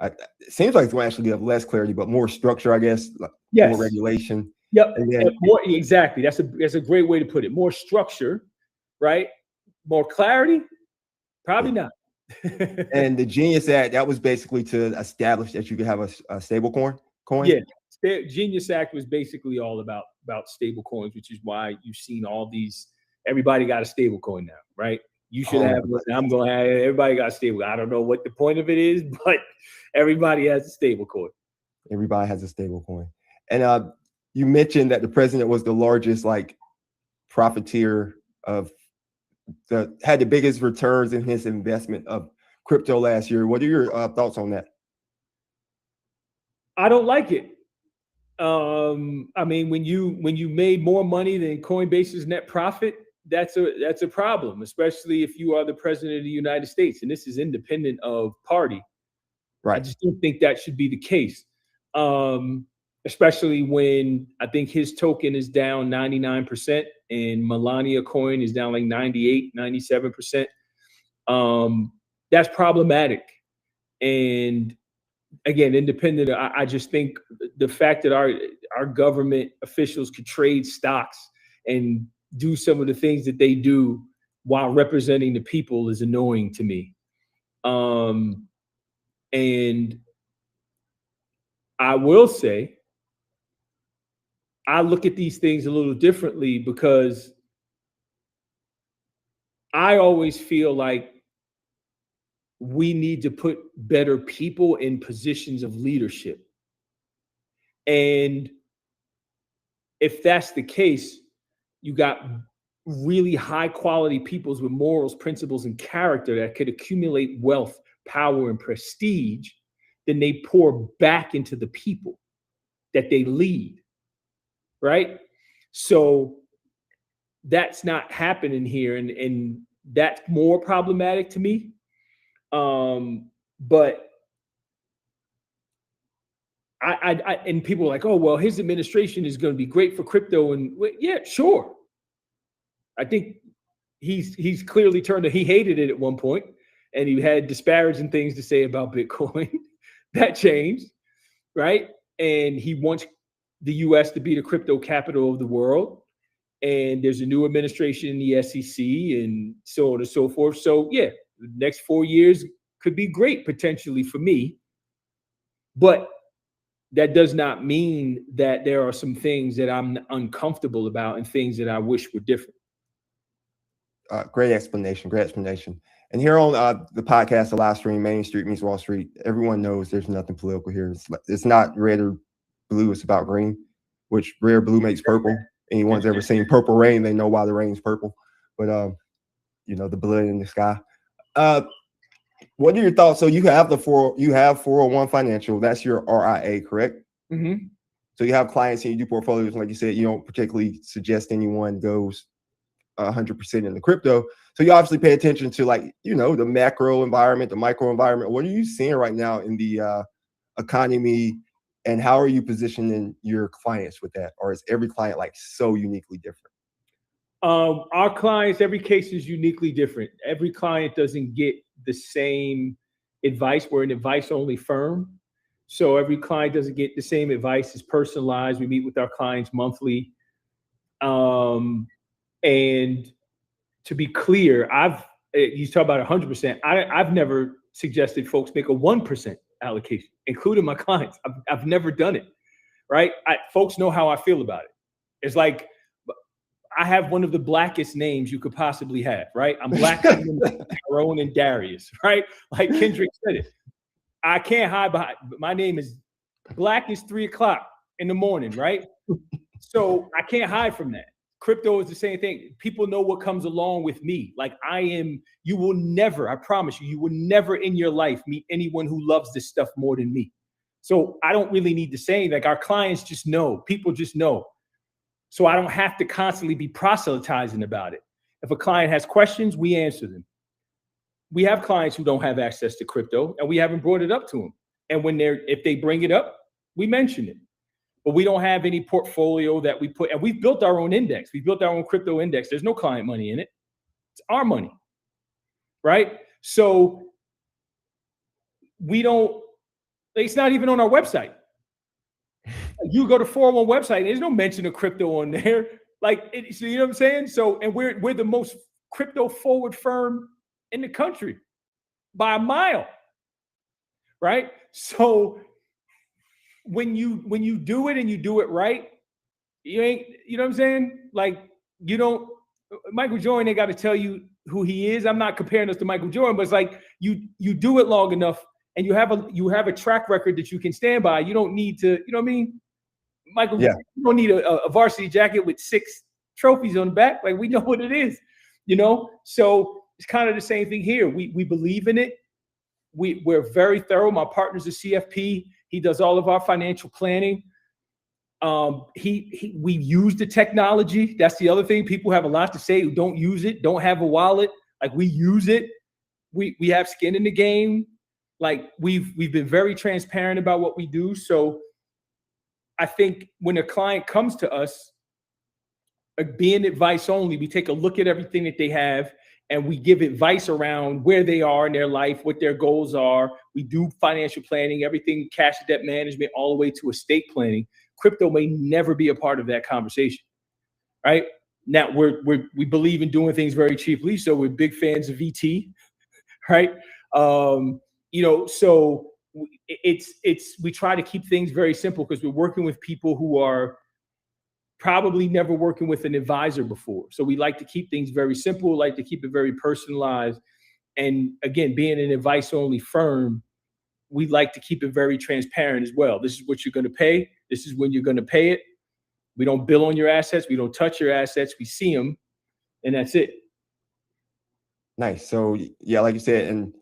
It seems like it's going to actually give less clarity, but more structure, I guess. Yes. More regulation. Yep. Exactly. That's a great way to put it. More structure, right? More clarity? Probably not. And the Genius Act, that was basically to establish that you could have a stable coin. Yeah. The Genius Act was basically all about stable coins, which is why you've seen all these. Everybody got a stable coin now, right? You should have one. I'm going to have everybody got a stable. I don't know what the point of it is, but everybody has a stable coin. Everybody has a stable coin. And you mentioned that the president was the largest profiteer had the biggest returns in his investment of crypto last year. What are your thoughts on that? I don't like it. I mean, when you made more money than Coinbase's net profit, that's a problem, especially if you are the president of the United States, and this is independent of party. Right. I just don't think that should be the case. Especially when I think his token is down 99% and Melania coin is down like 98, 97%. That's problematic. And again, independent, I just think the fact that our government officials could trade stocks and do some of the things that they do while representing the people is annoying to me. And I will say, I look at these things a little differently because I always feel like we need to put better people in positions of leadership. And if that's the case, you got really high quality peoples with morals, principles, and character that could accumulate wealth, power, and prestige, then they pour back into the people that they lead. Right? So that's not happening here. And that's more problematic to me. But I and people are like, oh, well, his administration is going to be great for crypto. And yeah, sure. I think he's clearly he hated it at one point, and he had disparaging things to say about Bitcoin. That changed, right? And he wants the US to be the crypto capital of the world. And there's a new administration in the SEC and so on and so forth. So yeah, the next 4 years could be great potentially for me. But that does not mean that there are some things that I'm uncomfortable about and things that I wish were different. Great explanation. And here on the podcast, the live stream, Main Street Meets Wall Street, everyone knows there's nothing political here. It's not red or blue, it's about green, which red or blue makes purple. Anyone's ever seen purple rain, they know why the rain's purple. But the blood in the sky. What are your thoughts? So you have 401 Financial, that's your RIA, correct? Mm-hmm. So you have clients and you do portfolios, like you said, you don't particularly suggest anyone goes 100% in the crypto. So you obviously pay attention to the macro environment, the micro environment. What are you seeing right now in the economy, and how are you positioning your clients with that? Or is every client so uniquely different? Our clients, every case is uniquely different. Every client doesn't get the same advice. We're an advice-only firm. So every client doesn't get the same advice. It's personalized. We meet with our clients monthly. And to be clear, you talk about 100%. I've never suggested folks make a 1% allocation, including my clients. I've never done it, right? Folks know how I feel about it. It's like, I have one of the blackest names you could possibly have, right? I'm black than Tyrone and Darius, right? Like Kendrick said it. I can't hide behind, my name is black is 3:00 in the morning, right? So I can't hide from that. Crypto is the same thing. People know what comes along with me. Like you will never, I promise you will never in your life meet anyone who loves this stuff more than me. So I don't really need to say, like, our clients just know, people just know. So I don't have to constantly be proselytizing about it. If a client has questions, we answer them. We have clients who don't have access to crypto, and we haven't brought it up to them. And if they bring it up, we mention it. But we don't have any portfolio that we put, and we've built our own index. We built our own crypto index. There's no client money in it. It's our money, right? So it's not even on our website. You go to 401 website, there's no mention of crypto on there. So you know what I'm saying? So, and we're the most crypto forward firm in the country by a mile, right? So when you do it and you do it right, you know what I'm saying? Michael Jordan, they got to tell you who he is. I'm not comparing us to Michael Jordan, but it's like you do it long enough and you have a track record that you can stand by. You don't need to, you know what I mean? Michael, yeah. You don't need a varsity jacket with 6 trophies on the back. Like, we know what it is, So it's kind of the same thing here. We believe in it. We're very thorough. My partner's a CFP. He does all of our financial planning. We use the technology. That's the other thing. People have a lot to say who don't use it, don't have a wallet. Like, we use it. We have skin in the game. Like, we've been very transparent about what we do. So I think when a client comes to us, being advice only, we take a look at everything that they have and we give advice around where they are in their life, what their goals are. We do financial planning, everything, cash and debt management, all the way to estate planning. Crypto may never be a part of that conversation, right? Now, we believe in doing things very cheaply, so we're big fans of VT, right? So we try to keep things very simple because we're working with people who are probably never working with an advisor before. So we like to keep things very simple, like to keep it very personalized. And again, being an advice-only firm, we like to keep it very transparent as well. This is what you're going to pay. This is when you're going to pay it. We don't bill on your assets. We don't touch your assets. We see them, and that's it. Nice. So yeah, like you said, and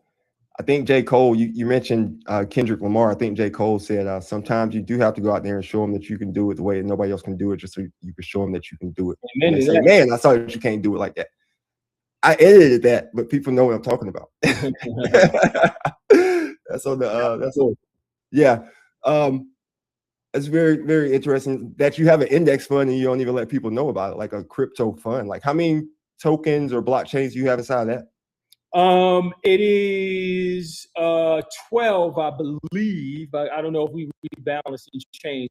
I think J. Cole, you mentioned Kendrick Lamar. I think J. Cole said sometimes you do have to go out there and show them that you can do it the way that nobody else can do it, just so you can show them that you can do it. And they say, man, I saw that you can't do it like that. I edited that, but people know what I'm talking about. That's on the that's on, yeah. It's very, very interesting that you have an index fund and you don't even let people know about it, like a crypto fund. Like, how many tokens or blockchains do you have inside that? It is 12, I believe. I don't know if we rebalance and change.